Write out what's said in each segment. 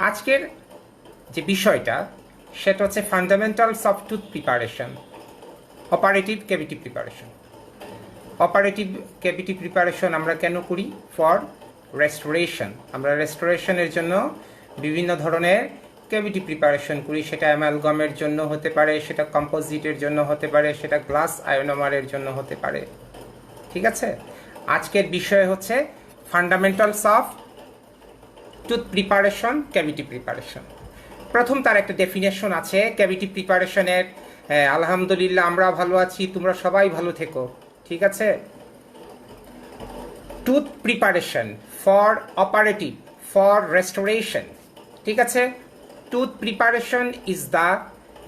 আজকের যে বিষয়টা সেটা হচ্ছে fundamentals of tooth preparation, operative cavity preparation. Operative cavity preparation আমরা কেন করি? For restoration. আমরা রেস্টোরেশনের জন্য বিভিন্ন ধরনের ক্যাভিটি প্রিপারেশন করি। সেটা অ্যামালগামের জন্য হতে পারে, সেটা কম্পোজিটের জন্য হতে পারে, সেটা গ্লাস আয়োনোমারের জন্য হতে পারে। ঠিক আছে, আজকের বিষয় হচ্ছে fundamentals of tooth preparation, cavity preparation. প্রথম তার একটা ডেফিনেশন আছে ক্যাভিটি প্রিপারেশনের। আলহামদুলিল্লাহ আমরা ভালো আছি, তোমরা সবাই ভালো থেকো। ঠিক আছে, tooth preparation for operative, for restoration. ঠিক আছে, tooth preparation is the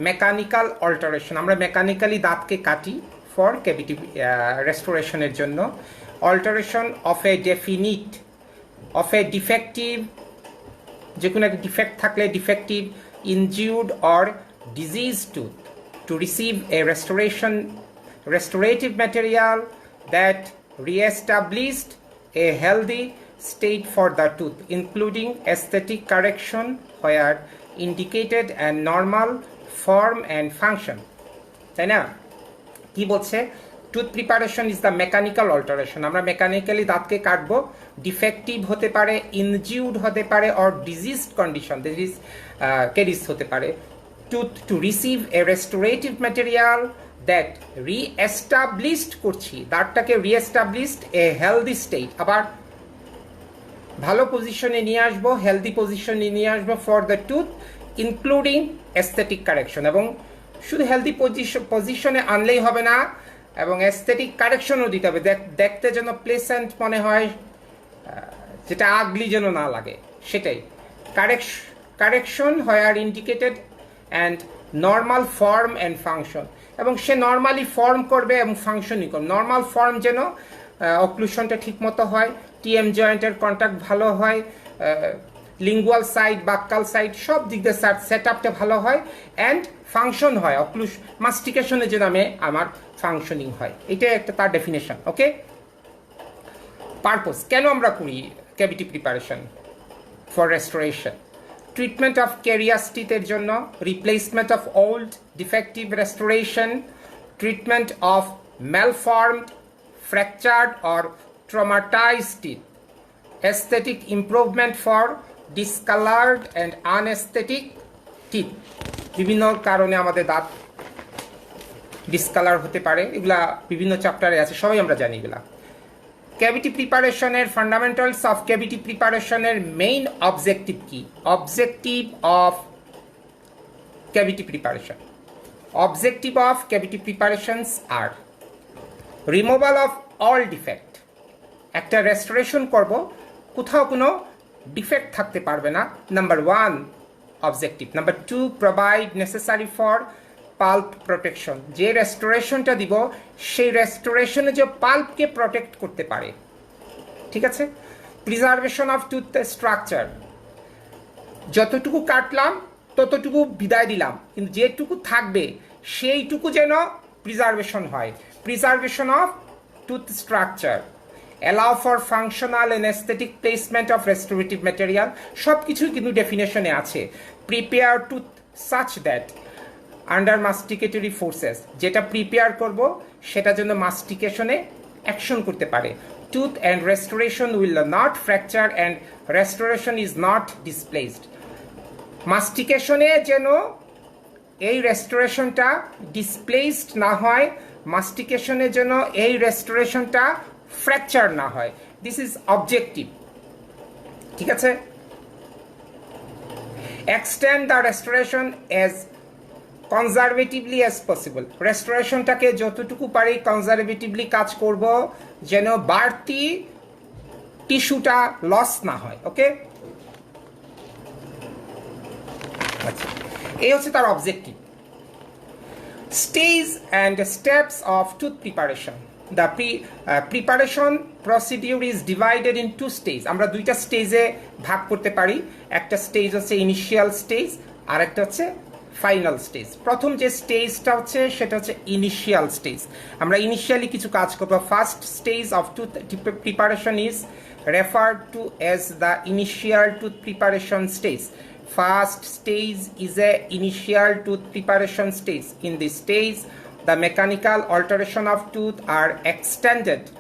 mechanical alteration. আমরা মেকানিক্যালি দাঁতকে কাটি ফর ক্যাভিটি রেস্টোরেশনের জন্য। Alteration of A definite, of A defective, যে কোনো একটা ডিফেক্ট থাকলে defective, injured or disease tooth to receive A restorative material that re-established a healthy state for the tooth, including aesthetic correction where indicated and normal form and function. তাই না? কি বলছে? Tooth preparation is the mechanical alteration. আমরা mechanically দাঁতকে কাটবো, defective হতে পারে, injured হতে পারে, or diseased condition, disease caries হতে পারে। Tooth to receive a restorative material that reestablished করছি, দাঁতটাকে রি-এস্টাবলিশড এ হেলদি স্টেট, আবার ভালো পজিশনে নিয়ে আসবো, হেলদি পজিশনে নিয়ে আসবো for the tooth, including aesthetic correction. এবং শুধু হেলদি পজিশনে আনলেই হবে না, এবং অ্যাস্থেটিক কারেকশনও দিতে হবে, দেখতে যেন প্লেসেন্ট মনে হয়, যেটা আগলি যেন না লাগে, সেটাই correction where indicated and normal form and function. এবং সে নর্মালি ফর্ম করবে এবং ফাংশনই করবে। নর্মাল ফর্ম যেন অক্লুশনটা ঠিক মতো হয়, টিএম জয়েন্টের কন্ট্যাক্ট ভালো হয়, লিঙ্গুয়াল সাইড, বাক্কাল সাইড সব দিক দিয়ে সেট আপটা ভালো হয়, অ্যান্ড ফাংশন হয়, মাস্টিকেশনের জন্য আমার ফাংশনিং হয়। এটাই একটা তার ডেফিনেশন। ওকে, পারপোজ কেন আমরা করি cavity preparation? For restoration, treatment of carious টিথের জন্য, replacement of old defective, restoration, treatment of malformed, fractured or traumatized teeth, aesthetic improvement for discolored and unaesthetic teeth. বিভিন্ন কারণে আমাদের দাঁত ডিসকালার হতে পারে, এগুলা বিভিন্ন চ্যাপ্টারে আছে, সবাই আমরা জানি এগুলা। ক্যাভিটি প্রিপারেশনের ফান্ডামেন্টালস অফ ক্যাভিটি প্রিপারেশনের মেইন অবজেক্টিভ কি? Objective of cavity preparation, objective of cavity preparations আর রিমুভাল অফ অল ডিফেক্ট। একটা রেস্টোরেশন করব, কোথাও কোনো ডিফেক্ট থাকতে পারবে না, number one objective. Number two, provide necessary for pulp protection. যে রেস্টোরেশনটা দিব সেই রেস্টোরেশনে যে পাল্পকে প্রোটেক্ট করতে পারে। ঠিক আছে, প্রিজার্ভেশন অফ টুথ স্ট্রাকচার। যতটুকু কাটলাম ততটুকু বিদায় দিলাম, কিন্তু যেটুকু থাকবে সেইটুকু যেন প্রিজার্ভেশন হয়। Preservation of tooth structure, allow for functional and aesthetic placement of restorative material, সব কিছুই কিন্তু ডেফিনেশনে আছে। Prepare tooth such that under masticatory forces, যেটা প্রিপেয়ার করব সেটা যেন মাস্টিকেশনে অ্যাকশন করতে পারে। Tooth and restoration will not fracture and restoration is not displaced. মাস্টিকেশনে যেন এই রেস্টোরেশনটা ডিসপ্লেসড না হয়, মাস্টিকেশনে যেন এই রেস্টোরেশনটা ফ্র্যাকচার না হয়। This is objective. ঠিক আছে, extend the restoration as conservatively as possible. রেস্টোরেশনটাকে যতটুকু পারি কনজারভেটিভলি কাজ করব, যেন বাড়তি টিস্যুটা লস না হয়। ওকে, আচ্ছা, এই হচ্ছে তার objective. Stage and steps of tooth preparation. The preparation procedure is divided in two stage. আমরা দুইটা স্টেজে ভাগ করতে পারি। একটা স্টেজ হচ্ছে ইনিশিয়াল স্টেজ, আর একটা হচ্ছে ফাইনাল স্টেজ। প্রথম যে স্টেজটা হচ্ছে সেটা হচ্ছে ইনিশিয়াল স্টেজ। আমরা ইনিশিয়ালি কিছু কাজ করবো। First stage of tooth preparation is referred to as the initial tooth preparation stage. First stage is a initial tooth preparation stage. In this stage, the mechanical alteration of tooth are extended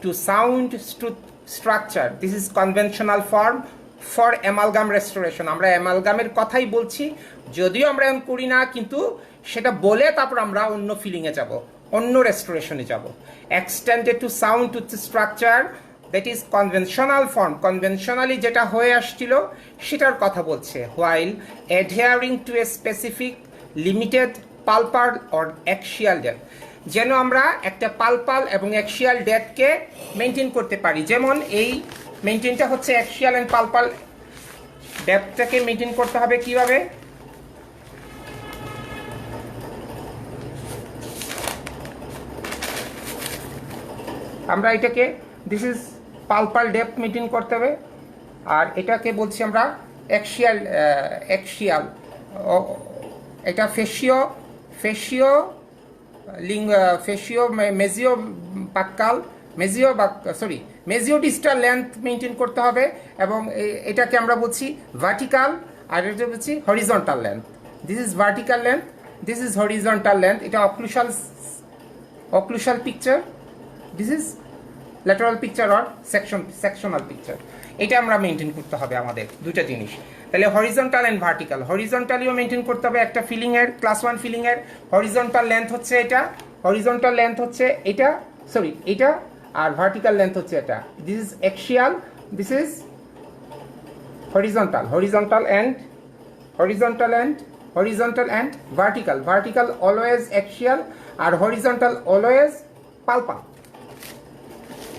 to sound tooth structure. This is conventional form for amalgam restoration. আমরা অ্যামালগামের কথাই বলছি, যদিও আমরা এমন করি না, কিন্তু সেটা বলে তারপর আমরা অন্য ফিলিংয়ে যাব, অন্য রেস্টোরেশনে যাব। Extended to sound tooth structure, that is conventional form, conventionally যেটা হয়ে আসছিল সেটার কথা বলছে। While adhering to a specific limited pulpal or axial depth, যেন আমরা একটা পালপাল এবং অ্যাক্সিয়াল ডেপথকে মেনটেন করতে পারি। যেমন এই মেনটেনটা হচ্ছে অ্যাক্সিয়াল অ্যান্ড পালপাল ডেপথটাকে মেনটেন করতে হবে কিভাবে? আমরা এটাকে দিস ইজ পালপাল ডেপথ মেনটেন করতে হবে, আর এটাকে বলছি আমরা অ্যাক্সিয়াল অ্যাক্সিয়াল এটা ফেসিও ফেসিও লিঙ্গ ফেসিও মেজিও বাক্কাল মেজিও সরি মেজিও ডিস্টাল লেন্থ মেনটেন করতে হবে, এবং এটাকে আমরা বলছি ভার্টিক্যাল, আর এটা বলছি horizontal length. This is vertical length, this is horizontal length. এটা occlusal picture, this is lateral picture or sectional picture. এটা আমরা মেনটেন করতে হবে আমাদের দুটা জিনিস। তাহলে হরিজন্টাল অ্যান্ড ভার্টিক্যাল, হরিজন্টালিও মেনটেন করতে হবে একটা ফিলিংয়ের, ক্লাস 1 ফিলিংয়ের হরিজন্টাল লেন্থ হচ্ছে এটা, হরিজন্টাল লেন্থ হচ্ছে এটা, সরি এটা, আর ভার্টিক্যাল লেন্থ হচ্ছে এটা। This is axial, this is horizontal, horizontal and vertical, vertical always axial আর হরিজন্টাল অলওয়েজ পালপাল।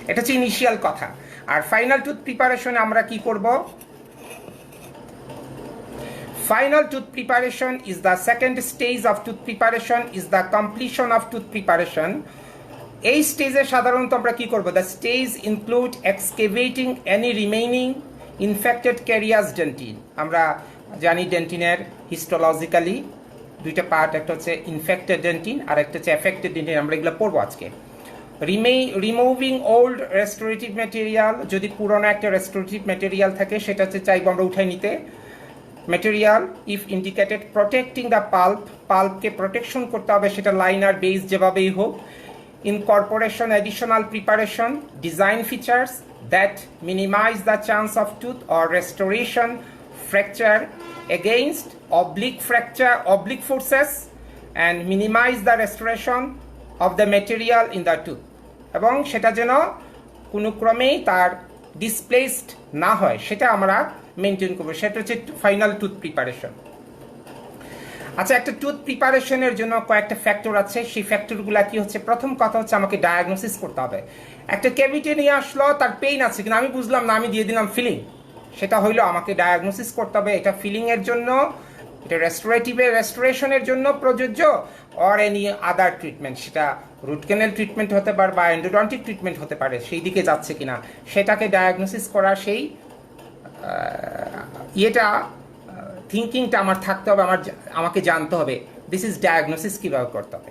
এটা হচ্ছে ইনিশিয়াল কথা। আর ফাইনাল টুথ প্রিপারেশনে আমরা কি করব? Final tooth preparation is the second stage of tooth preparation, is the completion of tooth preparation. এই স্টেজে সাধারণত আমরা কি করব? The stage include excavating any remaining infected carious dentin. আমরা জানি ডেন্টিনের হিস্টোলজিক্যালি দুইটা পার্ট, একটা হচ্ছে ইনফেক্টেড ডেন্টিন আর একটা হচ্ছে এফেক্টেড ডেন্টিন। আমরা এগুলো পড়বো আজকে। রিমুভিং ওল্ড রেস্টোরেটিভ ম্যাটেরিয়াল, যদি পুরনো একটা রেস্টোরেটিভ ম্যাটেরিয়াল থাকে সেটা হচ্ছে চাইবো আমরা উঠাই নিতে। Material if indicated, protecting the pulp, পাল্পকে প্রোটেকশন করতে হবে, সেটা লাইনার বেস যেভাবেই হোক। Incorporation additional preparation, design features that minimize the chance of tooth or restoration fracture against oblique forces and minimize the restoration of the material in the tooth, এবং সেটা যেন কোনো ক্রমেই তার ডিসপ্লেসড না হয় সেটা আমরা মেনটেন করবো। সেটা হচ্ছে ফাইনাল টুথ প্রিপারেশন। আচ্ছা, একটা টুথ প্রিপারেশনের জন্য কয়েকটা ফ্যাক্টর আছে। সেই ফ্যাক্টরগুলো কি হচ্ছে? প্রথম কথা হচ্ছে আমাকে ডায়াগনোসিস করতে হবে। একটা ক্যাভিটি নিয়ে আসলো, তার পেইন আছে কিন্তু আমি বুঝলাম না, আমি দিয়ে দিলাম ফিলিং। সেটা হইলো আমাকে ডায়াগনোসিস করতে হবে এটা ফিলিংয়ের জন্য, এটা রেস্টোরেশনের জন্য প্রযোজ্য, অর এনি আদার ট্রিটমেন্ট, সেটা রুট ক্যানেল ট্রিটমেন্ট হতে পারে বা এন্ডোডন্টিক ট্রিটমেন্ট হতে পারে, সেই দিকে যাচ্ছে কিনা সেটাকে ডায়াগনোসিস করা, সেই ইয়েটা থিঙ্কিংটা আমার থাকতে হবে, আমাকে জানতে হবে দিস ইজ ডায়াগনোসিস কীভাবে করতে হবে।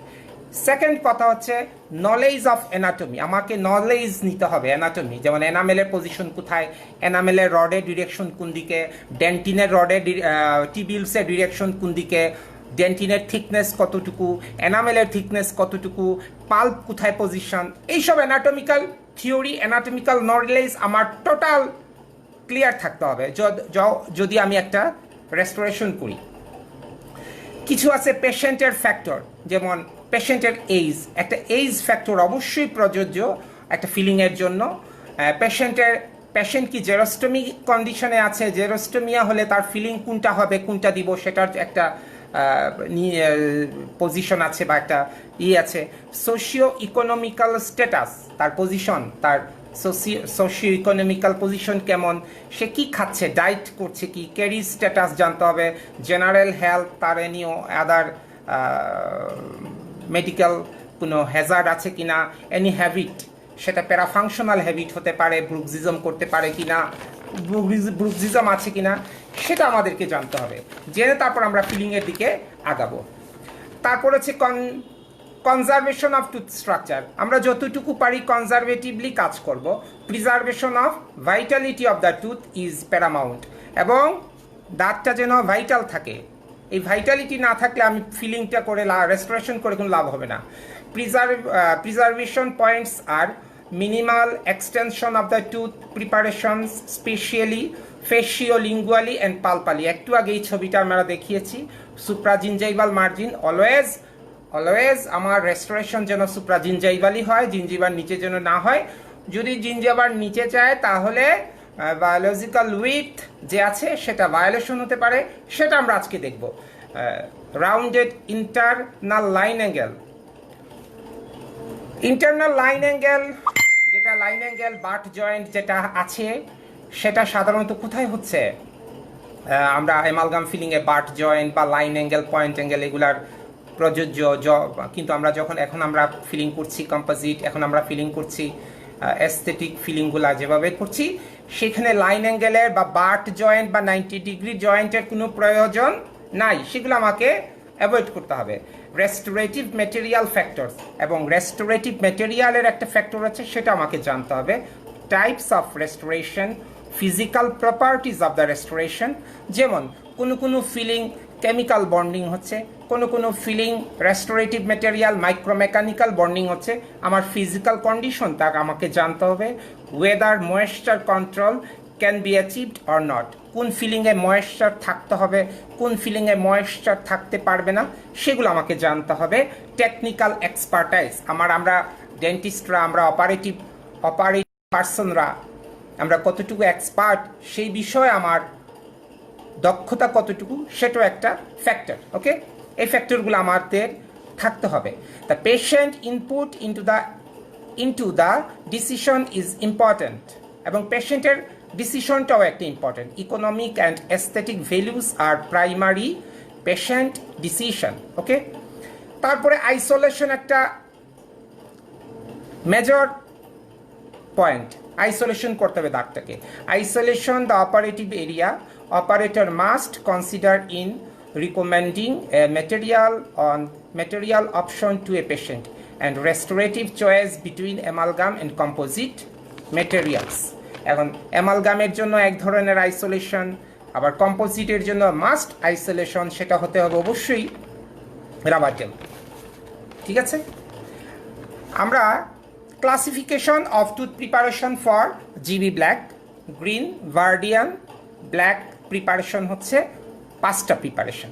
সেকেন্ড কথা হচ্ছে নলেজ অফ অ্যানাটমি, আমাকে নলেজ নিতে হবে অ্যানাটমি, যেমন এনামেলের পজিশন কোথায়, এনামেলের রডের ডিরেকশন কোন দিকে, ডেন্টিনের রডের টিবিলসের ডিরেকশন কোন দিকে, ডেন্টিনের থিকনেস কতটুকু, এনামেলের থিকনেস কতটুকু, পাল্প কোথায় পজিশন, এইসব অ্যানাটমিক্যাল থিওরি, অ্যানাটমিক্যাল নলেজ আমার টোটাল ক্লিয়ার থাকতে হবে যদি আমি একটা রেস্টোরেশন করি। কিছু আছে পেশেন্টের ফ্যাক্টর, যেমন পেশেন্টের এইজ, একটা এইজ ফ্যাক্টর অবশ্যই প্রযোজ্য একটা ফিলিংয়ের জন্য। পেশেন্ট কি জেরোস্টমি কন্ডিশনে আছে, জেরোস্টমিয়া হলে তার ফিলিং কোনটা হবে, কোনটা দিব, সেটার একটা পজিশন আছে বা একটা আছে। সোশিও ইকোনমিক্যাল স্ট্যাটাস, তার পজিশন, তার সোশিও ইকোনমিক্যাল পজিশন কেমন, সে কি খাচ্ছে, ডায়েট করছে কি, ক্যারিজ স্ট্যাটাস জানতে হবে, জেনারেল হেলথ, তার এনি আদার মেডিকেল কোনো হ্যাজার্ড আছে কিনা, এনি হ্যাবিট, সেটা প্যারাফাংশনাল হ্যাবিট হতে পারে, ব্রুক্সিজম করতে পারে কিনা, ব্রুক্সিজম আছে কিনা, সেটা আমাদেরকে জানতে হবে। জেনে তারপর আমরা ফিলিংয়ের দিকে আগাবো। তারপর হচ্ছে কনজারভেশন অফ টুথ স্ট্রাকচার, আমরা যতটুকু পারি কনজারভেটিভলি কাজ করব। Preservation of Vitality of the tooth is Paramount, এবং দাঁতটা যেন ভাইটাল থাকে। এই ভাইটালিটি না থাকলে আমি ফিলিংটা করে রেস্টোরেশন করে কোনো লাভ হবে না। প্রিজার্ভেশন পয়েন্টস আর minimal extension of the tooth preparations, specially faciolingually and pulpally. একটু আগে এই ছবিটা আমরা দেখিয়েছি। সুপ্রাজিনজাইভাল মার্জিন অলওয়েজ আমার রেস্টোরেশন যেন সুপ্রাজিনজাইভালই হয়, জিঞ্জিভার নিচে যেন না হয়। যদি জিঞ্জিভার নিচে চায় তাহলে বায়োলজিক্যাল উইথ যে আছে সেটা ভায়োলেশন হতে পারে, সেটা আমরা আজকে দেখব। রাউন্ডেড ইন্টারনাল লাইন অ্যাঙ্গেল, যেটা লাইন অ্যাঙ্গেল বাট জয়েন্ট যেটা আছে সেটা সাধারণত কোথায় হচ্ছে? আমরা অ্যামালগাম ফিলিংয়ে বাট জয়েন্ট বা লাইন অ্যাঙ্গেল, পয়েন্ট অ্যাঙ্গেল এগুলার প্রযোজ্য। কিন্তু আমরা এখন আমরা ফিলিং করছি কম্পোজিট, এখন আমরা ফিলিং করছি অ্যাস্থেটিক ফিলিংগুলা যেভাবে করছি, সেখানে লাইন অ্যাঙ্গেলের বা বাট জয়েন্ট বা 90 ডিগ্রি জয়েন্টের কোনো প্রয়োজন নাই, সেগুলো আমাকে অ্যাভয়েড করতে হবে। রেস্টোরেটিভ ম্যাটেরিয়াল ফ্যাক্টরস, এবং রেস্টোরেটিভ ম্যাটেরিয়ালের একটা ফ্যাক্টর আছে, সেটা আমাকে জানতে হবে। Types of restoration, physical properties of the restoration, যেমন কোনো ফিলিং কেমিক্যাল বন্ডিং হচ্ছে, কোনো ফিলিং রেস্টোরেটিভ ম্যাটেরিয়াল মাইক্রোমেকানিক্যাল বন্ডিং হচ্ছে, আমার ফিজিক্যাল কন্ডিশন তা আমাকে জানতে হবে। Weather moisture control can be achieved or not, কোন ফিলিংয়ে ময়েশ্চার থাকতে হবে, কোন ফিলিংয়ে ময়েশ্চার থাকতে পারবে না, সেগুলো আমাকে জানতে হবে। টেকনিক্যাল এক্সপার্টাইজ, আমরা ডেন্টিস্টরা, আমরা অপারেটিভ পার্সনরা, আমরা কতটুকু এক্সপার্ট সেই বিষয়ে আমার দক্ষতা কতটুকু, সেটাও একটা ফ্যাক্টর। ওকে, এই ফ্যাক্টরগুলো আমাদের থাকতে হবে। The patient input into the decision is important, এবং পেশেন্টের ডিসিশনটাও একটা important. Economic and aesthetic values আর প্রাইমারি পেশেন্ট ডিসিশন। ওকে, তারপরে আইসোলেশন একটা মেজর পয়েন্ট। আইসোলেশন করতে হবে দাগটাকে। Isolation the operative area, operator must consider in recommending a material option to a patient, and restorative choice between amalgam and composite materials. এখন অ্যামালগামের জন্য এক ধরনের isolation, আবার কম্পোজিটের জন্য মাস্ট আইসোলেশন, সেটা হতে হবে অবশ্যই রাবার জেল। ঠিক আছে, আমরা classification of tooth preparation for GV Black, Green, ভার্ডিয়ান, ব্ল্যাক প্রিপারেশন হচ্ছে 5টা প্রিপারেশন।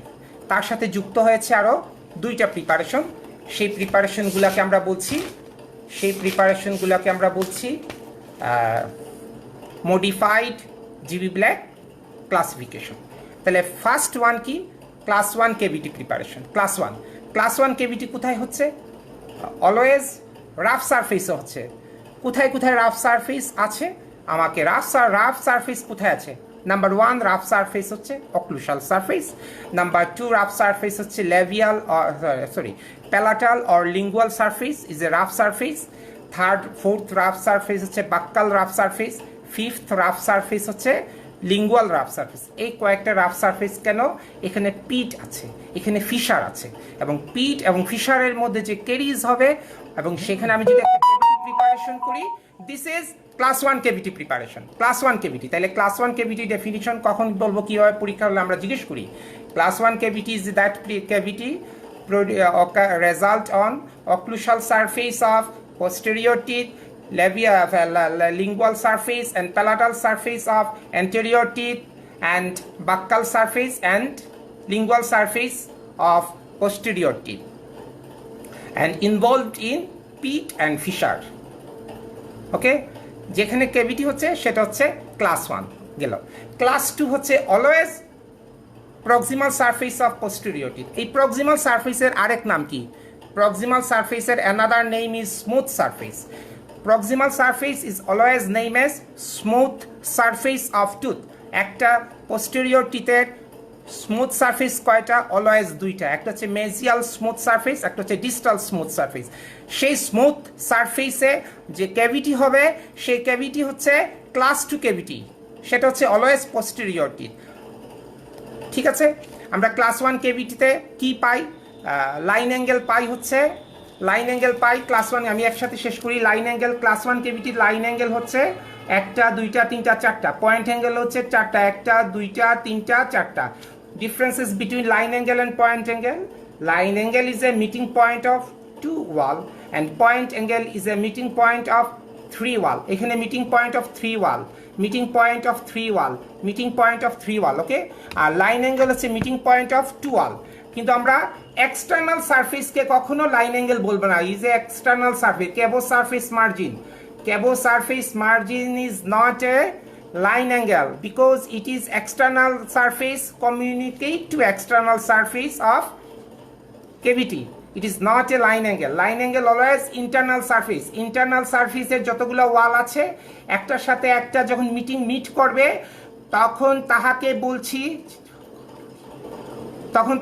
তার সাথে যুক্ত হয়েছে আরও 2টা প্রিপারেশন। সেই প্রিপারেশনগুলোকে আমরা বলছি মডিফাইড জিবি ব্ল্যাক ক্লাসিফিকেশন। তাহলে ফার্স্ট ওয়ান কি? Class 1 কেভিটি preparation. ক্লাস ওয়ান কেভিটি কোথায় হচ্ছে? অলওয়েজ রাফ সারফেসে হচ্ছে। কোথায় রাফ সারফেস আছে? আমাকে রাফ সারফেস কোথায় আছে? নাম্বার 1 রাফ সারফেস হচ্ছে occlusal surface. Number 2 rough surface হচ্ছে palatal or lingual surface is a rough surface. Fourth rough surface হচ্ছে buccal rough surface. Fifth rough surface হচ্ছে লিঙ্গুয়াল রাফ সারফেস। এই কয়েকটা রাফ সারফেস কেন? এখানে পিট আছে, এখানে ফিশার আছে, এবং পিট এবং ফিশারের মধ্যে যে কেরিজ হবে, এবং সেখানে আমি যদি একটা কেভিটি প্রিপারেশন করি, this is class 1 কেভিটি preparation. Class 1 কেভিটি, তাহলে ক্লাস 1 কেভিটি ডেফিনিশন কখন বলবো, কীভাবে পরীক্ষা হলে আমরা জিজ্ঞেস করি। Class 1 কেভিটি is that কেভিটি result on occlusal surface of posterior teeth, lingual surface and palatal surface of anterior teeth, and buccal surface and lingual surface of posterior teeth, and involved in pit and fissure. ওকে, যেখানে কেভিটি হচ্ছে সেটা হচ্ছে class 1 গেল। Class 2 হচ্ছে always proximal surface of posterior teeth. এই proximal সারফেসের আরেক নাম কি? প্রক্সিমাল সারফেসের another name is smooth surface. Proximal surface is always name as smooth surface of tooth. একটা পোস্টেরিয়র টিথের স্মুথ সারফেস কয়টা? অলওয়েজ 2টা। একটা হচ্ছে মেজিয়াল স্মুথ সারফেস, একটা হচ্ছে ডিস্টাল স্মুথ সারফেস। সেই স্মুথ সারফেসে যে ক্যাভিটি হবে, সেই ক্যাভিটি হচ্ছে ক্লাস 2 ক্যাভিটি, সেটা হচ্ছে অলওয়েজ পোস্টেরিয়র টিথ। ঠিক আছে, আমরা ক্লাস 1 কেভিটিতে কি পাই? লাইন অ্যাঙ্গেল পাই হচ্ছে লাইন অ্যাঙ্গেল পাই ক্লাস 1 আমি একসাথে শেষ করি। লাইন অ্যাঙ্গেল ক্লাস 1 কেভিটির লাইন অ্যাঙ্গেল হচ্ছে 1টা 2টা 3টা 4টা, পয়েন্ট অ্যাঙ্গেল হচ্ছে 4টা, 1টা 2টা 3টা 4টা। Differences between line angle and point angle. Line angle is a meeting point of two wall and point angle is a meeting point of three wall. এখানে meeting point of three wall, meeting point of three wall, meeting point of three wall, okay? R line angle হচ্ছে meeting point of two wall. কিন্তু আমরা external surface কে কখনো line angle বলবো না। is a external surface, cabo surface margin. Cabo surface margin is not a line angle because it is external surface communicate to external surface of cavity. It is not a line angle. Line angle always internal surface. Internal surface এর যতগুলো ওয়াল আছে একটার সাথে একটা যখন meet করবে তখন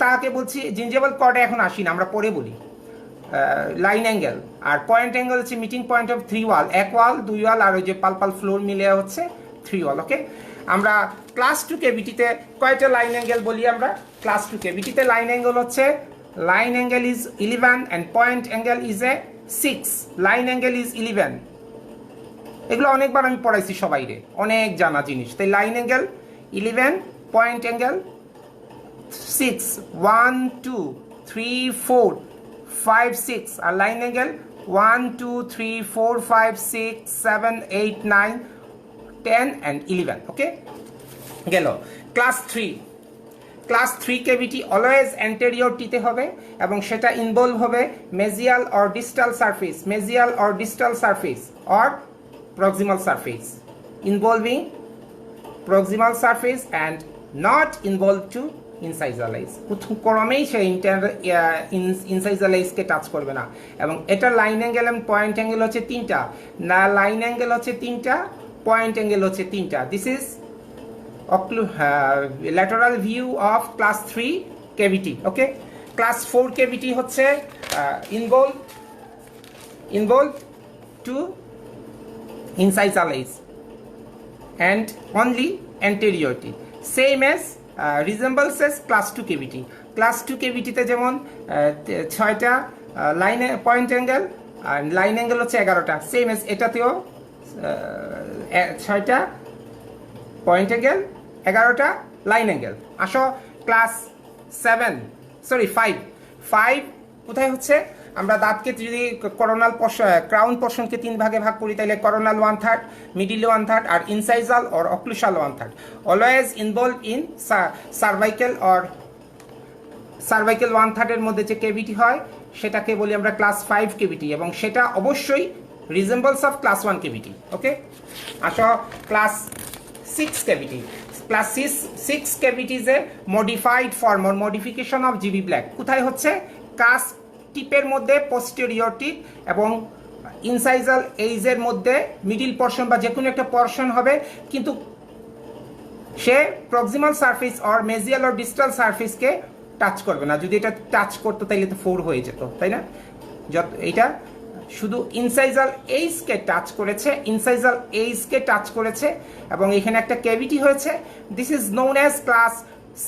তাহাকে বলছি জিঞ্জেবল কর্ডে এখন আসি না, আমরা পরে বলি লাইন অ্যাঙ্গেল। আর পয়েন্ট অ্যাঙ্গেল হচ্ছে মিটিং পয়েন্ট অফ থ্রি ওয়াল, এক ওয়াল দুই ওয়াল আর ওই যে পাল ফ্লোর মিলে হচ্ছে থ্রি ওয়াল, ওকে? আমরা ক্লাস 2 কেভিটিতে কয়টা লাইন অ্যাঙ্গেল বলি আমরা? ক্লাস 2 কেভিটিতে লাইন অ্যাঙ্গেল হচ্ছে line angle is 11 and point angle is a 6। Line angle is 11, এগুলো অনেকবার আমি পড়াইছি সবাইরে, অনেক জানা জিনিস। তাই line angle 11, point angle 6, 1 2 3 4 5 6, R line angle 1 2 3 4 5 6 7 8 9 10 and 11, okay? গেল class 3। Class 3 cavity always anterior টিতে হবে এবং সেটা ইনভলভ হবে mesial or distal surface, mesial or distal surface or proximal surface, involving proximal surface and not involve to incisal edge. ক্রমেই সে ইনসাইজালাইজকে touch করবে না। এবং এটা লাইন অ্যাঙ্গেল এবং পয়েন্ট অ্যাঙ্গেল হচ্ছে 3টা, না লাইন অ্যাঙ্গেল হচ্ছে 3টা, পয়েন্ট অ্যাঙ্গেল হচ্ছে 3টা। This is lateral view of class 3 cavity, okay? Class 4 cavity হচ্ছে involved to incisalize and only anteriority, same as resembles as class 2 cavity. Class 2 cavity তে যেমন 6টা লাইন পয়েন্ট অ্যাঙ্গেল আর line angle হচ্ছে 11টা, same S এটাতেও 6টা point angle 11টা line angle. আসো class 5 কোথায় হচ্ছে? আমরা দাঁতকে যদি ক্রাউন পোর্শনকে 3 ভাগে ভাগ করি তাহলে করোনাল 1/3, মিডিল 1/3 আর incisal or occlusal 1/3। Always involve in cervical 1/3 এর মধ্যে যে কেভিটি হয় সেটাকে বলি আমরা ক্লাস 5 কেভিটি এবং সেটা অবশ্যই রিজেম্বলস অফ ক্লাস 1 কেভিটি, ওকে? আসো class 6 cavity. Class 6 cavity is a modified form or modification of GB Black. কোথায় হচ্ছে? কাস টিপের মধ্যে posterior টিপ এবং ইনসাইজাল এইজের মধ্যে মিডিল পোর্শন বা যে কোনো একটা পোর্শন হবে, কিন্তু সে proximal surface or mesial or distal সারফেসকে টাচ করবে না। যদি এটা টাচ করতো তাহলে তো 4 হয়ে যেত, তাই না? এটা শুধু ইনসাইজাল এইজকে টাচ করেছে, এবং এখানে একটা ক্যাভিটি হয়েছে। This is known as class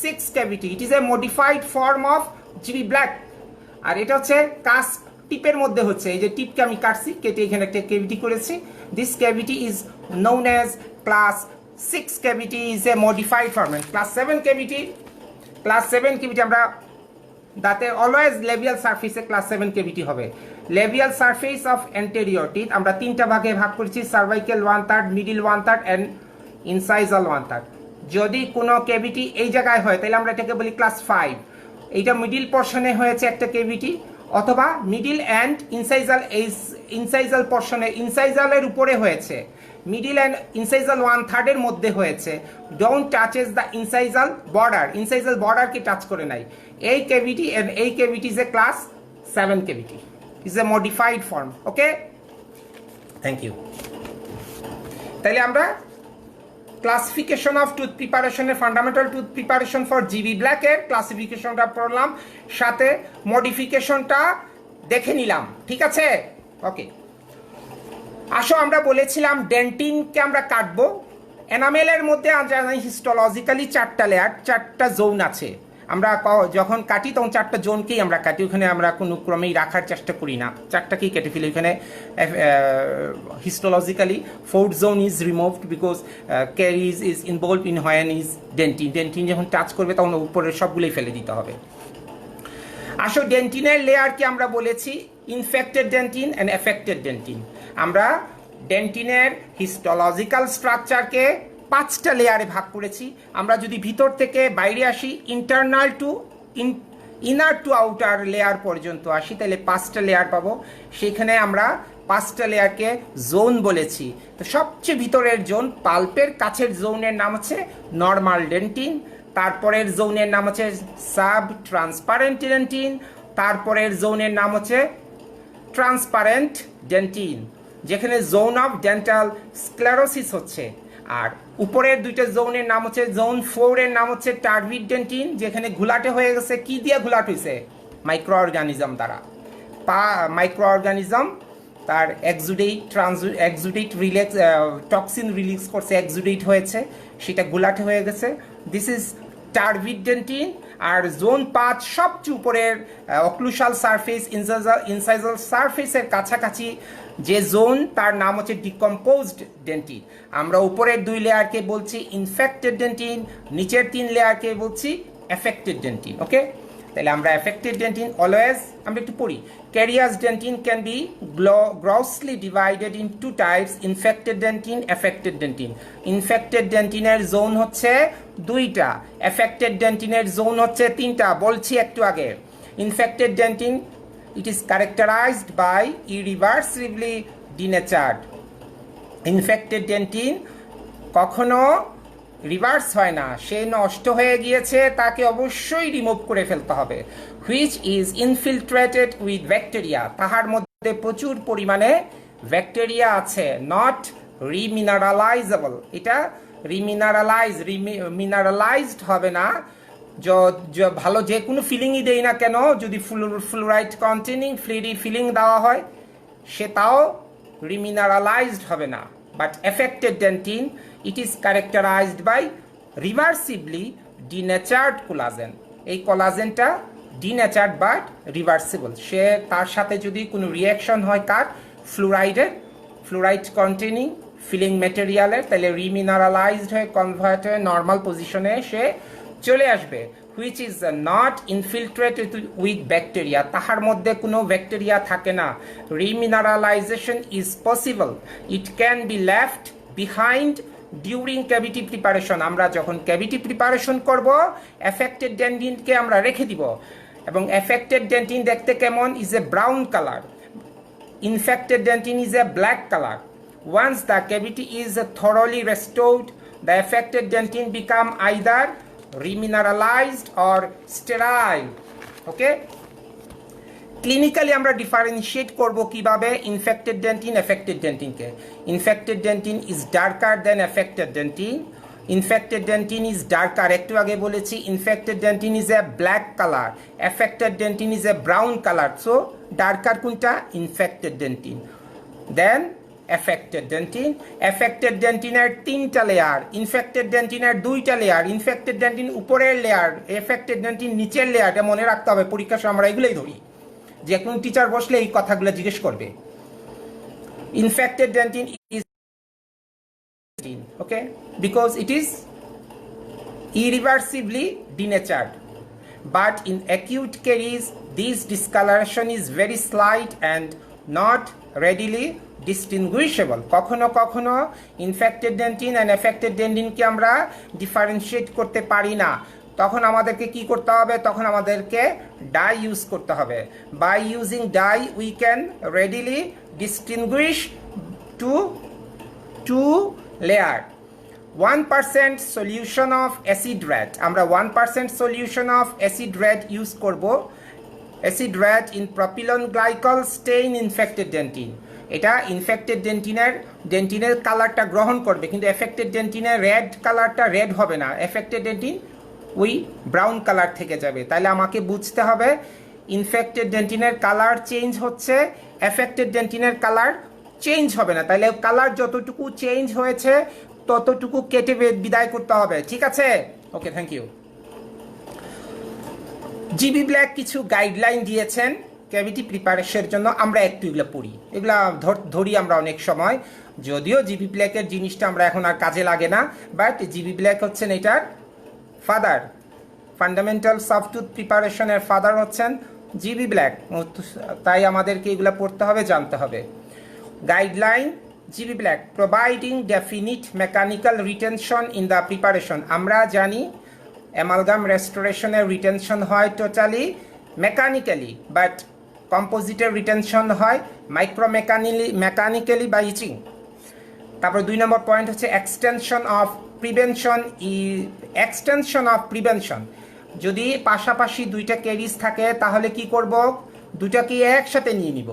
6 cavity. It is a modified form of GB Black. আর এটা হচ্ছে কাস টিপের মধ্যে হচ্ছে, এই যে টিপকে আমি কাটছি, কেটে এখানে একটা ক্যাভিটি করেছি। This cavity is known as class 6 cavity is a modified form. Class 7 cavity আমরা দাঁতে অলওয়েজ লেবিয়াল সারফেসে ক্লাস 7 কেভিটি হবে। Labial surface of anterior teeth আমরা 3টা ভাগে ভাগ করেছি, সার্ভাইকেল 1/3, মিডিল 1/3 অ্যান্ড ইনসাইজাল 1/3। যদি কোনো কেভিটি এই জায়গায় হয় তাহলে আমরা এটাকে বলি ক্লাস 5। এইটা মিডিল পোর্শনে হয়েছে একটা কেভিটি, অথবা মিডিল অ্যান্ড ইনসাইজাল পোর্শনে ইনসাইজালের উপরে হয়েছে, মিডিল অ্যান্ড ইনসাইজাল 1/3 এর মধ্যে হয়েছে। ডোন্ট টাচেস দ্য ইনসাইজাল বর্ডারকে টাচ করে নাই। এই cavity is a class 7 cavity, is a modified form, okay? Thank you. তাহলে আমরা ক্লাসিফিকেশন অফ টুথ প্রিপারেশনের fundamental tooth preparation for GB ব্ল্যাকের ক্লাসিফিকেশনটা পড়লাম, সাথে মডিফিকেশনটা দেখে নিলাম, ঠিক আছে? ওকে, আসো আমরা বলেছিলাম ডেন্টিনকে আমরা কাটবো। এনামেলের মধ্যে জানি হিস্টোলজিক্যালি 4টা লেয়ার, 4টা জোন আছে। আমরা যখন কাটি তখন 4টা জোনকেই আমরা কাটি, ওখানে আমরা কোনো ক্রমেই রাখার চেষ্টা করি না, 4টাকেই কেটে ফেলি। ওখানে histologically 4th zone is removed because caries is involve in when is dentin. Dentin যখন টাচ করবে তখন উপরের সবগুলোই ফেলে দিতে হবে। আসো ডেন্টিনের লেয়ারকে আমরা বলেছি infected dentin and affected dentine. আমরা ডেন্টিনের হিস্টোলজিক্যাল স্ট্রাকচারকে 5টা লেয়ারে ভাগ করেছি। আমরা যদি ভিতর থেকে বাইরে আসি, internal to inner to outer layer পর্যন্ত আসি, তাহলে 5টা লেয়ার পাবো। সেখানে আমরা 5টা লেয়ারকে জোন বলেছি। তো সবচেয়ে ভিতরের জোন, পাল্পের কাছের জোনের নাম হচ্ছে নর্মাল ডেন্টিন, তারপরের জোনের নাম হচ্ছে সাব ট্রান্সপারেন্ট ডেন্টিন, তারপরের জোনের নাম হচ্ছে ট্রান্সপারেন্ট ডেন্টিন, যেখানে জোন অফ ডেন্টাল স্ক্লেরোসিস হচ্ছে। আর উপরের 2টা জোনের নাম হচ্ছে জোন 4 এর নাম হচ্ছে টার্ভিড ডেন্টিন, যেখানে ঘোলাটে হয়ে গেছে। কি দিয়ে ঘোলাট হয়েছে? মাইক্রো অর্গানিজম দ্বারা। মাইক্রো অর্গানিজম তার এক্সুডেট রিলেক্স টক্সিন রিলিজ করছে, এক্সুডেট হয়েছে, সেটা ঘোলাটে হয়ে গেছে। This is turbid dentin. আর জোন 5 সবচেয়ে উপরের অক্লুশাল সারফেস, ইনসাইজাল সারফেসের কাছাকাছি যে জোন, তার নাম হচ্ছে ডিকম্পোজড ডেন্টিন। আমরা উপরের 2 লেয়ারকে বলছি ইনফেক্টেড ডেন্টিন, নিচের 3 লেয়ারকে বলছি এফেক্টেড ডেন্টিন। ওকে, তাহলে আমরা এফেক্টেড ডেন্টিন অলওয়েজ আমরা একটু পড়ি। Carious dentin can be grossly divided in 2 types, infected dentin, affected dentin. Infected ডেন্টিনের জোন হচ্ছে 2টা, এফেক্টেড ডেন্টিনের জোন হচ্ছে 3টা। বলছি একটু আগে, infected dentine it is characterized by irreversibly denatured. Infected dentine কখনো রিভার্স হয় না, সে নষ্ট হয়ে গিয়েছে, তাকে অবশ্যই রিমুভ করে ফেলতে হবে। হুইচ ইজ ইনফিল্ট্রেটেড উইথ ব্যাকটেরিয়া, তাহার মধ্যে প্রচুর পরিমাণে ব্যাকটেরিয়া আছে। নট রিমিনারালাইজেবল, এটা মিনারালাইজড হবে না। ভালো যে কোনো ফিলিংই দেই না কেন, যদি ফ্লোরাইড কন্টেনিং ফিলিং দেওয়া হয়, সেটাও রিমিনারালাইজড হবে না। But affected dentin it is characterized by reversibly denatured collagen. এই কোলাজেনটা ডিনেচার্ড বাট রিভার্সিবল। সে তার সাথে যদি কোনো রিয়াকশন হয় কার, ফ্লোরাইড কন্টেনিং ফিলিং ম্যাটেরিয়ালের, তাহলে রিমিনারালাইজড হয়ে কনভার্ট হয়ে নর্মাল পজিশনে সে চলে আসবে। Which is not infiltrated with bacteria, তাহার মধ্যে কোনো ব্যাকটেরিয়া থাকে না। Remineralization is possible, it can be left behind during cavity preparation. আমরা যখন ক্যাভিটি প্রিপারেশন করব, এফেক্টেড ডেন্টিনকে আমরা রেখে দিব। এবং এফেক্টেড ডেন্টিন দেখতে কেমন? Is a brown colour, infected dentin is a black colour. Once the cavity is thoroughly restored, the affected dentin become either remineralized or sterile. Okay? Clinically আমরা differentiate করব কিভাবে ইনফেক্টেড ডেন্টিন, এফেক্টেড ডেন্টিনকে। Infected dentin is darker than affected dentin. Infected dentin is darker, একটু আগে বলেছি infected dentin is a black colour, affected dentin is a brown colour. So darker কোনটা? Infected dentin. Than affected dentin. Affected ডেন্টিনের 3টা layer, infected ডেন্টিনের 2টা layer. Infected dentin উপরের layer, affected dentin নিচের লেয়ার। এটা মনে রাখতে হবে, পরীক্ষার সময় আমরা এগুলোই ধরি, যে কোন টিচার বসলে এই কথাগুলো জিজ্ঞেস করবে। Infected dentin is okay because it is irreversibly denatured, but in acute caries this discoloration is very slight and not readily ডিস্টিংগুইশেবল। কখনো কখনো ইনফেক্টেড ডেন্টিন অ্যান্ড এফেক্টেড ডেন্টিনকে আমরা ডিফারেন্সিয়েট করতে পারি না। তখন আমাদেরকে কি করতে হবে? তখন আমাদেরকে ডাই ইউজ করতে হবে। By using dye we can readily distinguish two layer. 1% solution of acid red, আমরা 1% solution of acid red use করব। Acid red in propylene glycol stain infected dentin. এটা ইনফেক্টেড ডেন্টিনের কালারটা গ্রহণ করবে, কিন্তু এফেক্টেড ডেন্টিনের রেড কালারটা রেড হবে না, এফেক্টেড ডেন্টিন ওই ব্রাউন কালার থেকে যাবে। তাহলে আমাকে বুঝতে হবে ইনফেক্টেড ডেন্টিনের কালার চেঞ্জ হচ্ছে, এফেক্টেড ডেন্টিনের কালার চেঞ্জ হবে না। তাহলে কালার যতটুকু চেঞ্জ হয়েছে ততটুকু কেটে বিদায় করতে হবে। ঠিক আছে? ওকে, থ্যাংক ইউ। জিবি ব্ল্যাক কিছু গাইডলাইন দিয়েছেন ক্যাভিটি প্রিপারেশনের জন্য। আমরা একটু এগুলো পড়ি, এগুলা ধরি আমরা অনেক সময়, যদিও জিবি ব্ল্যাকের জিনিসটা আমরা এখন আর কাজে লাগে না, বাট জিবি ব্ল্যাক হচ্ছেন এটার ফাদার, ফান্ডামেন্টাল সফট টুথ প্রিপারেশনের ফাদার হচ্ছেন জিবি ব্ল্যাক, তাই আমাদেরকে এগুলো পড়তে হবে, জানতে হবে। Guideline GB Black providing definite mechanical retention in the preparation. আমরা জানি অ্যামালগাম রেস্টোরেশনের রিটেনশন হয় টোটালি মেকানিক্যালি, বাট কম্পোজিটের রিটেনশন হয় মেকানিক্যালি বা ইচিং। তারপর 2 নম্বর পয়েন্ট হচ্ছে এক্সটেনশন অফ প্রিভেনশন। যদি পাশাপাশি দুইটা ক্যারিজ থাকে তাহলে কি করব, দুটাকে একসাথে নিয়ে নিব,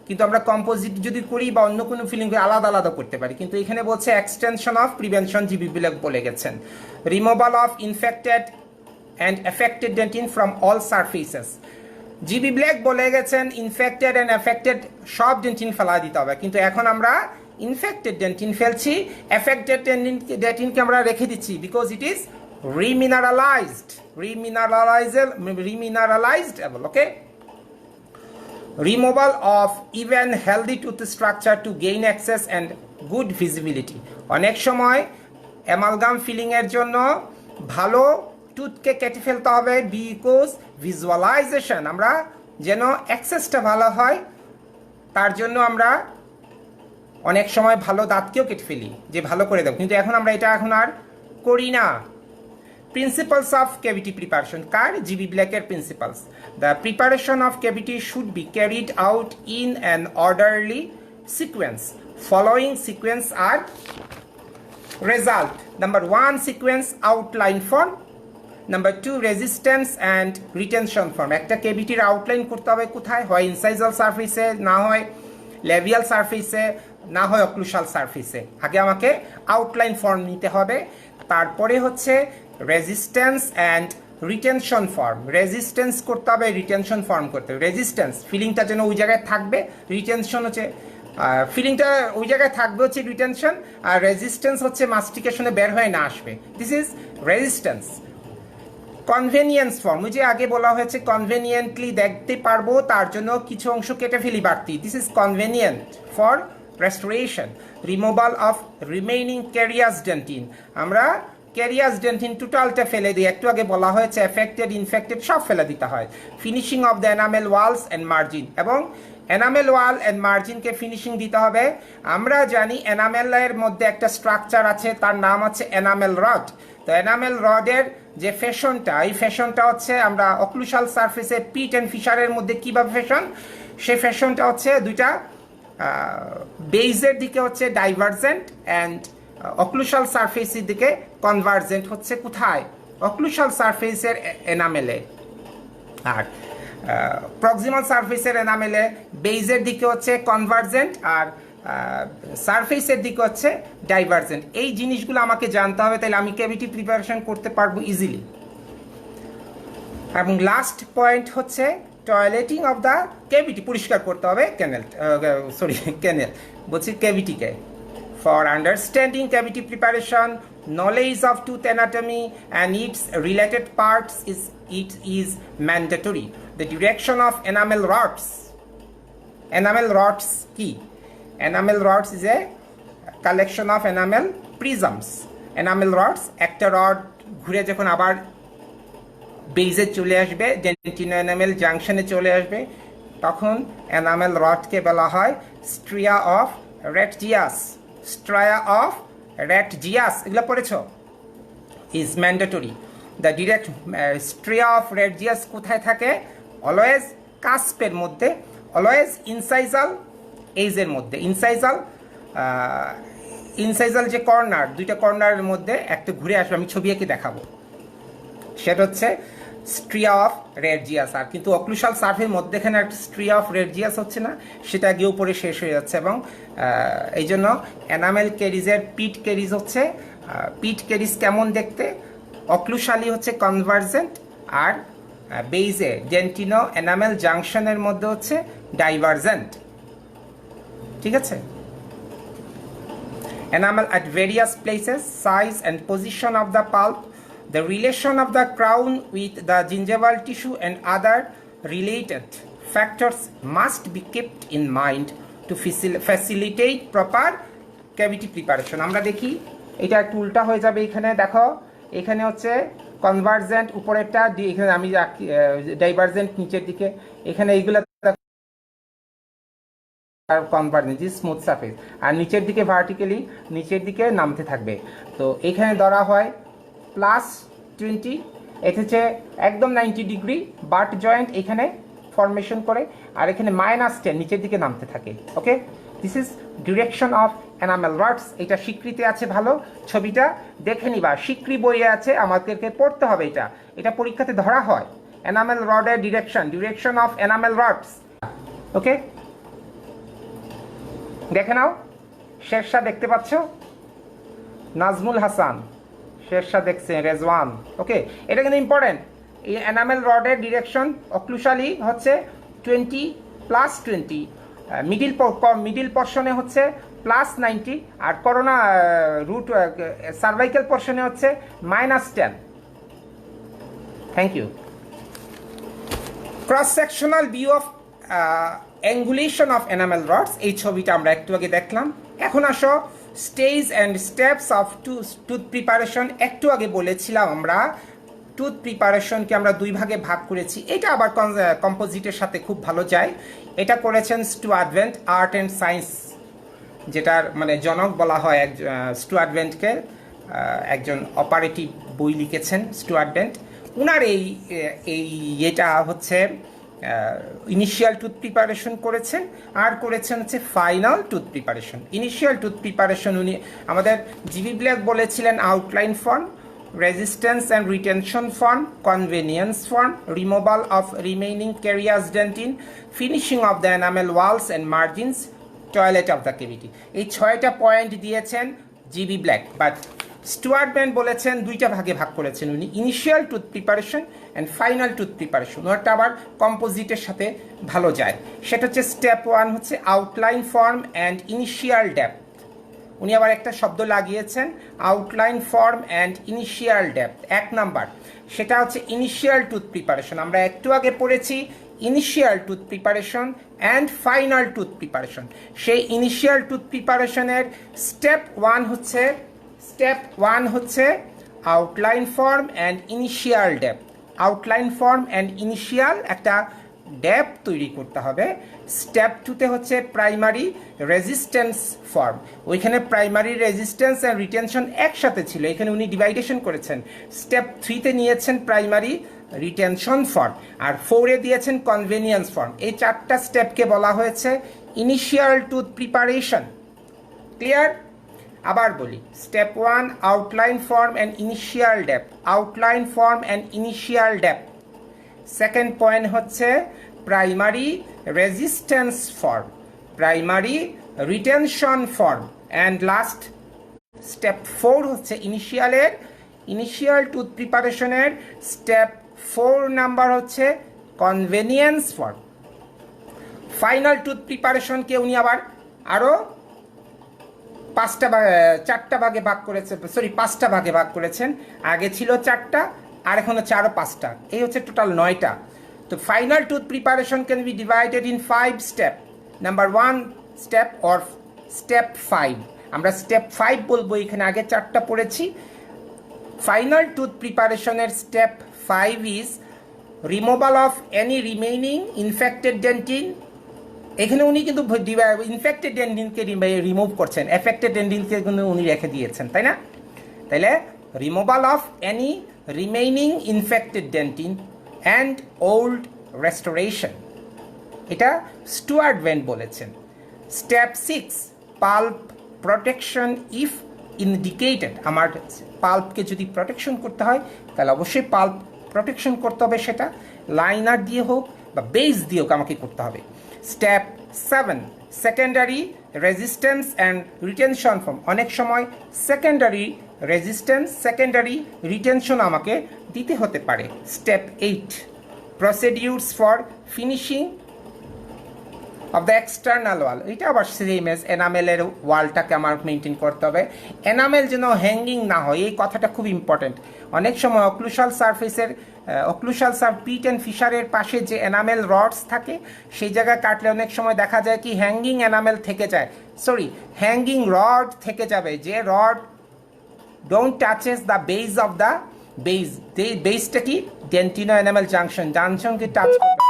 কিন্তু আমরা কম্পোজিট যদি করি বা অন্য কোনো ফিলিং আলাদা আলাদা করতে পারি, কিন্তু এখানে বলছে extension of prevention GB black বলে গেছেন। Removal of infected and affected dentine from all surfaces. GB black বলে গেছেন ইনফেক্টেড অ্যান্ড এফেক্টেড সব ডেন্টিন ফেলা দিতে হবে, কিন্তু এখন আমরা ইনফেক্টেড ডেন্টিন ফেলছি, এফেক্টেড ডেন্টিনকে আমরা রেখে দিচ্ছি, because it is remineralizable, okay? Removal of even healthy tooth structure to gain access and good visibility. অনেক সময় অ্যামালগাম ফিলিং এর জন্য ভালো টুথকে কেটে ফেলতে হবে, বিকজ ভিজুয়ালাইজেশন, আমরা যেন অ্যাক্সেসটা ভালো হয় তার জন্য আমরা অনেক সময় ভালো দাঁতকেও কেটে ফেলি যে ভালো করে দেব, কিন্তু এখন আমরা এটা এখন আর করি না। Principles of cavity preparation. Car? GB ব্ল্যাকের principles. The preparation of cavity should be carried out in an orderly sequence. Following sequence are result. Number 1, sequence outline form. Number 2, resistance and retention form. একটা ক্যাভিটির outline করতে হবে কোথায়? হয় ইনসাইজাল সারফেসে, না হয় লেভিয়াল সারফেসে, না হয় অক্লুশাল সারফেসে। আগে আমাকে আউটলাইন ফর্ম নিতে হবে, তারপরে হচ্ছে resistance and retention form. Resistance করতে হবে, রিটেনশন ফর্ম করতে হবে। রেজিস্ট্যান্স ফিলিংটা যেন ওই জায়গায় থাকবে, রিটেনশন হচ্ছে ফিলিংটা ওই জায়গায় থাকবে হচ্ছে রিটেনশন, আর রেজিস্ট্যান্স হচ্ছে মাস্টিকেশনে বের হয়ে না আসবে, this is resistance. Convenience form, ওই যে আগে বলা হয়েছে কনভেনিয়েন্টলি দেখতে পারবো তার জন্য কিছু অংশ কেটে ফেলি বাড়তি, this is convenient for restoration. Removal of remaining carious dentin. আমরা ক্যারিয়াস ডেন্টিন টোটালটা ফেলে দিই, একটু আগে বলা হয়েছে এফেক্টেড ইনফেক্টেড সব ফেলে দিতে হয়। Finishing of the enamel walls and margin, এবং এনামেল ওয়াল অ্যান্ড মার্জিনকে ফিনিশিং দিতে হবে। আমরা জানি এনামেলের মধ্যে একটা স্ট্রাকচার আছে, তার নাম হচ্ছে এনামেল রড। তো এনামেল রডের যে ফ্যাশনটা, এই ফ্যাশনটা হচ্ছে আমরা অক্লুশাল সারফেসে পিট অ্যান্ড ফিশারের মধ্যে কীভাবে ফ্যাশন, সেই ফ্যাশনটা হচ্ছে দুইটা বেইজের দিকে হচ্ছে ডাইভারজেন্ট অ্যান্ড অক্লুশাল সারফেসের দিকে কনভার্জেন্ট হচ্ছে কোথায়? অক্লুশাল সারফেসের এনামেলে। আর প্রক্সিমাল সারফেসের এনামেলে বেইজের দিকে হচ্ছে কনভার্জেন্ট আর সারফেসের দিকে হচ্ছে ডাইভারজেন্ট। এই জিনিসগুলো আমাকে জানতে হবে, তাহলে আমি ক্যাভিটি প্রিপারেশন করতে পারবো ইজিলি। এবং লাস্ট পয়েন্ট হচ্ছে টয়লেটিং অফ দ্য ক্যাভিটি, পরিষ্কার করতে হবে ক্যানেল বলছি ক্যাভিটিকে। For understanding cavity preparation, knowledge of tooth anatomy and its related parts is mandatory. The direction of enamel rods. Enamel rods কি? Enamel rods is a collection of enamel prisms. Enamel rods একটা rod ঘুরে যখন আবার বেইজে চলে আসবে, ডেন্টিনো enamel জাংশনে চলে আসবে, তখন এনামেল রডকে বলা হয় স্ট্রিয়া অফ রেটজিয়াস। স্ট্রিয়া অফ রেটজিয়াস এগুলো পড়েছ, is mandatory. The direct stria of Retzius কোথায় থাকে? অলওয়েজ কাস্পের মধ্যে, অলওয়েজ ইনসাইজাল এইজের মধ্যে। ইনসাইজাল যে কর্নার, দুইটা কর্নারের মধ্যে একটা ঘুরে আসবে, আমি ছবি এঁকে দেখাবো, সেটা হচ্ছে স্ট্রিয়া অফ রেটজিয়াস। আর কিন্তু অক্লুশাল সার্ফের মধ্যেখানে একটা স্ট্রিয়া অফ রেটজিয়াস হচ্ছে না, সেটা গিয়ে উপরে শেষ হয়ে যাচ্ছে। এবং এই জন্য এনামেল ক্যারিজের পিট ক্যারিজ হচ্ছে, পিট ক্যারিজ কেমন দেখতে? অক্লুশালি হচ্ছে কনভার্জেন্ট, আর বেইজে ডেন্টিনো এনামেল জাংশনের মধ্যে হচ্ছে ডাইভারজেন্ট। ঠিক আছে? Enamel at various places, size and position of the pulp the relation of the crown with the gingival tissue and other related factors must be kept in mind to facilitate proper cavity preparation. আমরা দেখি এটা একটু উল্টা হয়ে যাবে, এখানে দেখো এখানে হচ্ছে কনভার্জেন্ট উপরেরটা, এখানে আমি ডাইভার্জেন্ট নিচের দিকে, এখানে এইগুলো আর কনভার্জেন্ট স্মুথ সারফেস, আর নিচের দিকে ভার্টিক্যালি নিচের দিকে নামতে থাকবে। তো এখানে ধরা হয় +20, এটা হচ্ছে একদম 90 ডিগ্রি বাট জয়েন্ট এখানে ফর্মেশন করে, আর এখানে -10 নিচের দিকে নামতে থাকে। Okay, this is direction of enamel rods. এটা স্বীকৃতি আছে, ভালো ছবিটা দেখে নিবা, স্বীকৃতি বইয়ে আছে, আমাদেরকে পড়তে হবে। এটা পরীক্ষাতে ধরা হয়, এনামেল রডের ডিরেকশন অফ এনামেল রডস। ওকে, দেখে নাও, শেরশাহ দেখতে পাচ্ছ, নাজমুল হাসান শেরশাহ দেখছে, রেজওয়ান। ওকে, এটা কিন্তু ইম্পর্টেন্ট। এই এনামেল রডের ডিরেকশন অক্লুশালি হচ্ছে 20+20, মিডিল পর্শনে হচ্ছে +90, আর করোনা রুট সার্ভাইকাল পর্শনে হচ্ছে -10। Thank you. Cross sectional view of angulation of enamel rods, এই ছবিটা আমরা একটু আগে দেখলাম। এখন আসো stage and steps of tooth preparation. একটু আগে বলেছিলাম আমরা টুথ প্রিপারেশনকে আমরা দুই ভাগে ভাগ করেছি, এটা আবার কম্পোজিটের সাথে খুব ভালো যায়। এটা করেছেন Stuart Bent, art and science, যেটার মানে জনক বলা হয় স্টুয়ার্ট বেন্টকে, একজন অপারেটিভ বই লিখেছেন স্টুয়ার্ট বেন্ট। উনার এটা হচ্ছে ইনিশিয়াল টুথ প্রিপারেশন করেছেন, আর করেছেন হচ্ছে final tooth preparation. Initial tooth preparation উনি আমাদের জিবি ব্ল্যাক বলেছিলেন outline form, resistance and retention form, convenience form, removal of remaining carious dentin, finishing of the enamel walls and margins, toilet of the cavity. এই 6টা point দিয়েছেন GB Black, but Sturdevant বলেছেন দুইটা ভাগে ভাগ করেছেন উনি, initial tooth preparation and final tooth preparation. ওটা আবার কম্পোজিটের সাথে ভালো যায়। সেটা হচ্ছে স্টেপ 1 হচ্ছে outline form and initial depth. উনি আবার একটা শব্দ লাগিয়েছেন, outline form and initial depth. 1 number সেটা হচ্ছে ইনিশিয়াল টুথ প্রিপারেশন। আমরা একটু আগে পড়েছি initial tooth preparation and final tooth preparation. সেই ইনিশিয়াল টুথ প্রিপারেশনের স্টেপ 1 হচ্ছে outline form and initial depth. Outline form and initial একটা ডেপথ তৈরি করতে হবে। স্টেপ 2তে হচ্ছে প্রাইমারি রেজিস্ট্যান্স ফর্ম। ওইখানে প্রাইমারি রেজিস্ট্যান্স অ্যান্ড রিটেনশন একসাথে ছিল, এখানে উনি ডিভাইডেশন করেছেন। স্টেপ 3তে নিয়েছেন প্রাইমারি রিটেনশন ফর্ম, আর 4-এ দিয়েছেন কনভেনিয়েন্স ফর্ম। এই 4টা স্টেপকে বলা হয়েছে ইনিশিয়াল টুথ প্রিপারেশন। ক্লিয়ার? আবার বলি, step 1 outline form and initial depth, outline form and initial depth. Second point হচ্ছে primary resistance form, primary retention form, and last step 4 হচ্ছে initial tooth প্রিপারেশনের স্টেপ 4 নাম্বার হচ্ছে কনভেনিয়েন্স ফর্ম। ফাইনাল টুথ প্রিপারেশনকে উনি আবার আরও 4টা ভাগে ভাগ করেছেন, 5টা ভাগে ভাগ করেছেন। আগে ছিল 4টা, আর এখন হচ্ছে আরও 5টা, এই হচ্ছে টোটাল 9টা। তো final tooth preparation can be divided in 5 step. Number 1 step or step 5, আমরা স্টেপ 5 বলবো, এখানে আগে 4টা পড়েছি। ফাইনাল টুথ প্রিপারেশনের step 5 is removal of any remaining infected dentin. এখানে উনি কিন্তু ইনফেক্টেড ডেন্টিনকে রিমুভ করছেন, এফেক্টেড ডেন্টিনকে কিন্তু উনি রেখে দিয়েছেন, তাই না? তাইলে removal of any remaining infected dentin and old restoration, এটা স্টুয়ার্ট বেন্ট বলেছেন। Step 6 pulp protection if indicated. আমার পাল্পকে যদি প্রোটেকশন করতে হয় তাহলে অবশ্যই পাল্প প্রোটেকশন করতে হবে, সেটা লাইনার দিয়ে হোক বা বেস দিয়ে হোক আমাকে করতে হবে। Step 7 secondary resistance and retention form. অনেক সময় সেকেন্ডারি রেজিস্ট্যান্স, সেকেন্ডারি রিটেনশন আমাকে দিতে হতে পারে। Step 8 procedures for finishing of the external wall, এটা আবার সেম এজ এনামেলের ওয়ালটাকে আমার মেনটেন করতে হবে, এনামেল যেন হ্যাঙ্গিং না হয়, এই কথাটা খুব ইম্পর্টেন্ট। অনেক সময় অক্লুশাল সারফেসের পিট অ্যান্ড ফিশারের পাশে যে এনামেল রডস থাকে সেই জায়গায় কাটলে অনেক সময় দেখা যায় কি হ্যাঙ্গিং এনামেল থেকে যায়, হ্যাঙ্গিং রড থেকে যাবে, যে rod don't touches the base of the বেসটা কি ডেন্টিনো এনামেল জাংশনকে টাচ করবে,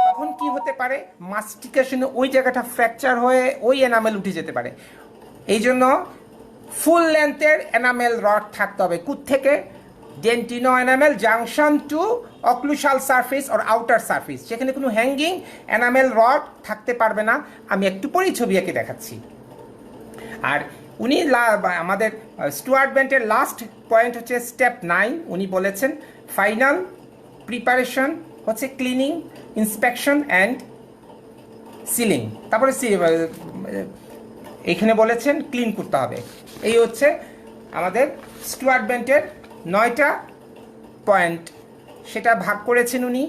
তখন কি হতে পারে মাস্টিকেশনে ওই জায়গাটা ফ্র্যাকচার হয়ে ওই এনামেল উঠে যেতে পারে। এই জন্য ফুল লেন্থের এনামেল রড থাকতে হবে, থেকে dentino enamel junction to occlusal surface or outer surface, সেখানে কোনো হ্যাঙ্গিং এনামেল রড থাকতে পারবে না। আমি একটু পরেই ছবি এঁকে দেখাচ্ছি। আর উনি আমাদের স্টুয়ার্ট বেন্টের লাস্ট পয়েন্ট হচ্ছে স্টেপ 9, উনি বলেছেন ফাইনাল প্রিপারেশন হচ্ছে ক্লিনিং, ইন্সপেকশন অ্যান্ড সিলিং, তারপরে এখানে বলেছেন ক্লিন করতে হবে। এই হচ্ছে আমাদের স্টুয়ার্ট বেন্টের 9টা পয়েন্ট, সেটা ভাগ করেছেন উনি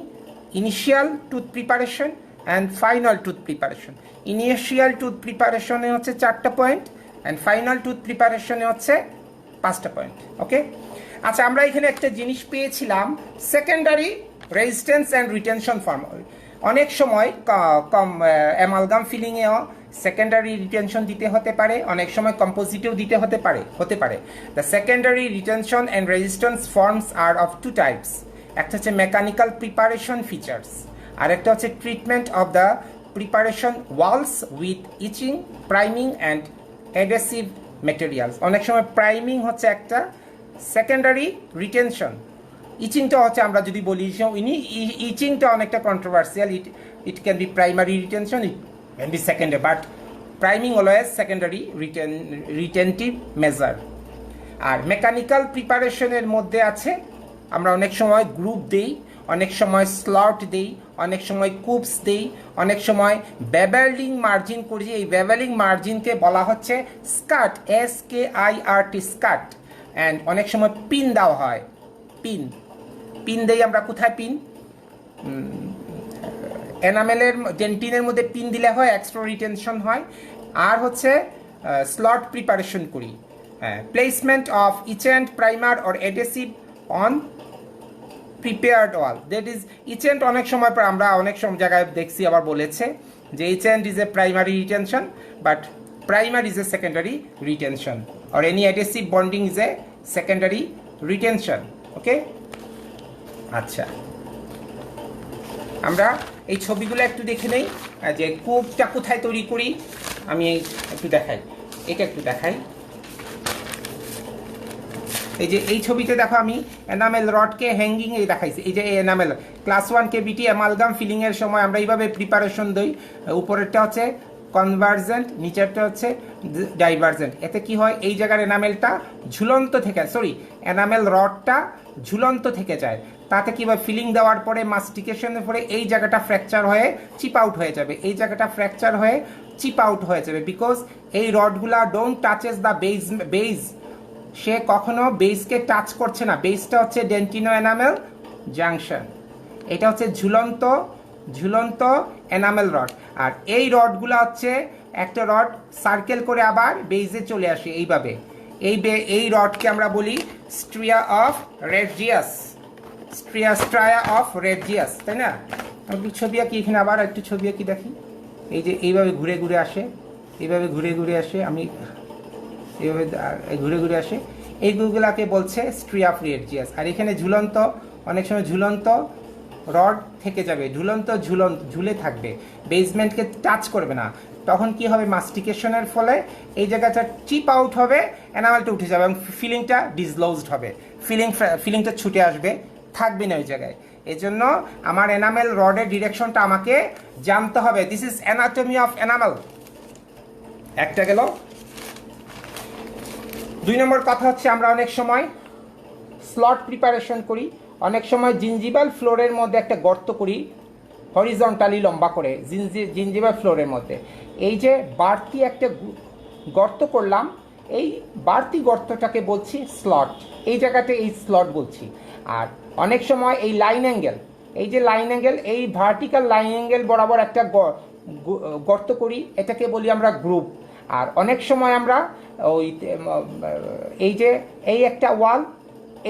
initial tooth preparation and final tooth preparation. Initial tooth প্রিপারেশনে হচ্ছে 4টা পয়েন্ট অ্যান্ড ফাইনাল টুথ প্রিপারেশনে হচ্ছে 5টা পয়েন্ট। ওকে, আচ্ছা, আমরা এখানে একটা জিনিস পেয়েছিলাম secondary resistance and retention form. অনেক সময় অ্যামালগাম ফিলিংয়েও সেকেন্ডারি রিটেনশন দিতে হতে পারে, অনেক সময় কম্পোজিটেও দিতে হতে পারে। The secondary retention and resistance forms are of 2 types, একটা হচ্ছে মেকানিক্যাল প্রিপারেশন ফিচার্স, আর একটা হচ্ছে treatment of the preparation walls with etching, priming and adhesive materials. অনেক সময় প্রাইমিং হচ্ছে একটা, সেকেন্ডারি রিটেনশন, ইচিংটা হচ্ছে আমরা যদি বলি ইচিংটা অনেকটা controversial, it can be primary retention, it can be secondary, but priming always secondary retentive measure. আর মেকানিক্যাল প্রিপারেশনের মধ্যে আছে আমরা অনেক সময় গ্রুপ দেই, অনেক সময় স্লট দেই, অনেক সময় কুপস দেই, অনেক সময় বেভেলিং মার্জিন করি। এই বেভেলিং মার্জিনকে বলা হচ্ছে স্কার্ট, SKIRT স্কার্ট। অ্যান্ড অনেক সময় পিন দেওয়া হয়, পিন দেই আমরা কোথায়? পিন এনামেলের ডেন্টিনের মধ্যে পিন দিলে হয়, এক্সট্রা রিটেনশন হয়। আর হচ্ছে স্লট প্রিপারেশন করি, placement of etchant, primer or adhesive on prepared wall, that is etchant. অনেক সময় আমরা অনেক জায়গায় দেখছি আবার বলেছে যে etchant is a primary retention, but primer is a secondary retention, or any adhesive bonding is a secondary retention. Okay, আচ্ছা, আমরা এই ছবিগুলো একটু দেখে নেই যে কূপটা কোথায় তৈরি করি। আমি একটু দেখাই, এটা একটু দেখাই। এই যে এই ছবিতে দেখো আমি এনামেল রডকে হ্যাঙ্গিং এ দেখাইছি। এই যে enamel class 1 cavity amalgam filling এর সময় আমরা এইভাবে প্রিপারেশন দিই, উপরেরটা হচ্ছে কনভার্জেন্ট, নিচেরটা হচ্ছে ডাইভার্জেন্ট। এতে কি হয়, এই জায়গার এনামেলটা ঝুলন্ত থেকে, এনামেল রডটা ঝুলন্ত থেকে যায়। তাতে কি হয়, ফিলিং দেওয়ার পরে মাস্টিকেশনের পরে এই জায়গাটা ফ্র্যাকচার হয়ে চিপ আউট হয়ে যাবে, এই জায়গাটা ফ্র্যাকচার হয়ে চিপ আউট হয়ে যাবে, বিকজ এই রডগুলা ডোন্ট টাচেস দ্য বেস, সে কখনো বেসকে টাচ করছে না। বেসটা হচ্ছে ডেন্টিনো এনামেল জাংশন, এটা হচ্ছে ঝুলন্ত এনামেল রড। আর এই রডগুলো হচ্ছে একটা রড সার্কেল করে আবার বেসে চলে আসে এইভাবে। এই রডকে আমরা বলি স্ট্রিয়া অফ রেডিয়াস, স্ট্রিয়া অফ রেডিয়াস, তাই না? আমি ছবি আঁকি এখানে, আবার একটু ছবি আঁকি দেখি। এই যে এইভাবে ঘুরে ঘুরে আসে, এইভাবে ঘুরে ঘুরে আসে, আমি এইভাবে ঘুরে ঘুরে আসে, এইগুলোকে বলছে স্ট্রিয়া অফ রেডিয়াস। আর এখানে ঝুলন্ত, অনেক সময় ঝুলন্ত রড থেকে যাবে, ঝুলে থাকবে, বেসমেন্টকে টাচ করবে না। তখন কি হবে, মাস্টিকেশনের ফলে এই জায়গাটা চিপ আউট হবে, এনামেলটা উঠে যাবে এবং ফিলিংটা ডিসলজড হবে, ফিলিংটা ছুটে আসবে, থাকবে না ওই জায়গায়। এই জন্য আমার এনামেল রডের ডিরেকশনটা আমাকে জানতে হবে। This is anatomy of enamel. একটা গেল। 2 নম্বর কথা হচ্ছে আমরা অনেক সময় স্লট প্রিপারেশন করি, অনেক সময় জিঞ্জিভাল ফ্লোরের মধ্যে একটা গর্ত করি, হরিজন্টালি লম্বা করে জিঞ্জিভাল ফ্লোরের মধ্যে। এই যে বাড়তি একটা গর্ত করলাম, এই বাড়তি গর্তটাকে বলছি স্লট, এই জায়গাতে এই স্লট বলছি। আর অনেক সময় এই লাইন অ্যাঙ্গেল, এই যে লাইন অ্যাঙ্গেল, এই ভার্টিক্যাল লাইন অ্যাঙ্গেল বরাবর একটা গর্ত করি, এটাকে বলি আমরা গ্রুপ। আর অনেক সময় আমরা ওই এই যে এই একটা ওয়াল,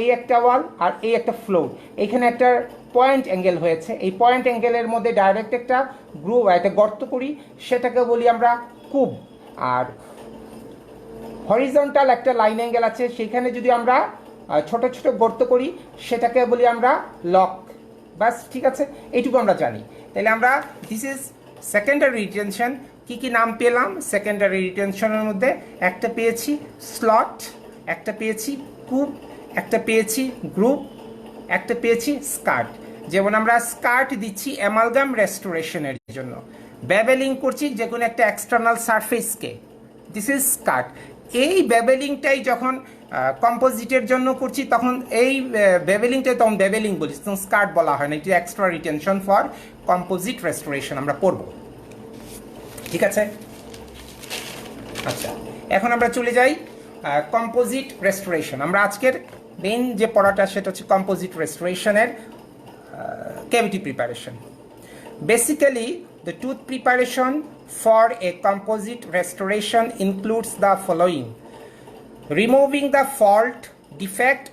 এই একটা ওয়াল আর এই একটা ফ্লোর, এইখানে একটা পয়েন্ট অ্যাঙ্গেল হয়েছে, এই পয়েন্ট অ্যাঙ্গেলের মধ্যে ডাইরেক্ট একটা গ্রুপ একটা গর্ত করি, সেটাকে বলি আমরা কুব। আর হরিজন্টাল একটা লাইন অ্যাঙ্গেল আছে, সেখানে যদি আমরা ছোট ছোট গর্ত করি, সেটাকে বলি আমরা লক। বাস, ঠিক আছে, এইটুকু আমরা জানি। তাহলে আমরা দিস ইজ সেকেন্ডারি রিটেনশন। কি কি নাম পেলাম সেকেন্ডারি রিটেনশনের মধ্যে? একটা পেয়েছি স্লট, একটা পেয়েছি কুব, একটা পেয়েছি গ্রুপ, একটা পেয়েছি স্কার্ট। যেমন আমরা স্কার্ট দিচ্ছি অ্যামালগাম রেস্টোরেশনের জন্য, বেবেলিং করছি যে কোনো একটা এক্সটার্নাল সারফেসকে, দিস ইজ স্কার্ট। এই বেবেলিংটাই যখন কম্পোজিটের জন্য করছি তখন এই বেবেলিংটাই তখন বেবেলিং বলি, তখন স্কার্ট বলা হয় না। এটি extra retention for composite restoration আমরা পড়ব, ঠিক আছে? আচ্ছা, এখন আমরা চলে যাই কম্পোজিট রেস্টোরেশন। আমরা আজকের মেইন যে পড়াটা সেটা হচ্ছে composite রেস্টোরেশনের cavity preparation. Basically, the tooth preparation for a composite restoration includes the following: removing the fault, defect,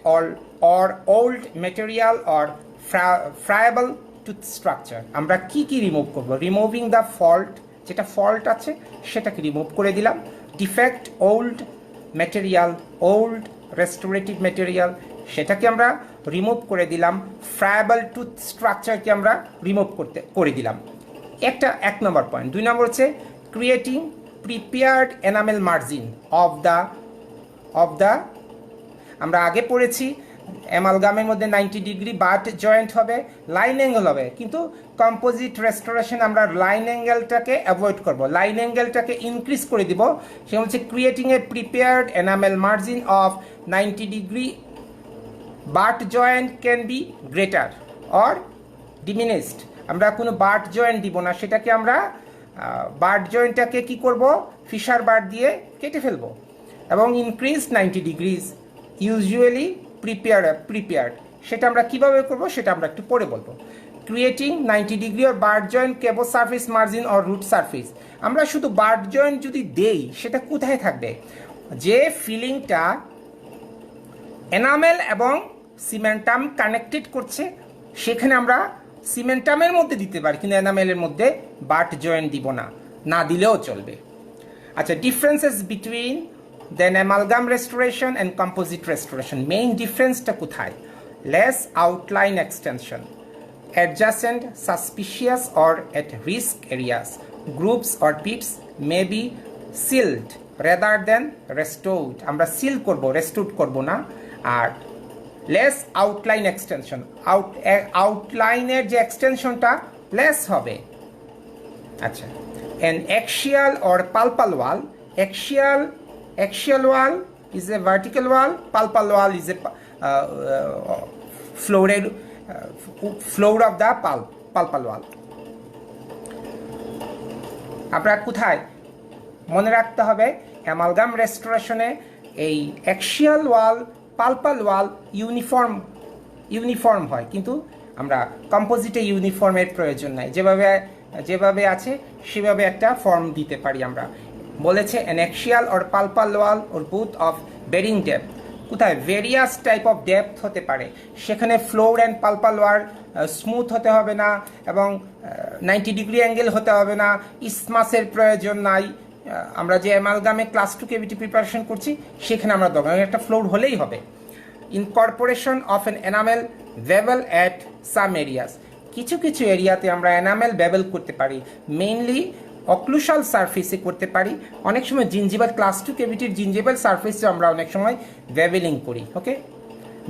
or old material or friable tooth structure. আমরা কি কি রিমুভ করব? রিমুভিং দ্য ফল্ট, যেটা ফল্ট আছে সেটাকে রিমুভ করে দিলাম। Defect, old material, old restorative material, সেটাকে আমরা রিমুভ করে দিলাম। ফ্রায়াবল টুথ স্ট্রাকচারকে আমরা রিমুভ করে দিলাম। এক নম্বর পয়েন্ট। 2 নম্বর হচ্ছে creating prepared enamel margin of the আমরা আগে পড়েছি অ্যামালগামের মধ্যে 90 ডিগ্রি বাট জয়েন্ট হবে, লাইন অ্যাঙ্গেল হবে, কিন্তু কম্পোজিট রেস্টোরেশন আমরা লাইন অ্যাঙ্গেলটাকে অ্যাভয়েড করব, লাইন অ্যাঙ্গেলটাকে ইনক্রিজ করে দিব। সে হচ্ছে creating a prepared enamel margin of 90 degree butt joint can be greater or diminished. আমরা কোনো বাট জয়েন্ট দিব না, সেটাকে আমরা বাট জয়েন্টটাকে কি করব? ফিশার বার দিয়ে কেটে ফেলবো। এবং ইনক্রিজ 90 ডিগ্রিজ ইউজুয়ালি প্রিপেয়ার্ড, সেটা আমরা কিভাবে করব সেটা আমরা একটু পরে বলবো। Creating 90 degree or butt joint cavo surface margin or root surface. আমরা শুধু বাট জয়েন্ট যদি দেই, সেটা কোথায় থাকবে? যে ফিলিংটা এনামেল এবং সিমেন্টাম কানেক্টেড করছে, সেখানে আমরা সিমেন্টামের মধ্যে দিতে পারি, কিন্তু এনামেলের মধ্যে বাট জয়েন্ট দিব না, না দিলেও চলবে। আচ্ছা, differences between then amalgam restoration and composite restoration. Main ডিফারেন্সটা কোথায়? Less outline extension, adjacent suspicious or at risk areas, grooves or pits may be sealed rather than restored. আমরা সিল করব, রেস্টোর্ড করব না। আর লেস আউটলাইন এক্সটেনশন, আউটলাইনের যে এক্সটেনশনটা লেস হবে। আচ্ছা, an axial or palpal wall, axial wall is a vertical wall, palpal wall is a floor of the palpal wall. আপনারা কোথায় মনে রাখতে হবে? অ্যামালগাম রেস্টোরেশনে এই অ্যাক্সিয়াল ওয়াল, পালপাল ওয়াল ইউনিফর্ম হয়, কিন্তু আমরা কম্পোজিটে ইউনিফর্মের প্রয়োজন নাই। যেভাবে আছে সেভাবে একটা ফর্ম দিতে পারি আমরা। বলেছে an axial or palpal wall or both of varying depth। কোথায়? ভেরিয়াস টাইপ অফ ডেপথ হতে পারে, সেখানে ফ্লোর অ্যান্ড পালপাল ওয়াল স্মুথ হতে হবে না, এবং 90 ডিগ্রি অ্যাঙ্গেল হতে হবে না, ইসমাসের প্রয়োজন নাই। আমরা যে অ্যামালগামে ক্লাস 2 কেভিটি প্রিপারেশন করছি, সেখানে আমরা দরকার একটা ফ্লোর হলেই হবে। Incorporation of an enamel bevel at some areas. কিছু কিছু এরিয়াতে আমরা এনামেল বেবেল করতে পারি, মেইনলি অক্লুশাল সারফেসে করতে পারি। অনেক সময় জিঞ্জিভাল, ক্লাস 2 কেভিটির জিঞ্জিভাল সারফেসে আমরা অনেক সময় বেবেলিং করি। ওকে,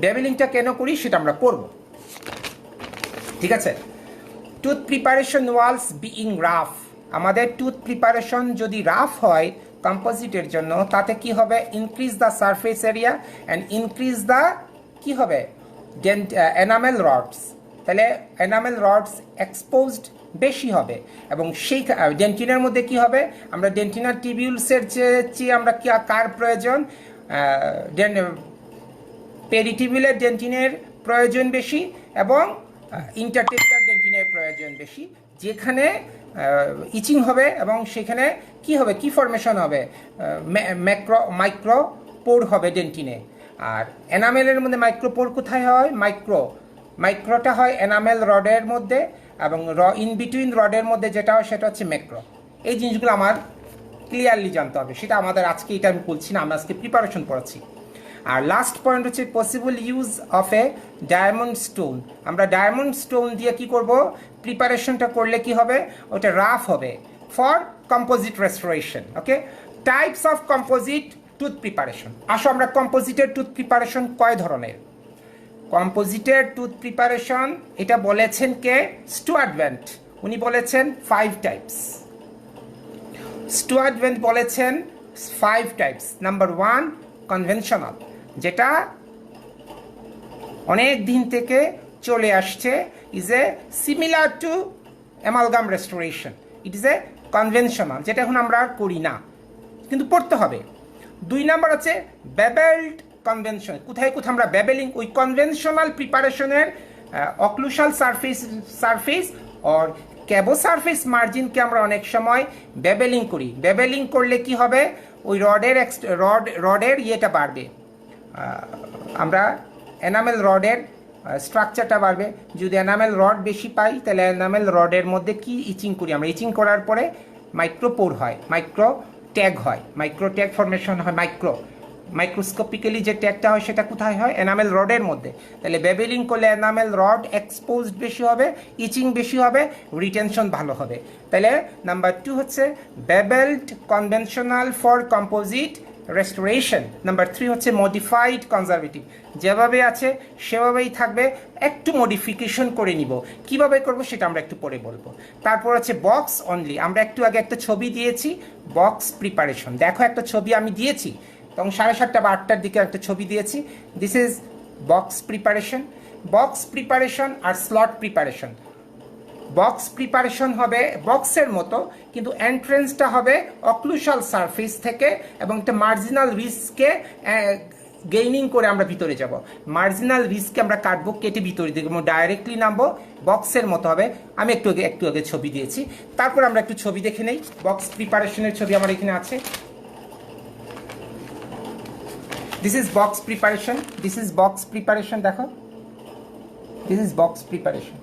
বেবেলিংটা কেন করি সেটা আমরা করব, ঠিক আছে? Tooth preparation walls being rough. আমাদের টুথ প্রিপারেশন যদি রাফ হয় কম্পোজিটের জন্য, তাতে কি হবে? Increase the surface area and increase the কি হবে? Enamel rods. তাহলে এনামেল রডস এক্সপোজড বেশি হবে, এবং সেই ডেন্টিনের মধ্যে কি হবে? আমরা ডেন্টিনার টিবিউলসের চেয়ে আমরা কার প্রয়োজন? পেরিটিবিউলার ডেন্টিনের প্রয়োজন বেশি এবং ইন্টারটেবিউলার ডেন্টিনের প্রয়োজন বেশি, যেখানে ইচিং হবে এবং সেখানে কি হবে, কি ফর্মেশন হবে, মাইক্রো পোর হবে ডেন্টিনে। আর এনামেলের মধ্যে মাইক্রোপোর কোথায় হয়, মাইক্রোটা হয় এনামেল রডের মধ্যে, এবং ইন বিটুইন রডের মধ্যে যেটা হয় সেটা হচ্ছে ম্যাক্রো। এই জিনিসগুলো আমার ক্লিয়ারলি জানতে হবে, সেটা আমাদের আজকে এটা আমি বলছি না, আমরা আজকে প্রিপারেশন পড়াচ্ছি। আর লাস্ট পয়েন্ট হচ্ছে possible use of a diamond stone. আমরা ডায়মন্ড স্টোন দিয়ে কি করব, প্রিপারেশনটা করলে কি হবে, ওটা রাফ হবে for composite restoration. Okay, types of composite tooth preparation. আসো আমরা কম্পোজিটের টুথ প্রিপারেশন কয় ধরনের। কম্পোজিটের টুথ প্রিপারেশন এটা বলেছেন কে, স্টুয়ার্ট ভেন্ট, উনি বলেছেন 5 টাইপস। স্টুয়ার্ট ভেন্ট বলেছেন 5 টাইপস। নাম্বার 1 কনভেনশনাল, যেটা অনেক দিন থেকে চলে আসছে, is a similar to amalgam restoration, it is A conventional, যেটা এখন আমরা আর করি না কিন্তু পড়তে হবে। 2 নাম্বার আছে বেবেলড কনভেনশন, কোথায় কোথায় আমরা বেবেলিং, ওই কনভেনশনাল প্রিপারেশনের অক্লুশাল সারফেস অর ক্যাবো সারফেস মার্জিনকে আমরা অনেক সময় বেবেলিং করি। বেবেলিং করলে কি হবে, ওই রডের ইয়েটা বাড়বে, আমরা এনামেল রডের স্ট্রাকচারটা বাড়বে। যদি এনামেল রড বেশি পাই তাহলে এনামেল রডের মধ্যে কি ইচিং করি আমরা, ইচিং করার পরে মাইক্রোপোর হয়, মাইক্রো ট্যাগ হয়, মাইক্রো ট্যাগ ফর্মেশন হয়। মাইক্রোস্কোপিক্যালি যে ট্যাগটা হয় সেটা কোথায় হয়, এনামেল রডের মধ্যে। তাহলে বেবেলিং করলে এনামেল রড এক্সপোজড বেশি হবে, ইচিং বেশি হবে, রিটেনশন ভালো হবে। তাহলে নাম্বার 2 হচ্ছে bevelled conventional for composite restoration. Number 3 হচ্ছে মডিফাইড কনজারভেটিভ, যেভাবে আছে সেভাবেই থাকবে, একটু মডিফিকেশন করে নিব, কিভাবে করব সেটা আমরা একটু পরে বলবো। তারপর হচ্ছে বক্স অনলি, আমরা একটু আগে একটা ছবি দিয়েছি, বক্স প্রিপারেশন, দেখো একটা ছবি আমি দিয়েছি তখন 7:30 বা 8টার দিকে একটা ছবি দিয়েছি, this is box preparation. Box preparation আর স্লট প্রিপারেশন। বক্স প্রিপারেশন হবে বক্সের মতো, কিন্তু এন্ট্রেন্সটা হবে অক্লুশাল সারফেস থেকে, এবং একটা মার্জিনাল রিস্ককে গেইনিং করে আমরা ভিতরে যাব। মার্জিনাল রিস্ককে আমরা কাটবো, কেটে ভিতরে দেখবো, ডাইরেক্টলি নামবো, বক্সের মতো হবে। আমি একটু আগে ছবি দিয়েছি, তারপর আমরা একটু ছবি দেখে নেই। বক্স প্রিপারেশনের ছবি আমার এখানে আছে। This is box preparation, this is box preparation, দেখো দিস ইজ বক্স প্রিপারেশন,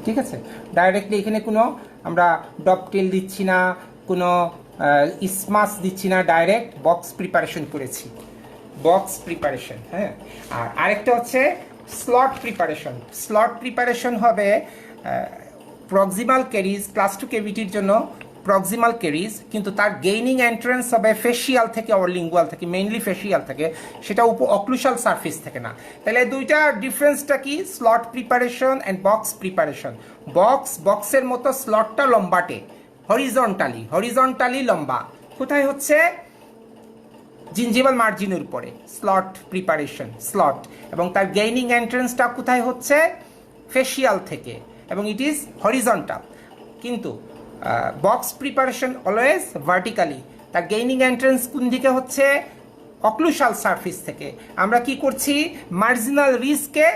ঠিক আছে। ডাইরেক্টলি এখানে কোনো আমরা ডপটেল দিচ্ছি না, কোনো ইসমাস দিচ্ছি না, ডাইরেক্ট বক্স প্রিপারেশন করেছি, বক্স প্রিপারেশন। হ্যাঁ, আর আরেকটা হচ্ছে স্লট প্রিপারেশন। স্লট প্রিপারেশন হবে প্রক্সিমাল ক্যারিজ, ক্লাস 2 কেভিটির জন্য প্রক্সিমাল ক্যারিজ, কিন্তু তার গেইনিং এন্ট্রেন্স হবে ফেসিয়াল থেকে অর লিঙ্গুয়াল থেকে, মেইনলি ফেসিয়াল থেকে, সেটা অক্লুশাল সারফেস থেকে না। তাহলে দুইটা ডিফারেন্সটা কি, slot preparation and box preparation. বক্সের মতো স্লটটা লম্বাটে, হরিজন্টালি লম্বা, কোথায় হচ্ছে জিঞ্জিভাল মার্জিনের উপরে, স্লট প্রিপারেশন, স্লট, এবং তার গেইনিং এন্ট্রেন্সটা কোথায় হচ্ছে, ফেসিয়াল থেকে, এবং ইট ইজ হরিজন্টাল। কিন্তু বক্স প্রিপারেশন অলওয়েজ ভার্টিক্যালি, তার গেইনিং এন্ট্রেন্স কোন দিকে হচ্ছে, অক্লুশাল সারফেস থেকে। আমরা কি করছি, মার্জিনাল রিস্ককে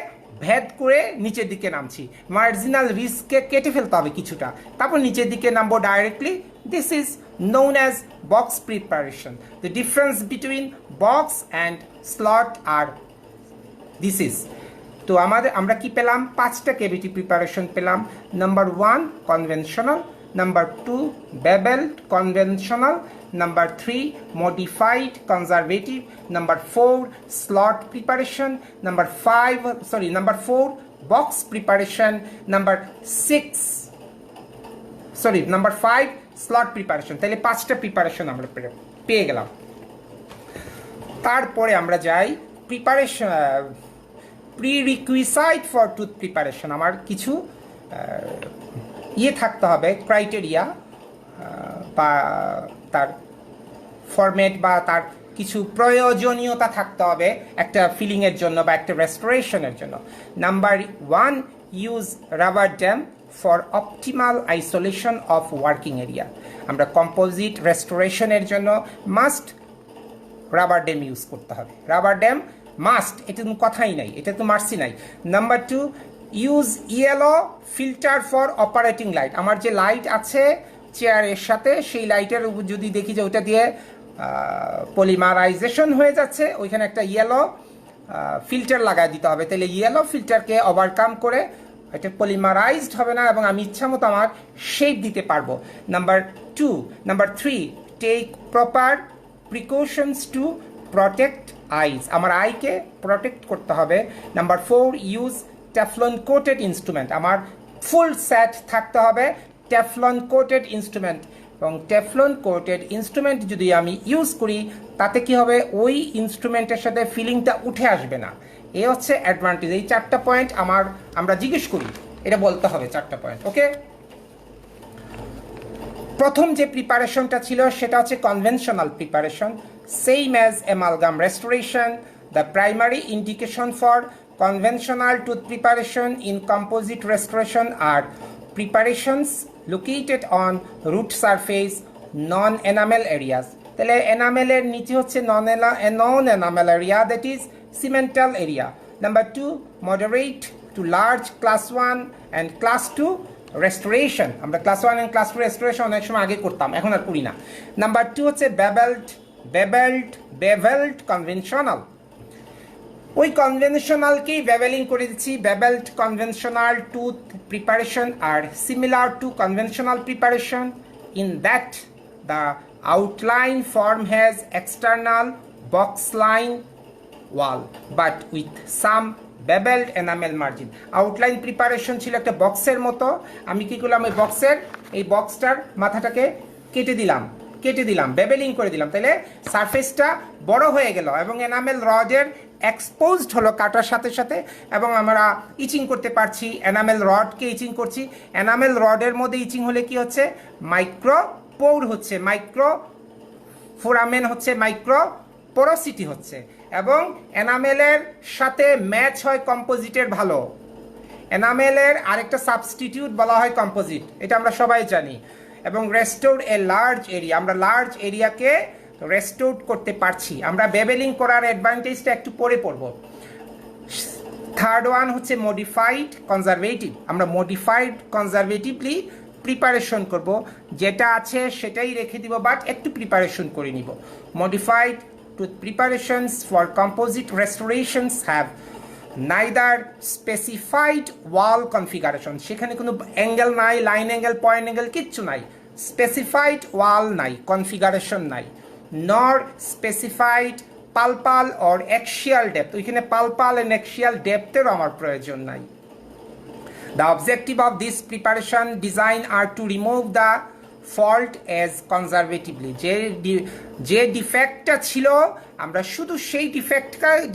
ভেদ করে নিচের দিকে নামছি, মার্জিনাল রিস্ককে কেটে ফেলতে হবে কিছুটা, তারপর নিচের দিকে নামবো directly. This is known as box preparation. The difference between box and slot are this is. তো আমরা কি পেলাম, 5টা কেভিটি প্রিপারেশন পেলাম। Number 1 conventional, number 2 bevelled conventional, number 3 modified conservative, number 4 slot preparation, number 4 box preparation, number 5 slot preparation. তাহলে 5টা preparation আমরা পেয়ে গেলাম। তারপরে আমরা যাই preparation, prerequisite for tooth preparation. আমার কিছু থাকতে হবে, ক্রাইটেরিয়া বা তার ফরম্যাট বা তার কিছু প্রয়োজনীয়তা থাকতে হবে একটা ফিলিংয়ের জন্য বা একটা রেস্টোরেশনের জন্য। Number 1 use rubber dam for optimal isolation of working area. আমরা কম্পোজিট রেস্টোরেশনের জন্য মাস্ট রাবার ড্যাম ইউজ করতে হবে, রাবার ড্যাম মাস্ট, এটা তো কথাই নাই, এটা তো মার্সি নাই। Number 2 use yellow filter for operating light. আমার যে লাইট আছে চেয়ারের সাথে, সেই লাইটের যদি দেখি যে ওইটা দিয়ে পলিমারাইজেশন হয়ে যাচ্ছে, ওইখানে একটা ইয়েলো ফিল্টার লাগাই দিতে হবে। তাহলে ইয়েলো ফিল্টারকে ওভারকাম করে এটা পলিমারাইজড হবে না এবং আমি ইচ্ছা মতো আমার শেপ দিতে পারবো। Number 3, take proper precautions to protect eyes. আমার আইকে প্রটেক্ট করতে হবে। Number 4, use Teflon coated instrument. আমার ফুল সেট থাকতে হবে টেফলন কোটেড ইনস্ট্রুমেন্ট, এবং টেফলন কোটেড ইনস্ট্রুমেন্ট যদি আমি ইউজ করি তাতে কি হবে, ওই ইনস্ট্রুমেন্টের সাথে ফিলিংটা উঠে আসবে না। এই হচ্ছে অ্যাডভান্টেজ। এই 4টা পয়েন্ট আমরা জিজ্ঞেস করি, এটা বলতে হবে 4টা পয়েন্ট। ওকে, প্রথম যে প্রিপারেশনটা ছিল সেটা হচ্ছে conventional preparation, same as amalgam restoration. The primary indication for conventional tooth preparation in composite restoration are preparations located on root surface non-enamel areas. তাহলে এনামেলের নিচে হচ্ছে non enamel area, that is cemental area. Number 2, moderate to large class 1 and class 2 restoration। আমরা class 1 and class 2 restoration অনেক সময় আগে করতাম, এখন আর করি না। নাম্বার 2 হচ্ছে beveled conventional। ওই কনভেনশনালকেই বেভেলিং করে দিচ্ছি। Bevelled conventional tooth preparation are similar to conventional preparation in that the outline form has external box line wall but with some bevelled enamel margin. Outline preparation ছিল একটা বক্সের মতো। আমি কি করলাম, এই বক্সটার মাথাটাকে কেটে দিলাম, বেবেলিং করে দিলাম। তাহলে সারফেসটা বড় হয়ে গেল এবং এনামেল রডের এক্সপোজড হলো কাটার সাথে সাথে, এবং আমরা ইচিং করতে পারছি। এনামেল রডকে ইচিং করছি। এনামেল রডের মধ্যে ইচিং হলে কি হচ্ছে, মাইক্রো পোর হচ্ছে, মাইক্রো ফোরামেন হচ্ছে, মাইক্রো পোরোসিটি হচ্ছে, এবং এনামেলের সাথে ম্যাচ হয় কম্পোজিটের ভালো। এনামেলের আরেকটা সাবস্টিটিউট বলা হয় কম্পোজিট, এটা আমরা সবাই জানি। এবং রেস্টোর এ লার্জ এরিয়া, আমরা লার্জ এরিয়াকে রেস্টোর করতে পারছি। আমরা বেবেলিং করার অ্যাডভান্টেজটা একটু পরে পড়ব। থার্ড ওয়ান হচ্ছে মডিফাইড কনজারভেটিভ। আমরা মডিফাইড কনজারভেটিভলি প্রিপারেশন করব, যেটা আছে সেটাই রেখে দিব, বাট একটু প্রিপারেশন করে নিব। Modified tooth preparations for composite restorations have neither specified wall configuration. সেখানে কোনো অ্যাঙ্গেল নাই, লাইন অ্যাঙ্গেল, পয়েন্ট অ্যাঙ্গেল, কিচ্ছু নাই। স্পেসিফাইড ওয়াল নাই, কনফিগারেশন নাই। Nor specified pulpal or axial depth. ওইখানে পালপাল অ্যান্ড অ্যাক্সিয়াল ডেপথেরও আমার প্রয়োজন নাই। The objective of this preparation design are to remove the fault as conservatively. যে ডিফেক্টটা ছিল আমরা শুধু সেই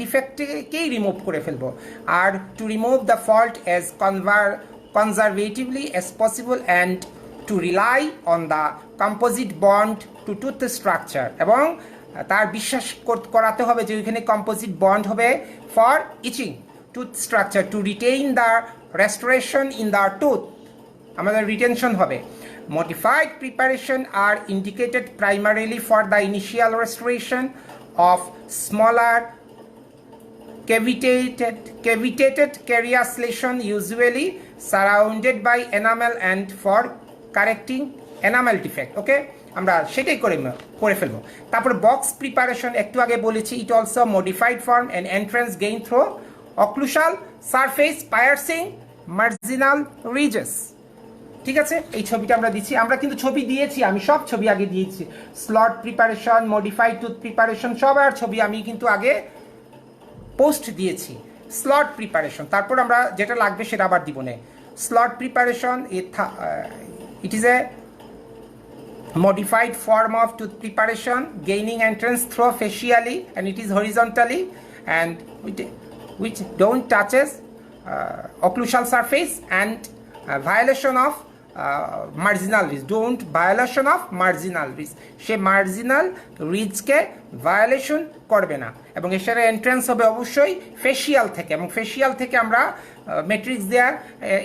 ডিফেক্টকেই রিমুভ করে ফেলবো। Are to remove the fault as conservatively as possible and to rely on the composite bond to tooth structure. এবং তার বিশ্বাস করাতে হবে যে ওইখানে কম্পোজিট বন্ড হবে for etching tooth structure, to retain the restoration in the tooth, আমাদের retention হবে। Modified preparation are indicated primarily for the initial restoration of smaller cavitated carious lesion usually surrounded by enamel and for correcting enamel defect. Okay, আমরা সেটাই করে ফেলবো। তারপর box preparation একটু আগে বলেছি, it also modified form and entrance gain through occlusal surface piercing marginal ridges. ঠিক আছে, এই ছবিটা আমরা দিচ্ছি। আমরা কিন্তু ছবি দিয়েছি, আমি সব ছবি আগে দিয়েছি। Slot preparation, modified tooth preparation, সবার ছবি আমি কিন্তু আগে পোস্ট দিয়েছি। স্লট প্রিপারেশন, তারপর আমরা যেটা লাগবে সেটা আবার দিব না। Slot preparation it is A modified form of tooth preparation gaining entrance through facially, and it is horizontally and which don't touches occlusal surface and violation of marginal ridge, don't violation of marginal ridge, সে marginal রিজকে violation করবে না। এবং এর entrance হবে অবশ্যই facial থেকে, এবং ফেশিয়াল থেকে আমরা ম্যাট্রিক্স দেওয়ার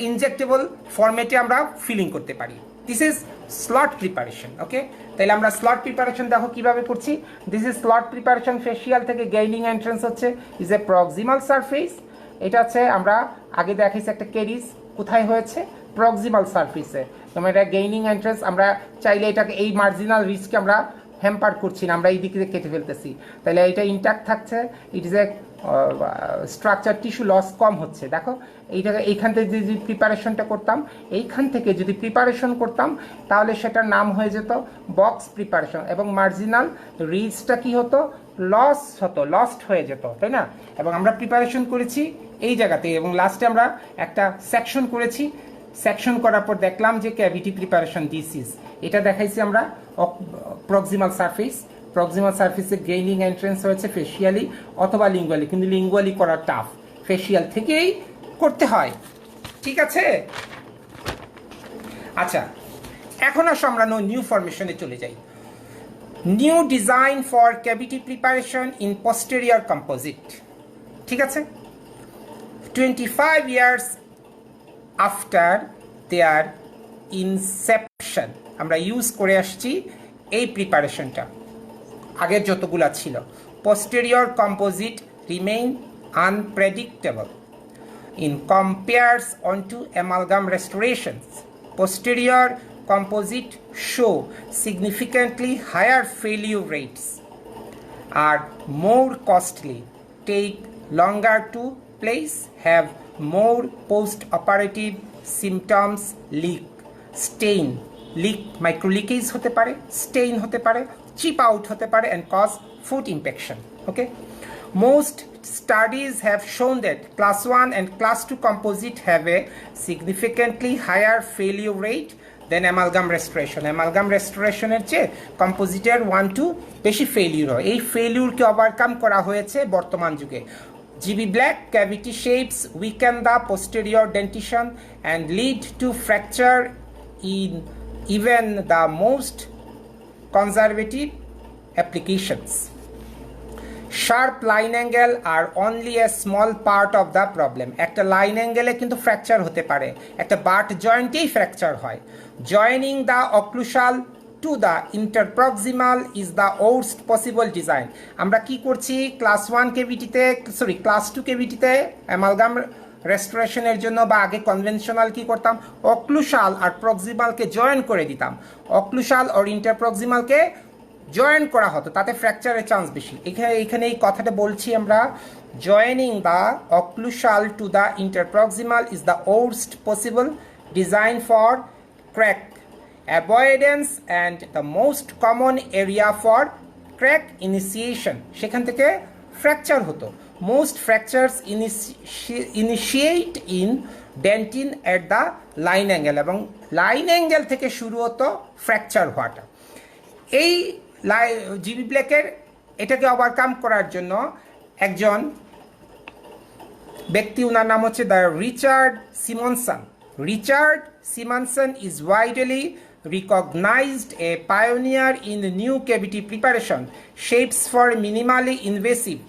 ইনজেক্টেবল ফরম্যাটে আমরা ফিলিং করতে পারি। This is slot preparation. Okay, তাহলে আমরা স্লট প্রিপারেশন দেখো কিভাবে করছি। This is slot preparation. Facial থেকে গেইনিং এন্ট্রান্স হচ্ছে ইজ এ প্রক্সিমাল সারফেস এটা হচ্ছে আমরা আগে দেখাইছি একটা কেরিজ কোথায় হয়েছে, প্রক্সিমাল সারফেসে। যেমন এটা গেইনিং এন্ট্রেন্স, আমরা চাইলে এটাকে এই মার্জিনাল রিচকে আমরা হ্যাম্পার করছি না, আমরা এই দিক থেকে কেটে ফেলতেছি, তাহলে এটা ইনট্যাক্ট থাকছে। It is a structure tissue loss কম হচ্ছে। দেখো এইটাকে এইখান থেকে যদি প্রিপারেশনটা করতাম, এইখান থেকে যদি প্রিপারেশন করতাম তাহলে সেটার নাম হয়ে যেত বক্স প্রিপারেশন, এবং মার্জিনাল রিচটা কি হতো, লস হতো, লস্ট হয়ে যেত, তাই না? এবং আমরা প্রিপারেশন করেছি এই জায়গাতে, এবং লাস্টে আমরা একটা সেকশন করেছি। সেকশন করার পর দেখলাম যে ক্যাভিটি প্রিপারেশন দিস ইজ, এটা দেখাইছি আমরা প্রক্সিমাল সারফেস। প্রক্সিমাল সারফেসে গেইনিং এন্ট্রেন্স হয়েছে ফেসিয়ালি অথবা লিঙ্গুয়ালি, কিন্তু লিঙ্গুয়ালি করা টাফ, ফেসিয়াল থেকেই করতে হয়। ঠিক আছে, আচ্ছা এখন আসো আমরা নিউ ফরমেশনে চলে যাই। New design for cavity preparation in posterior composite. ঠিক আছে, 25 years আফটার দেয়ার ইনসেপশন আমরা ইউজ করে আসছি এই প্রিপারেশনটা, আগের যতগুলা ছিল। Posterior composite remain unpredictable in compares onto amalgam restorations. Posterior composite show significantly higher failure rates, are more costly, take longer to place, have more post-operative symptoms, leak, stain, leak, micro leakage hote pare, stain hote pare, chip out hote pare, and cause foot infection. Okay, most studies have shown that class 1 and class 2 composite have a significantly higher failure rate than amalgam restoration. Amalgam restoration এর চেয়ে কম্পোজিটের 1-2 বেশি failure হয়। এই ফেলিউরকে overcome করা হয়েছে বর্তমান যুগে। GB Black cavity shapes weaken the posterior dentition and lead to fracture in even the most conservative applications. Sharp line angle are only a small part of the problem. একটা line অ্যাঙ্গেলে কিন্তু fracture হতে পারে, একটা butt জয়েন্টেই fracture হয়। Joining the occlusal to the interproximal is the worst possible design. আমরা কি করছি, ক্লাস 1 কেভিটিতে, সরি ক্লাস 2 কেভিটিতে অ্যামালগাম রেস্টোরেশনের জন্য বা আগে কনভেনশনাল কি করতাম, অক্লুসাল আর প্রক্সিমালকে জয়েন করে দিতাম। অক্লুসাল আর ইন্টারপ্রক্সিমালকে জয়েন করা হতো, তাতে ফ্র্যাকচারের চান্স বেশি। এখানে এই কথাটা বলছি আমরা, joining the occlusal to the interproximal is the worst possible design for crack avoidance and the most common area for crack initiation. সেখান থেকে ফ্র্যাকচার হতো। Most fractures initiate in dentin at the line angle, এবং line angle থেকে শুরু হতো fracture হওয়াটা। এই GB ব্ল্যাকের এটাকে ওভারকাম করার জন্য একজন ব্যক্তি, ওনার নাম হচ্ছে the Richard Simonsen. Richard Simonsen is widely recognized a pioneer in the new cavity preparation, shapes for minimally invasive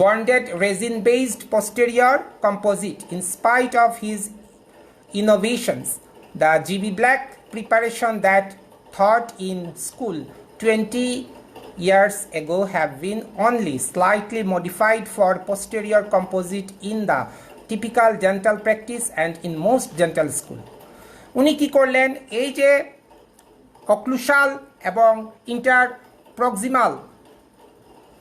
bonded resin-based posterior composite. In spite of his innovations, the GB Black preparation that taught in school 20 years ago have been only slightly modified for posterior composite in the typical dental practice and in most dental school. উনি কি করলেন, এই যে অক্লুসাল এবং ইন্টারপ্রক্সিমাল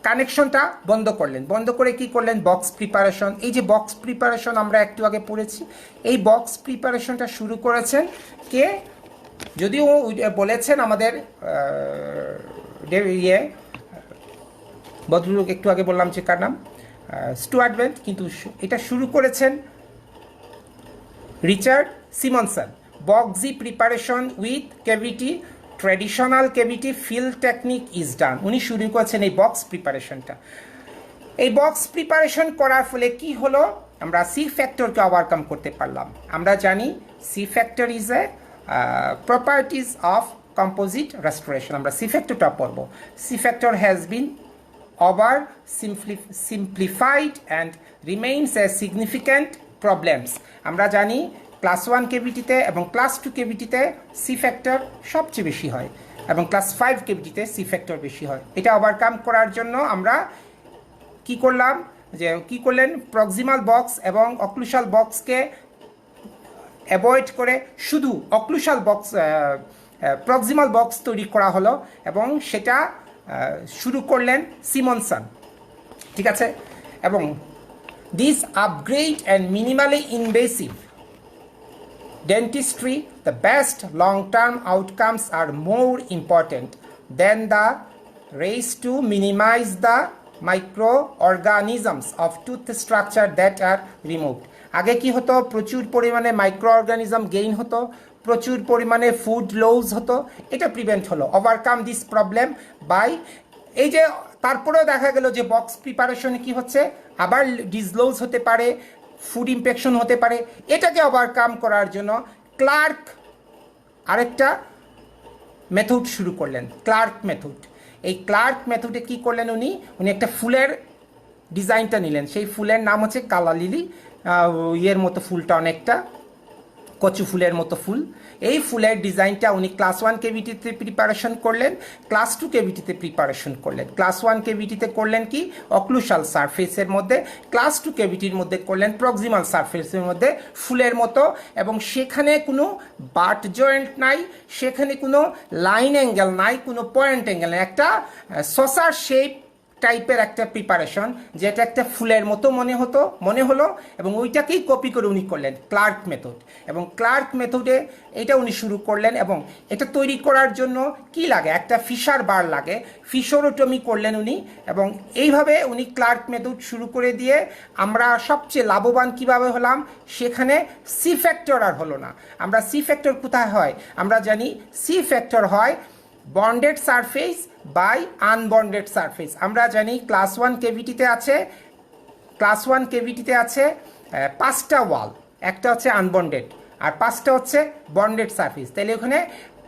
কানেকশনটা বন্ধ করলেন। বন্ধ করে কি করলেন, বক্স প্রিপারেশন। এই যে বক্স প্রিপারেশন আমরা একটু আগে পড়েছি, এই বক্স প্রিপারেশনটা শুরু করেছেন কে, যদিও বলেছেন আমাদের ভদ্রলোক, একটু আগে বললাম যে কার নাম, স্টুয়ার্ট বেন্ট, কিন্তু এটা শুরু করেছেন Richard Simonsen. Boxy preparation with cavity, traditional cavity fill technique is done. উনি শুরু করেছেন এই বক্স প্রিপারেশনটা। এই বক্স প্রিপারেশন করার ফলে কি হলো, আমরা সি ফ্যাক্টরকে ওভারকাম করতে পারলাম। আমরা জানি C factor is a properties of composite restoration. আমরা সি ফ্যাক্টরটা পড়ব। C factor has been over simplified and remains a significant problems. আমরা জানি ক্লাস 1 কেভিটিতে এবং ক্লাস 2 কেভিটিতে সি ফ্যাক্টর সবচেয়ে বেশি হয়, এবং ক্লাস 5 কেভিটিতে সি ফ্যাক্টর বেশি হয়। এটা ওভারকাম করার জন্য আমরা কি করলাম, যে কি করলেন, প্রক্সিমাল বক্স এবং অক্লুসাল বক্সকে অ্যাভয়েড করে শুধু অক্লুসাল বক্স, প্রক্সিমাল বক্স তৈরি করা হলো এবং সেটা শুরু করলেন সিমনসন। ঠিক আছে, এবং this upgrade and minimally invasive dentistry, the best long-term outcomes are more important than the race to minimize the microorganisms of tooth structure that are removed. আগে কি হতো, প্রচুর পরিমাণে মাইক্রো অর্গানিজম গেইন হতো, প্রচুর পরিমাণে ফুড লস হতো, এটা প্রিভেন্ট হলো, ওভারকাম দিস প্রবলেম বাই, এই যে তারপরেও দেখা গেল যে বক্স প্রিপারেশনে কি হচ্ছে, আবার ডিসলজ হতে পারে, ফুড ইনফেকশন হতে পারে, এটাকে ওভারকাম করার জন্য ক্লার্ক আরেকটা মেথড শুরু করলেন, ক্লার্ক মেথড। এই ক্লার্ক মেথডে কি করলেন, উনি একটা ফুলের ডিজাইনটা নিলেন, সেই ফুলের নাম হচ্ছে কালা লিলি, ইয়ের মতো ফুলটা, অনেকটা কচু ফুলের মতো ফুল। এই ফুলের ডিজাইনটা উনি ক্লাস 1 কেভিটিতে প্রিপারেশন করলেন, ক্লাস 2 কেভিটিতে প্রিপারেশন করলেন। ক্লাস 1 কেভিটিতে করলেন কি অক্লুসাল সারফেসের মধ্যে, ক্লাস 2 কেভিটির মধ্যে করলেন প্রক্সিমাল সারফেসের মধ্যে ফুলের মতো, এবং সেখানে কোনো বাট জয়েন্ট নাই, সেখানে কোনো লাইন অ্যাঙ্গেল নাই, কোনো পয়েন্ট অ্যাঙ্গেল নাই, একটা সসার শেপ টাইপের একটা প্রিপারেশন, যেটা একটা ফুলের মতো মনে হলো, এবং ওইটাকেই কপি করে উনি করলেন ক্লার্ক মেথড। এবং ক্লার্ক মেথডে এটা উনি শুরু করলেন, এবং এটা তৈরি করার জন্য কি লাগে, একটা ফিশার বার লাগে, ফিশোরোটমি করলেন উনি, এবং এইভাবে উনি ক্লার্ক মেথড শুরু করে দিয়ে আমরা সবচেয়ে লাভবান কিভাবে হলাম, সেখানে সি ফ্যাক্টর আর হলো না। আমরা সি ফ্যাক্টর কোথায় হয়, আমরা জানি সি ফ্যাক্টর হয় bonded surface by unbonded surface. আমরা জানি ক্লাস 1 কেভিটিতে আছে, ক্লাস 1 কেভিটিতে আছে 5টা ওয়াল, একটা হচ্ছে আনবন্ডেড আর 5টা হচ্ছে বন্ডেড সারফেস। তাহলে ওখানে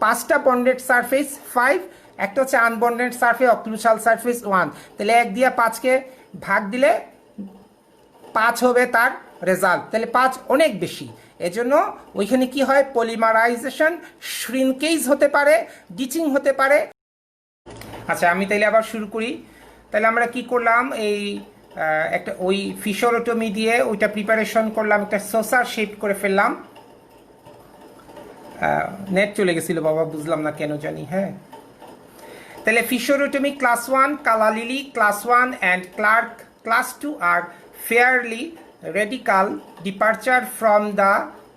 5টা বন্ডেড সারফেস 5, একটা হচ্ছে আনবন্ডেড সারফেস অক্লুসাল সারফেস 1। তাহলে 1 দিয়ে 5কে ভাগ দিলে 5 হবে তার রেজাল্ট, তাহলে 5 অনেক বেশি। এজন্য ওইখানে কি হয়, পলিমারাইজেশন, শ্রিনকেজ হতে পারে, ডিচিং হতে পারে। আচ্ছা, আমি তাইলে আবার শুরু করি। তাহলে আমরা কি করলাম, এই একটা ওই ফিশোরোটমি দিয়ে ওইটা প্রিপারেশন করলাম, একটা সোসার শেপ করে ফেললাম। নেট চলে গেছিল বাবা, বুঝলাম না কেন জানি। হ্যাঁ, তাহলে ফিশোরোটমি class 1, calla lily class 1 and Clark class 2 are fairly radical departure from the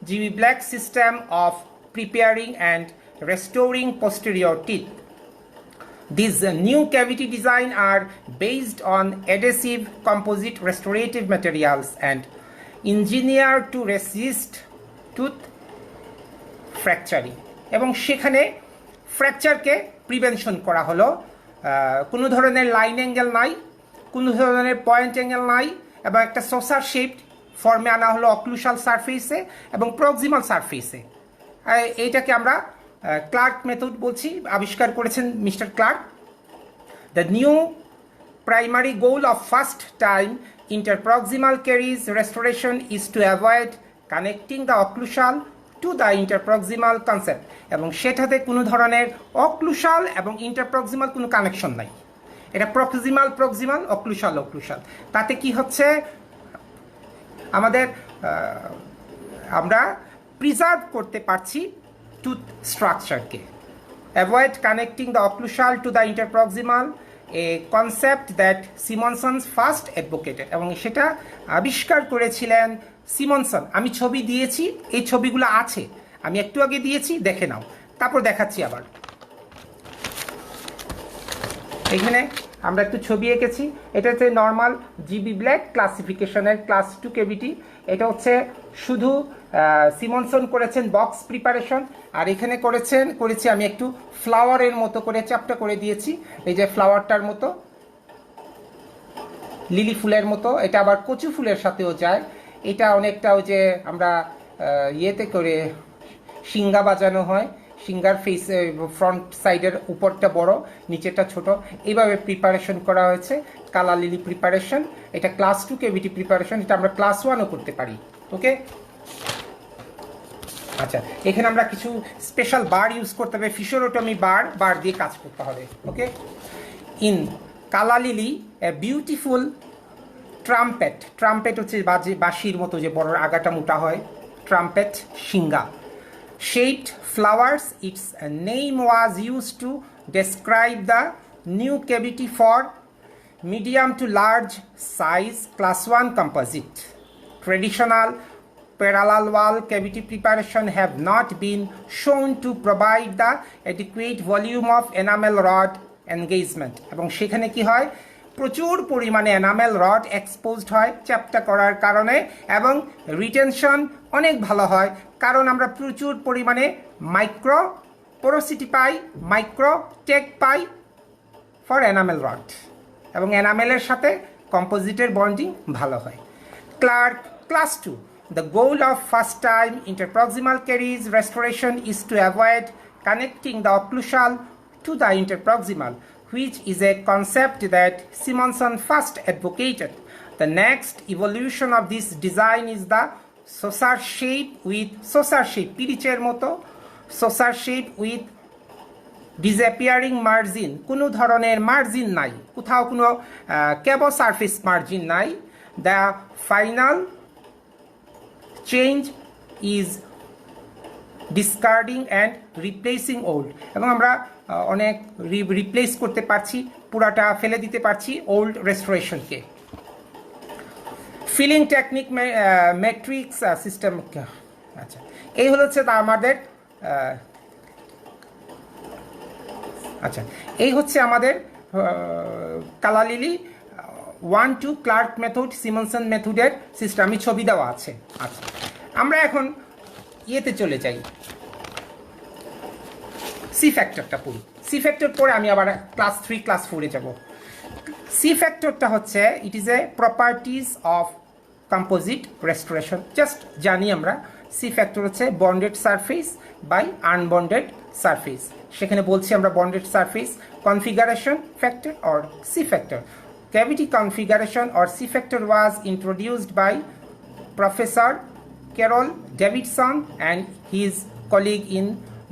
GB Black system of preparing and restoring posterior teeth. These new cavity design are based on adhesive composite restorative materials and engineered to resist tooth fracturing. এবং সেখানে ফ্র্যাকচারকে prevention করা হলো, কোনো ধরনের line angle নাই, কোনো ধরনের point angle নাই, এবং একটা সসার শেপড ফর্মে আনা হলো অক্লুসাল সারফেসে এবং প্রক্সিমাল সারফেসে। এইটাকে আমরা ক্লার্ক মেথড বলছি, আবিষ্কার করেছেন mister Clark. The new primary goal of first time interproximal caries restoration is to avoid connecting the occlusal to the interproximal concept, এবং সেটাতে কোনো ধরনের অক্লুসাল এবং ইন্টারপ্রক্সিমাল কোনো কানেকশন নাই, এটা প্রক্সিমাল অক্লুসাল। তাতে কি হচ্ছে, আমাদের আমরা প্রিজার্ভ করতে পারছি টুথ স্ট্রাকচারকে। Avoid connecting the occlusal to the interproximal, a concept that Simonsen first advocated, এবং সেটা আবিষ্কার করেছিলেন সিমনসন। আমি ছবি দিয়েছি, এই ছবিগুলো আছে, আমি একটু আগে দিয়েছি, দেখে নাও, তারপর দেখাচ্ছি আবার। এখানে আমরা একটু ছবি এঁকেছি, এটা হচ্ছে নর্মাল জিবি ব্ল্যাক ক্লাসিফিকেশনের ক্লাস 2 কেভিটি। এটা হচ্ছে শুধু সিমনসন করেছেন বক্স প্রিপারেশন, আর এখানে করেছি আমি একটু ফ্লাওয়ারের মতো করে চ্যাপটা করে দিয়েছি, এই যে ফ্লাওয়ারটার মতো, লিলি ফুলের মতো। এটা আবার কচু ফুলের সাথেও যায়, এটা অনেকটা ওই যে আমরা ইয়েতে করে শিঙ্গা বাজানো হয়, সিঙ্গার ফেস ফ্রন্ট সাইডের উপরটা বড়, নিচেরটা ছোট, এইভাবে প্রিপারেশন করা হয়েছে কালা লিলি প্রিপারেশন। এটা ক্লাস 2 কেভিটি প্রিপারেশন, এটা আমরা ক্লাস 1ও করতে পারি। ওকে, আচ্ছা, এখানে আমরা কিছু স্পেশাল বার ইউজ করতে হবে, ফিশোরোটমি বার দিয়ে কাজ করতে হবে। ওকে, ইন কালা lily a beautiful trumpet, trumpet হচ্ছে বাঁশির মতো যে বড় আগাটা মোটা হয়, trumpet, সিঙ্গা। Shaped flowers, its name was used to describe the new cavity for medium to large size class 1 composite. Traditional parallel wall cavity preparation have not been shown to provide the adequate volume of enamel rod engagement, এবং সেখানে কি হয়, প্রচুর পরিমাণে enamel rod exposed হয় চ্যাপ্টা করার কারণে, এবং রিটেনশন অনেক ভালো হয় কারণ আমরা প্রচুর পরিমাণে মাইক্রো পোরোসিটি পাই, মাইক্রো টেক পাই ফর এনামেল রড, এবং এনামেলের সাথে কম্পোজিটের বন্ডিং ভালো হয়। Clark class 2, the goal of first time interproximal caries restoration is to avoid connecting the occlusal to the interproximal, which is a concept that Simonson first advocated. The next evolution of this design is the saucer shape with saucer shape, piricher moto, saucer shape with disappearing margin, কোনো ধরনের margin নাই, কোথাও কোনো ক্যাবো surface margin নাই। The final change is discarding and replacing old, এবং আমরা অনেক replace করতে পারছি, পুরাটা ফেলে দিতে পারছি ওল্ড রেস্টোরেশনকে। ফিলিং টেকনিক ম্যাট্রিক্স সিস্টেম, আচ্ছা এই হচ্ছে তা আমাদের আচ্ছা এই হচ্ছে আমাদের কালালিলি 1-2 ক্লার্ক মেথড, সিমনসন মেথডের সিস্টেম, আমি ছবি দেওয়া আছে। আচ্ছা আমরা এখন ইয়েতে চলে যাই, সি ফ্যাক্টরটা পড়ি। সি ফ্যাক্টর পরে আমি আবার ক্লাস 3 ক্লাস 4-এ যাব। সি ফ্যাক্টরটা হচ্ছে it is a properties of composite restoration. Just জানি আমরা সি ফ্যাক্টর হচ্ছে bonded surface by unbonded surface. সেখানে বলছি আমরা bonded surface configuration factor or C factor. Cavity configuration or C factor was introduced by Professor Carroll Davidson and his colleague in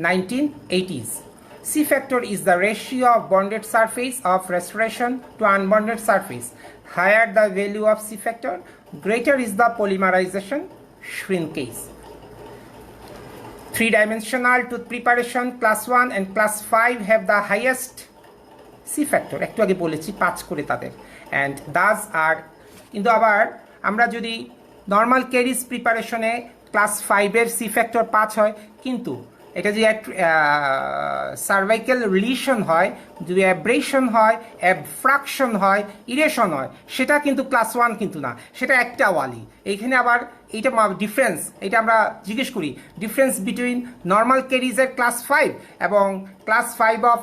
1980s. C factor is the ratio of bonded surface of restoration to unbonded surface. Higher the value of C factor, greater is the polymerization shrinkage. Three-dimensional tooth preparation class 1 and class 5 have the highest C factor, একটু আগে বলেছি 5 করে তাদের, and thus আর। কিন্তু আবার আমরা যদি normal caries প্রিপারেশনে ক্লাস 5-এর সি ফ্যাক্টর 5 হয়, কিন্তু এটা যে সার্ভাইকেল রিলিশন হয়, যদি অ্যাব্রেশন হয়, অ্যাবফ্রাকশন হয়, ইরেশন হয়, সেটা কিন্তু ক্লাস 1 কিন্তু না, সেটা একটা ওয়ালি। এইখানে আবার এইটা ডিফারেন্স, এটা আমরা জিজ্ঞেস করি ডিফারেন্স বিটুইন নর্মাল ক্যারিজের ক্লাস 5 এবং class 5 of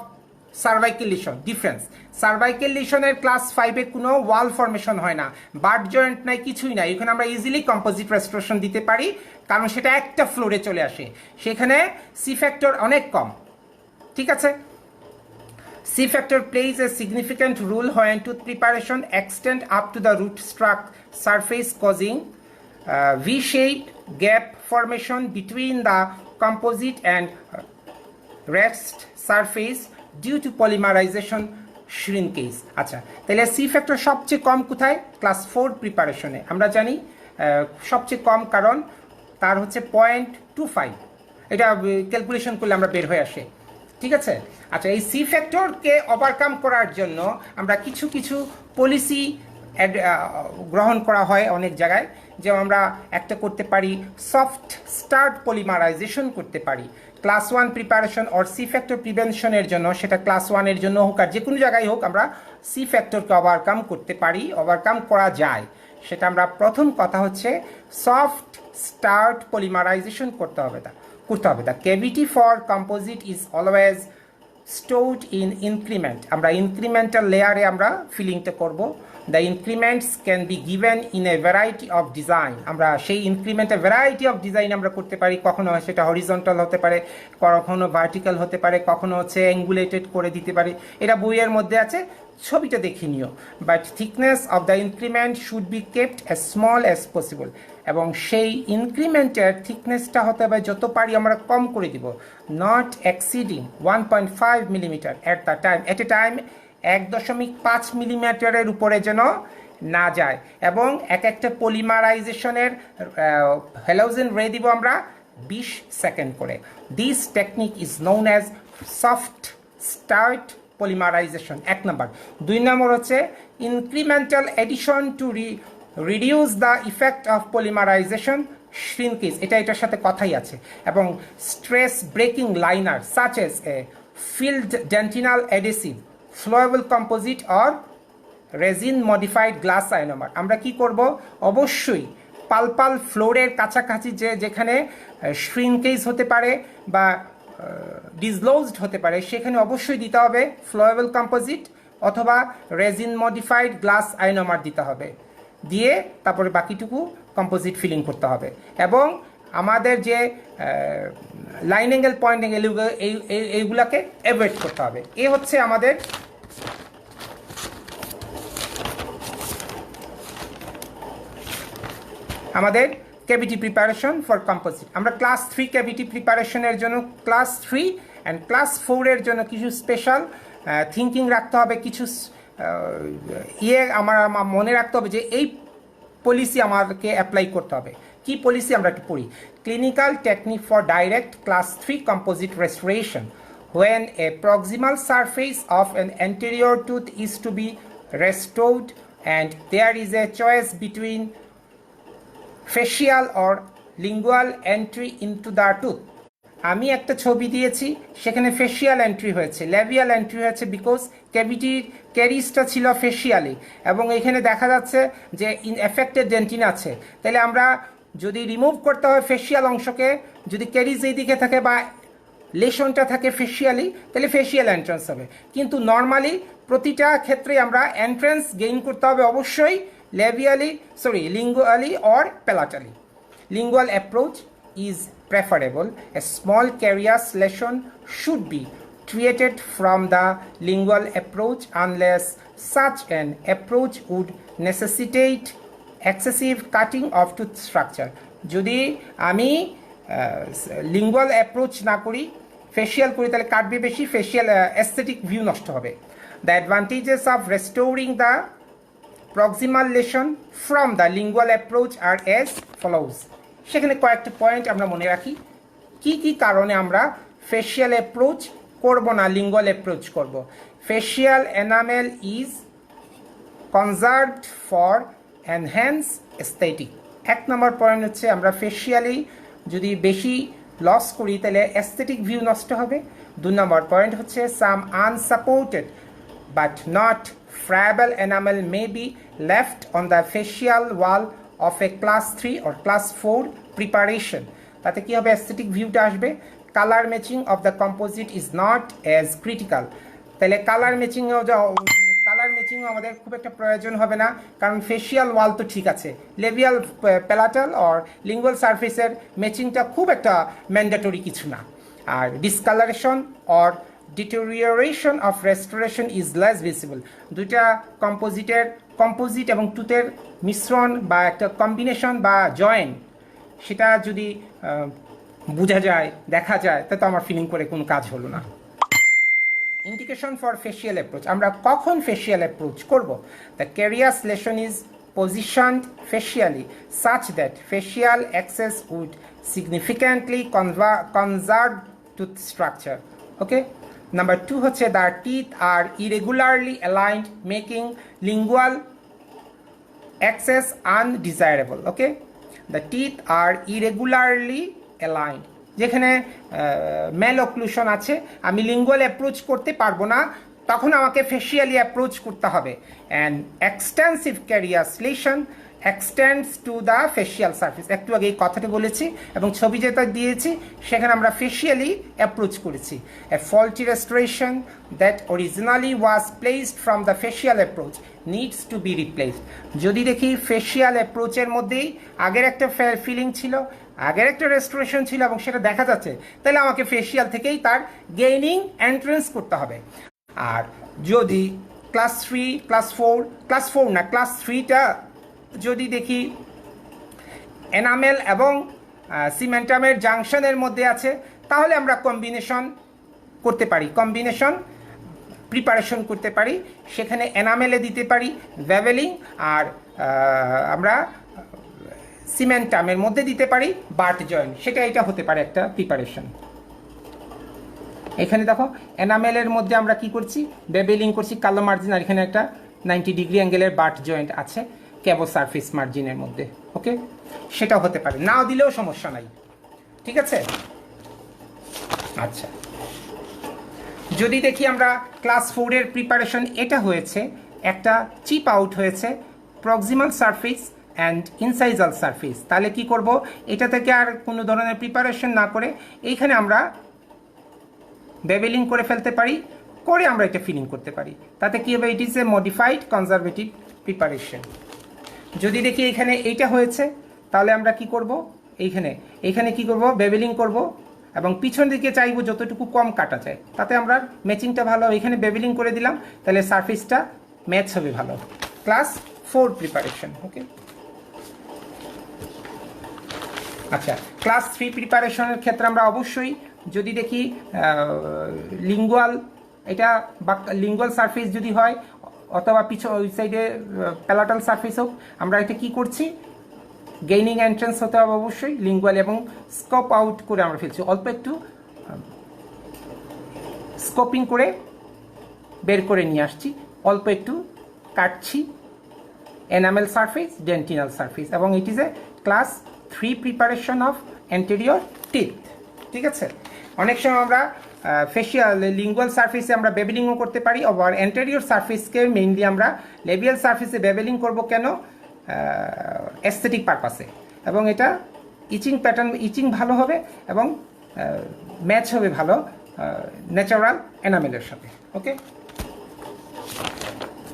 cervical lesion. Difference, cervical লিশনের ক্লাস 5-এ কোনো ওয়াল ফর্মেশন হয় না, বাট জয়েন্ট নাই, কিছুই নাই। এখানে আমরা ইজিলি কম্পোজিট রেস্টোরেশন দিতে পারি কারণ সেটা একটা ফ্লোরে চলে আসে, সেখানে সি ফ্যাক্টর অনেক কম। ঠিক আছে, C factor plays a significant role when tooth preparation extend up to the root struck surface causing V-shaped gap formation between the composite and rest surface due to polymerization shrinkage. আচ্ছা, তাহলে C factor সবচেয়ে কম কোথায়? Class 4 প্রিপারেশনে। আমরা জানি সবচেয়ে কম কারণ তার হচ্ছে 0.25, এটা ক্যালকুলেশন করলে আমরা বের হয়ে আসে। ঠিক আছে, আচ্ছা এই সি ফ্যাক্টরকে ওভারকাম করার জন্য আমরা কিছু কিছু পলিসি গ্রহণ করা হয় অনেক জায়গায়, যেমন আমরা একটা করতে পারি সফট স্টার্ট পলিমারাইজেশন করতে পারি class 1 preparation or C factor প্রিভেনশনের জন্য, সেটা ক্লাস 1-এর জন্য হোক আর যে কোনো জায়গায় হোক, আমরা সি ফ্যাক্টরকে ওভারকাম করতে পারি, ওভারকাম করা যায়। সেটা আমরা প্রথম কথা হচ্ছে সফট স্টার্ট পলিমারাইজেশন করতে হবে। The cavity for composite is always stored in increment, আমরা ইনক্রিমেন্টাল লেয়ারে আমরা ফিলিংটা করব। The increments can be given in a variety of design, আমরা সেই ইনক্রিমেন্টে ভ্যারাইটি অফ ডিজাইন আমরা করতে পারি। কখনো সেটা হরিজন্টাল হতে পারে, কখনো ভার্টিক্যাল হতে পারে, কখনো হচ্ছে অ্যাঙ্গুলেটেড করে দিতে পারি। এটা বইয়ের মধ্যে আছে, ছবিটা দেখে নিও। But thickness of the increment should be kept as small as possible, এবং সেই ইনক্রিমেন্টের থিকনেসটা হতে হবে যত পারি আমরা কম করে দিব, not exceeding 1.5 millimetre at A time. 1.5 মিলিমিটারের উপরে যেন না যায় এবং এক একটা পলিমারাইজেশনের হ্যালোজেন রে দিব আমরা 20 সেকেন্ড করে। This technique is known as soft start polymerization, 1 number. 2 number হচ্ছে incremental addition to reduce the effect of polymerization shrinkage, এটার সাথে কথাই আছে। এবং stress breaking liner such as a filled dentinal adhesive flowable composite or resin modified glass ionomer. আমরা কি করব, অবশ্যই পালপাল ফ্লোরের কাছাকাছি যেখানে শ্রিঙ্কেজ হতে পারে বা ডিসলজড হতে পারে সেখানে অবশ্যই দিতে হবে ফ্লোয়েবল কম্পোজিট অথবা রেজিন মডিফাইড গ্লাস আয়নোমার দিতে হবে, দিয়ে তারপরে বাকিটুকু কম্পোজিট ফিলিং করতে হবে। এবং আমাদের যে লাইন অ্যাঙ্গেল পয়েন্ট অ্যাঙ্গেল এইগুলাকে অ্যাভয়েড করতে হবে। এ হচ্ছে আমাদের ক্যাভিটি প্রিপারেশন ফর কম্পোজিট। আমরা ক্লাস 3 ক্যাভিটি প্রিপারেশনের জন্য ক্লাস 3 অ্যান্ড ক্লাস 4 এর জন্য কিছু স্পেশাল থিঙ্কিং রাখতে হবে, কিছু আমার মনে রাখতে হবে যে এই পলিসি আমাদেরকে অ্যাপ্লাই করতে হবে। কি পলিসি আমরা একটু পড়ি। Clinical technique for direct class 3 composite restoration when a proximal surface of an anterior tooth is to be restored and there is a choice between facial or lingual entry into the tooth. আমি একটা ছবি দিয়েছি, সেখানে facial entry হয়েছে, labial entry হয়েছে because ক্যাভিটির ক্যারিজটা ছিল ফেশিয়ালি এবং এখানে দেখা যাচ্ছে যে এফেক্টেড ডেন্টিন আছে। তাহলে আমরা যদি রিমুভ করতে হয় ফেশিয়াল অংশকে, যদি ক্যারিজ এই দিকে থাকে বা লেশনটা থাকে ফেশিয়ালি, তাহলে ফেশিয়াল এন্ট্রান্স হবে। কিন্তু নর্মালি প্রতিটা ক্ষেত্রে আমরা এন্ট্রান্স গেইন করতে হবে অবশ্যই lingually or palatally. Lingual approach is preferable. A small carious lesion should be treated from the lingual approach unless such an approach would necessitate excessive cutting of tooth structure. যদি আমি lingual approach না করি, facial করি, তাহলে কাটবে বেশি, facial aesthetic view নষ্ট হবে। The advantages of restoring the proximal lesion from the lingual approach are as follows. সেখানে কয়েকটা পয়েন্ট আমরা মনে রাখি, কি কি কারণে আমরা ফেশিয়াল অ্যাপ্রোচ করব না, লিঙ্গুয়াল অ্যাপ্রোচ করব। Facial enamel is conserved for enhance aesthetic. 1 number point হচ্ছে আমরা ফেশিয়ালি যদি বেশি লস করি তাহলে অ্যাস্থেটিক ভিউ নষ্ট হবে। 2 নম্বর পয়েন্ট হচ্ছে some unsupported but not friable enamel may be left on the facial wall of a class 3 or class 4 preparation. তাতে কি হবে, অ্যাস্থেটিক ভিউটা আসবে। Colour matching of the composite is not as critical. তাহলে colour ম্যাচিংও আমাদের খুব একটা প্রয়োজন হবে না, কারণ ফেশিয়াল ওয়াল তো ঠিক আছে, লেবিয়াল প্যালাটাল অর লিঙ্গুয়াল সারফেসের ম্যাচিংটা খুব একটা ম্যান্ডেটরি কিছু না। আর discolouration or deterioration of restoration is less visible. দুইটা কম্পোজিট এবং টুথের মিশ্রণ বা একটা কম্বিনেশন বা জয়েন্ট, সেটা যদি বোঝা যায়, দেখা যায়, তা তো আমার ফিলিং করে কোনো কাজ হলো না। ইন্ডিকেশন ফর ফেশিয়াল অ্যাপ্রোচ, আমরা কখন ফেশিয়াল অ্যাপ্রোচ করব। The carious lesion is positioned facially such that facial access would significantly conserve tooth structure. Okay. Number 2 হচ্ছে the teeth are irregularly aligned making lingual access undesirable. Okay. The teeth are irregularly aligned, যেখানে ম্যালঅক্লুশন আছে, আমি lingual approach করতে পারবো না, তখন আমাকে ফেশিয়ালি approach করতে হবে। And extensive carious lesion extends to the facial surface. একটু আগে এই কথাটা বলেছি এবং ছবি যেটা দিয়েছি সেখানে আমরা ফেশিয়ালি অ্যাপ্রোচ করেছি। A faulty restoration that originally was placed from the facial approach needs to be replaced. যদি দেখি ফেশিয়াল অ্যাপ্রোচের মধ্যেই আগের একটা ফিলিং ছিল, আগের একটা রেস্টোরেশন ছিল এবং সেটা দেখা যাচ্ছে, তাহলে আমাকে ফেশিয়াল থেকেই তার গেইনিং এন্ট্রেন্স করতে হবে। আর যদি ক্লাস 3টা যদি দেখি এনামেল এবং সিমেন্টামের জাংশনের মধ্যে আছে, তাহলে আমরা কম্বিনেশন করতে পারি। কম্বিনেশন প্রিপারেশন করতে পারি, সেখানে এনামেলে দিতে পারি ভ্যাভেলিং, আর আমরা সিমেন্টামের মধ্যে দিতে পারি বার্ট জয়েন্ট, এটা হতে পারে একটা প্রিপারেশন। এখানে দেখো এনামেলের মধ্যে আমরা কি করছি, বেবেলিং করছি কালো মার্জিন, আর এখানে একটা 90 ডিগ্রি অ্যাঙ্গেলের বার্ট জয়েন্ট আছে ক্যাবো সারফেস মার্জিনের মধ্যে। ওকে, সেটা হতে পারে, নাও দিলেও সমস্যা নাই, ঠিক আছে। আচ্ছা, যদি দেখি আমরা ক্লাস 4-এর প্রিপারেশন এটা হয়েছে, একটা চিপ আউট হয়েছে প্রক্সিমাল সারফেস অ্যান্ড ইনসাইজাল সারফেস, তাহলে কি করব, এটা থেকে আর কোনো ধরনের প্রিপারেশন না করে এইখানে আমরা বেবেলিং করে ফেলতে পারি, করে আমরা এটা ফিলিং করতে পারি, তাতে কি হবে, ইট is a modified conservative preparation. যদি দেখি এখানে এইটা হয়েছে, তাহলে আমরা কি করব, এইখানে কি করব, বেবেলিং করব, এবং পিছন দিকে চাইবো যতটুকু কম কাটা যায়, তাতে আমরা ম্যাচিংটা ভালো, এখানে বেবেলিং করে দিলাম, তাহলে সারফেসটা ম্যাচ হবে ভালো। Class 4 preparation. ওকে, আচ্ছা, ক্লাস 3 প্রিপারেশনের ক্ষেত্রে আমরা অবশ্যই যদি দেখি লিঙ্গুয়াল, এটা বা লিঙ্গুয়াল সারফেস যদি হয়, অথবা ওই সাইডে প্যালাটাল সারফেস হোক, আমরা এটা কি করছি, গেইনিং এন্ট্রান্স হতে হবে অবশ্যই লিঙ্গুয়াল, এবং স্কোপ আউট করে আমরা ফেলছি, অল্প একটু স্কোপিং করে বের করে নিয়ে আসছি, অল্প একটু কাটছি এনামেল সারফেস, ডেন্টিনাল সারফেস, এবং ইট is a class 3 preparation of anterior teeth, ঠিক আছে। অনেক সময় আমরা ফেশিয়াল লিঙ্গুয়াল সারফেসে আমরা বেবেলিংও করতে পারি, আবার অ্যান্টেরিয়র সারফেসকে মেইনলি আমরা লেবিয়াল সারফেসে বেবেলিং করব, কেন, অ্যাস্থেটিক পারপাসে, এবং এটা ইচিং প্যাটার্ন, ইচিং ভালো হবে এবং ম্যাচ হবে ভালো ন্যাচারাল এনামেলের সাথে। ওকে,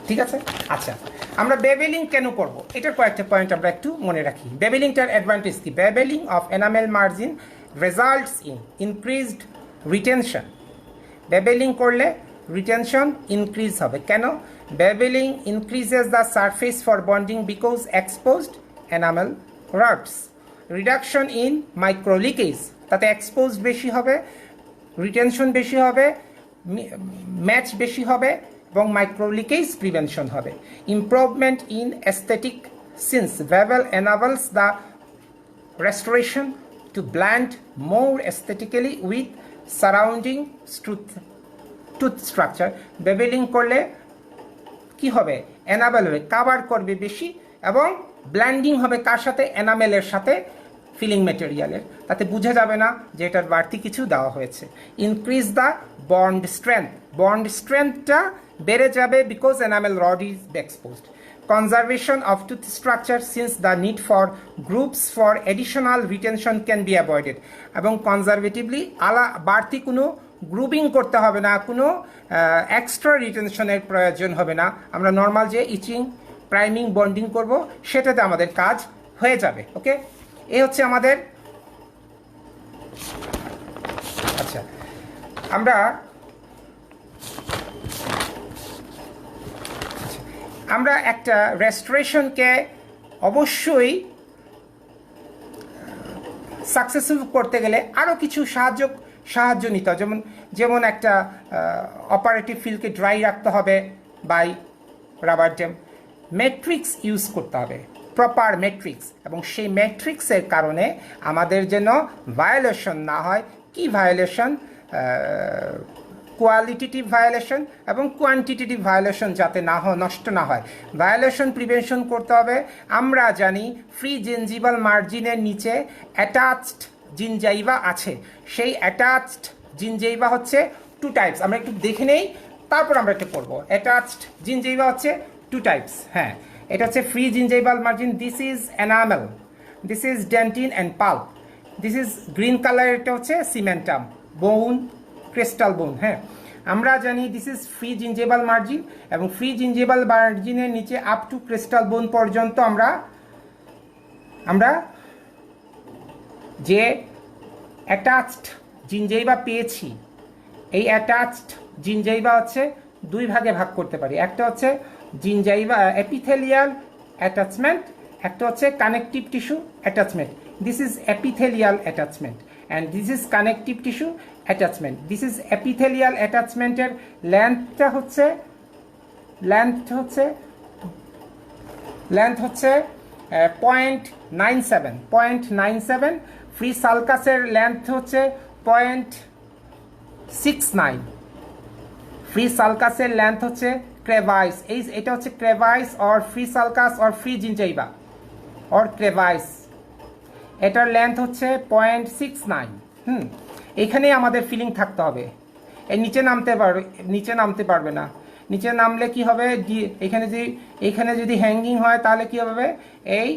ঠিক আছে। আচ্ছা, আমরা বেবেলিং কেন করব, এটার কয়েকটা পয়েন্ট আমরা একটু মনে রাখি। বেবেলিংটার অ্যাডভান্টেজ কি, bevelling of enamel margin results in increased retention. Bevelling করলে রিটেনশন ইনক্রিজ হবে, কেন, bevelling increases the surface for bonding because exposed enamel rods, reduction in micro leakage, তাতে এক্সপোজড বেশি হবে, রিটেনশন বেশি হবে, ম্যাচ বেশি হবে, এবং মাইক্রো লিকেজ প্রিভেনশন হবে। Improvement in aesthetic since bevel enables the restoration to blend more aesthetically with surrounding tooth structure. বেবেলিং করলে কি হবে, এনাবেল হবে, কাভার করবে বেশি, এবং ব্ল্যান্ডিং হবে কার সাথে, এনামেলের সাথে, ফিলিং ম্যাটেরিয়ালের, তাতে বোঝা যাবে না যে এটার বাড়তি কিছু দেওয়া হয়েছে। Increase the bond strength, bond স্ট্রেংথটা বেড়ে যাবে because enamel rod is exposed. Conservation of tooth structure since the need for groups for additional retention can be avoided, এবং কনজারভেটিভলি বাড়তি কোনো গ্রুপিং করতে হবে না, কোনো এক্সট্রা রিটেনশনের প্রয়োজন হবে না, আমরা নর্মাল যে ইচিং প্রাইমিং বন্ডিং করব সেটাতে আমাদের কাজ হয়ে যাবে। ওকে, এই হচ্ছে আমাদের। আচ্ছা, আমরা একটা রেস্টোরেশনকে অবশ্যই সাকসেসফুল করতে গেলে আরও কিছু সাহায্য নিতে হবে, যেমন একটা অপারেটিভ ফিল্ডকে ড্রাই রাখতে হবে by rubber dam, matrix use করতে হবে, প্রপার ম্যাট্রিক্স, এবং সেই ম্যাট্রিক্সের কারণে আমাদের যেন ভায়োলেশন না হয়। কি ভায়োলেশন, কোয়ালিটেটিভ ভায়োলেশন এবং কোয়ান্টিটেটিভ ভায়োলেশন যাতে না হয়, নষ্ট না হয়, ভায়োলেশন প্রিভেনশন করতে হবে। আমরা জানি ফ্রি জিঞ্জিভাল মার্জিনের নিচে অ্যাটাচড জিনজাইভা আছে, সেই অ্যাটাচড জিনজাইভা হচ্ছে 2 টাইপস, আমরা একটু দেখে নেই, তারপর আমরা একটু পড়বো। অ্যাটাচড জিনজাইভা হচ্ছে 2 টাইপস, হ্যাঁ, এটা হচ্ছে free gingival margin, this is enamel, this is dentin and pulp, this is green colour, এটা হচ্ছে সিমেন্টাম, বোন, ক্রিস্টাল বোন। হ্যাঁ, আমরা জানি this is free gingival margin, এবং ফ্রি জিঞ্জেবাল মার্জিনের নিচে আপ টু ক্রিস্টাল বোন পর্যন্ত আমরা যে অ্যাটাচড জিঞ্জেইভা পেয়েছি, এই অ্যাটাচড জিঞ্জেইভা হচ্ছে 2 ভাগে ভাগ করতে পারি। একটা হচ্ছে জিঞ্জেইভা এপিথেলিয়াল অ্যাটাচমেন্ট, একটা হচ্ছে connective tissue attachment. This is epithelial attachment and this is connective tissue, attachment. This is এপিথেলিয়াল অ্যাটাচমেন্টের লেন্থটা হচ্ছে .97 ফ্রি সালকাসের লেন্থ হচ্ছে 0.69। ফ্রি সালকাসের লেন্থ হচ্ছে ক্রেভাইস, এটা হচ্ছে crevice or free sulcus or free gingiva or crevice, এটার লেন্থ হচ্ছে 0.69। এখানেই আমাদের ফিলিং থাকতে হবে, এই নিচে নামতে পারবে না। নিচে নামলে কি হবে, এখানে যদি হ্যাঙ্গিং হয় তাহলে কি হবে, এই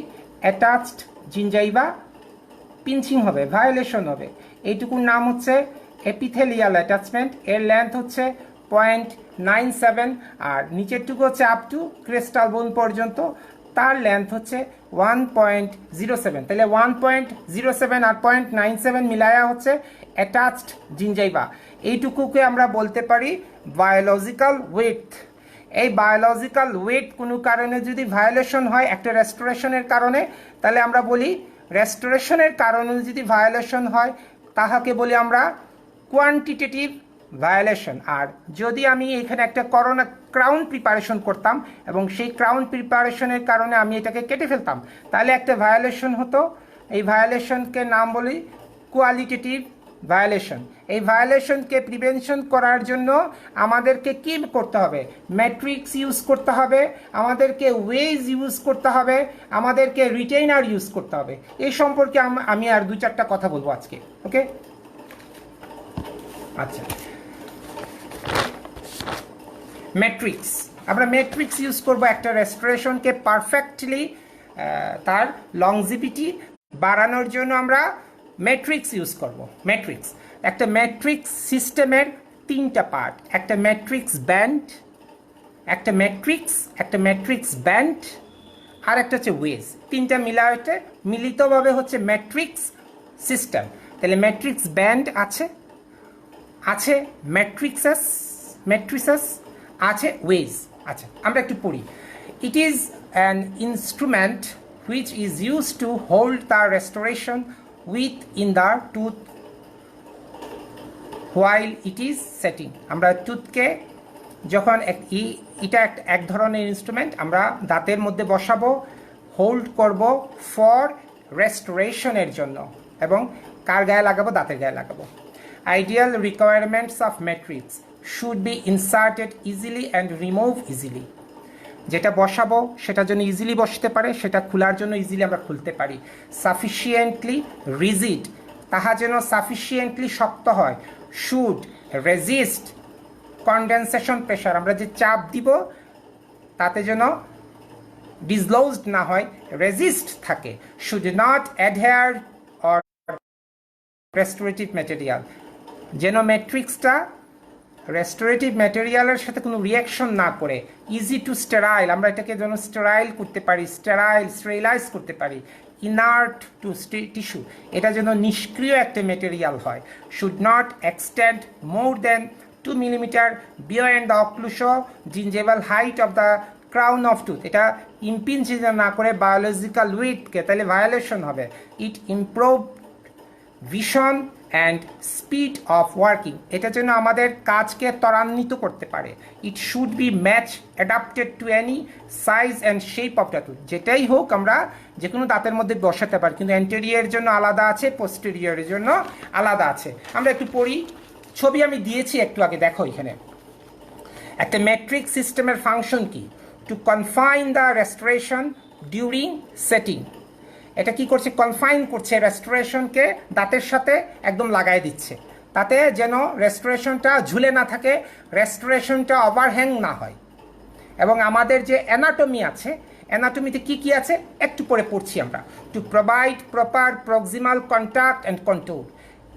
অ্যাটাচড জিঞ্জাইভা পিঞ্চিং হবে, ভায়োলেশন হবে। এইটুকুর নাম হচ্ছে এপিথেলিয়াল অ্যাটাচমেন্ট, এর লেন্থ হচ্ছে 0.97, আর নিচেরটুকু হচ্ছে আপ টু ক্রিস্টাল বোন পর্যন্ত, তার লেন্থ হচ্ছে 1.07। তাহলে 1.07 আর 0.97 মিলায়া হচ্ছে অ্যাটাচড জিঞ্জাইভা। এইটুকুকে আমরা বলতে পারি বায়োলজিক্যাল ওয়েট। এই বায়োলজিক্যাল ওয়েট কোনো কারণে যদি ভায়োলেশন হয় একটা রেস্টোরেশনের কারণে, তাহলে আমরা বলি রেস্টোরেশনের কারণে যদি ভায়োলেশন হয় তাহাকে বলি আমরা কোয়ান্টিটেটিভ ভায়োলেশন। আর যদি আমি এখানে একটা ক্রাউন প্রিপারেশন করতাম এবং সেই ক্রাউন প্রিপারেশনের কারণে আমি এটাকে কেটে ফেলতাম, তাহলে একটা ভায়োলেশন হতো। এই ভায়োলেশনকে নাম বলি কোয়ালিটেটিভ ভায়োলেশন। এই ভায়োলেশনকে প্রিভেনশন করার জন্য আমাদেরকে কি করতে হবে, ম্যাট্রিক্স ইউজ করতে হবে, আমাদেরকে ওয়েজ ইউজ করতে হবে, আমাদেরকে রিটেইনার ইউজ করতে হবে। এই সম্পর্কে আমি আর 2-4টা কথা বলবো আজকে। ওকে, আচ্ছা, ম্যাট্রিক্স, আমরা ম্যাট্রিক্স ইউজ করবো একটা রেস্টোরেশনকে পারফেক্টলি তার লংজিভিটি বাড়ানোর জন্য আমরা ম্যাট্রিক্স ইউজ করব। ম্যাট্রিক্স, একটা ম্যাট্রিক্স সিস্টেমের 3টা পার্ট, একটা ম্যাট্রিক্স ব্যান্ড, একটা ম্যাট্রিক্স ব্যান্ড, আর একটা হচ্ছে ওয়েজ। 3টা মিলিতভাবে হচ্ছে ম্যাট্রিক্স সিস্টেম। তাহলে ম্যাট্রিক্স ব্যান্ড আছে ম্যাট্রিসেস আছে ওয়েজ। আচ্ছা, আমরা একটু পড়ি। It is an instrument which is use to hold the restoration within the tooth while it is setting। আমরা টুথকে যখন এটা এক ধরনের ইনস্ট্রুমেন্ট, আমরা দাঁতের মধ্যে বসাবো, হোল্ড করব ফর রেস্টোরেশনের জন্য, এবং কার গায়ে লাগাবো, দাঁতের গায়ে লাগাবো। Ideal requirements of matrix should be inserted easily and remove easily. যেটা বসাবো সেটা যেন ইজিলি বসতে পারে, সেটা খোলার জন্য ইজিলি আমরা খুলতে পারি। সাফিসিয়েন্টলি রিজিড, তাহা যেন সাফিসিয়েন্টলি শক্ত হয়। শুড রেজিস্ট কনডেনসেশন প্রেশার, আমরা যে চাপ দিব তাতে যেন ডিসলজড না হয়, রেজিস্ট থাকে। Should not adhere or restorative material, যেন ম্যাট্রিক্সটা রেস্টোরেটিভ ম্যাটেরিয়ালের সাথে কোনো রিয়াকশন না করে। ইজি টু স্টেরাইল, আমরা এটাকে যেন স্টেরাইল করতে পারি, স্টেরিলাইজ করতে পারি। ইনার্ট টু টিস্যু, এটা যেন নিষ্ক্রিয় একটা ম্যাটেরিয়াল হয়। Should not extend more than 2 millimetre beyond the occlusogingival height of the crown of tooth, এটা ইম্পিঞ্জ না করে বায়োলজিক্যাল ওয়েটকে, তাহলে ভায়োলেশন হবে। It improve vision and speed of working, এটা যেন আমাদের কাজকে ত্বরান্বিত করতে পারে। It should be much adapted to any size and shape of the tooth, যেটাই হোক আমরা যে কোনো দাঁতের মধ্যে বসাতে পারি, কিন্তু অ্যান্টেরিয়রের জন্য আলাদা আছে, পোস্টেরিয়রের জন্য আলাদা আছে। আমরা একটু পড়ি, ছবি আমি দিয়েছি একটু আগে, দেখো এখানে একটা ম্যাট্রিক্স সিস্টেমের ফাংশন কি, to confine the restoration during setting. এটা কি করছে, কনফাইন করছে রেস্টোরেশনকে, দাঁতের সাথে একদম লাগাই দিচ্ছে, তাতে যেন রেস্টোরেশনটা ঝুলে না থাকে, রেস্টোরেশনটা ওভারহ্যাং না হয়। এবং আমাদের যে অ্যানাটমি আছে, অ্যানাটমিতে কি কি আছে একটু পরে পড়ছি আমরা। To provide proper proximal contact and control,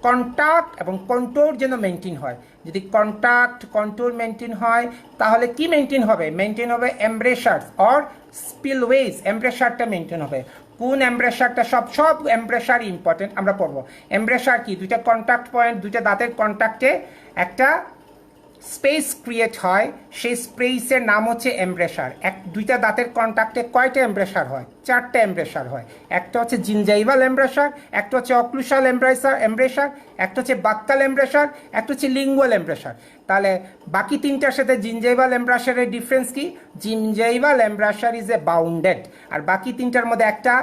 contact এবং কন্ট্রোল যেন মেনটেন হয়। যদি কন্ট্যাক্ট কন্ট্রোল মেনটেন হয় তাহলে কি মেনটেন হবে, হবে এমব্রেশার্স অর স্পিলওয়েজ, এমব্রেশারটা মেনটেন হবে। কোন এমব্রেশারটা, সব এমব্রেশার ইম্পর্টেন্ট, আমরা পড়বো। এমব্রেশার কি, দুইটা কন্ট্যাক্ট পয়েন্ট, দুইটা দাঁতের কন্ট্যাক্টে একটা স্পেস ক্রিয়েট হয়, সেই স্পেসের নাম হচ্ছে এমব্রেসার। দুইটা দাঁতের কন্ট্যাক্টে কয়টা এমব্রেসার হয়? 4টা এমব্রেসার হয়। একটা হচ্ছে জিনজাইভাল এমব্রেসার, একটা হচ্ছে অক্লুসাল এমব্রেসার, একটা হচ্ছে বাক্কাল এমব্রেসার, একটা হচ্ছে লিঙ্গুয়াল এমব্রেসার। তাহলে বাকি তিনটার সাথে জিনজাইভাল এমব্রেসারের ডিফারেন্স কি? জিনজাইভাল এমব্রেসার ইজ এ বাউন্ডেড, আর বাকি তিনটার মধ্যে একটা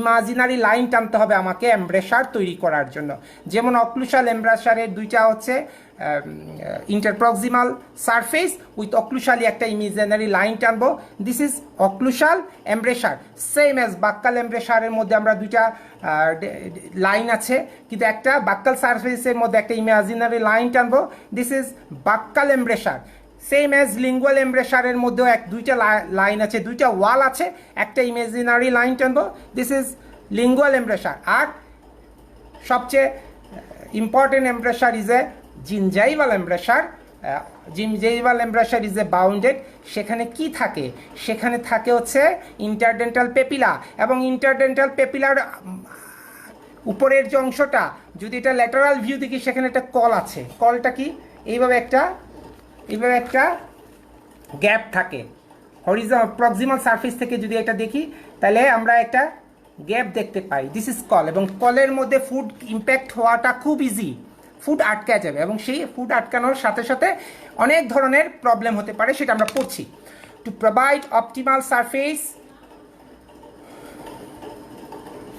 ইমাজিনারি লাইন টানতে হবে আমাকে এমব্রেসার তৈরি করার জন্য। যেমন অক্লুসাল এমব্রেসারের দুইটা হচ্ছে ইন্টারপ্রক্সিমাল সারফেস উইথ অক্লুসালি একটা ইমাজিনারি লাইন টানবো, this is occlusal embrasure. Same as buccal এমব্রেসারের মধ্যে আমরা দুইটা লাইন আছে, কিন্তু একটা বাক্কাল সারফেসের মধ্যে একটা ইমাজিনারি লাইন টানবো, this is buccal embrasure. Same as lingual এমব্রেসারের মধ্যেও দুইটা লাইন আছে, দুইটা ওয়াল আছে, একটা ইমাজিনারি লাইন টানবো, দিস ইজ লিঙ্গুয়াল এমব্রেসার। আর সবচেয়ে important embrasure is a gingival embrasure. Gingival embrasure is a bounded. সেখানে কি থাকে? সেখানে থাকে হচ্ছে ইন্টারডেন্টাল পেপিলা, এবং ইন্টারডেন্টাল পেপিলার উপরের যে অংশটা, যদি এটা ল্যাটারাল ভিউ দেখি, সেখানে একটা কল আছে। কলটা কি? এইভাবে একটা গ্যাপ থাকে প্রক্সিমাল সারফেস থেকে। যদি এটা দেখি তাহলে আমরা একটা গ্যাপ দেখতে পাই, দিস ইজ কল। এবং কলের মধ্যে ফুড ইম্প্যাক্ট হওয়াটা খুব ইজি, ফুড আটকে যাবে, এবং সেই ফুড আটকানোর সাথে সাথে অনেক ধরনের প্রবলেম হতে পারে, সেটা আমরা পড়ছি। To provide optimal surface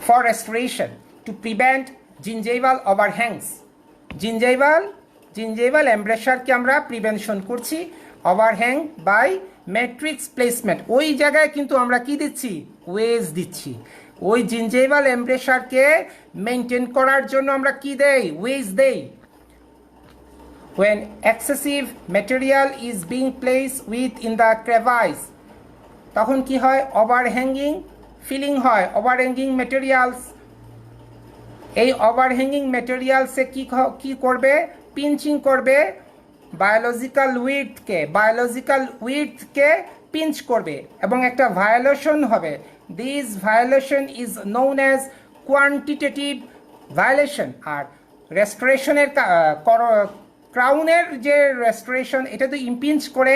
for restoration, to prevent gingival overhangs. Gingival এমব্রেসারকে আমরা প্রিভেনশন করছি ওভারহ্যাং বাই ম্যাট্রিক্স প্লেসমেন্ট। ওই জায়গায় কিন্তু আমরা কি দিচ্ছি? ওয়েজ দিচ্ছি। ওই জিনজাইভাল এমব্রেসারকে মেনটেন করার জন্য আমরা কি দেই? ওয়েজ দেই। When excessive material is being placed within the crevice, তখন কি হয়? ওভারহ্যাঙ্গিং ফিলিং হয়। ওভারহ্যাঙ্গিং ম্যাটেরিয়ালস, এই ওভারহ্যাঙ্গিং ম্যাটেরিয়ালসে কি করবে? পিঞ্চিং করবে বায়োলজিক্যাল উইডথকে পিঞ্চ করবে, এবং একটা ভায়োলেশন হবে। This violation is known as quantitative violation. আর রেস্টোরেশনের ক্রাউনের যে রেস্টোরেশন, এটা তো ইম্পিঞ্চ করে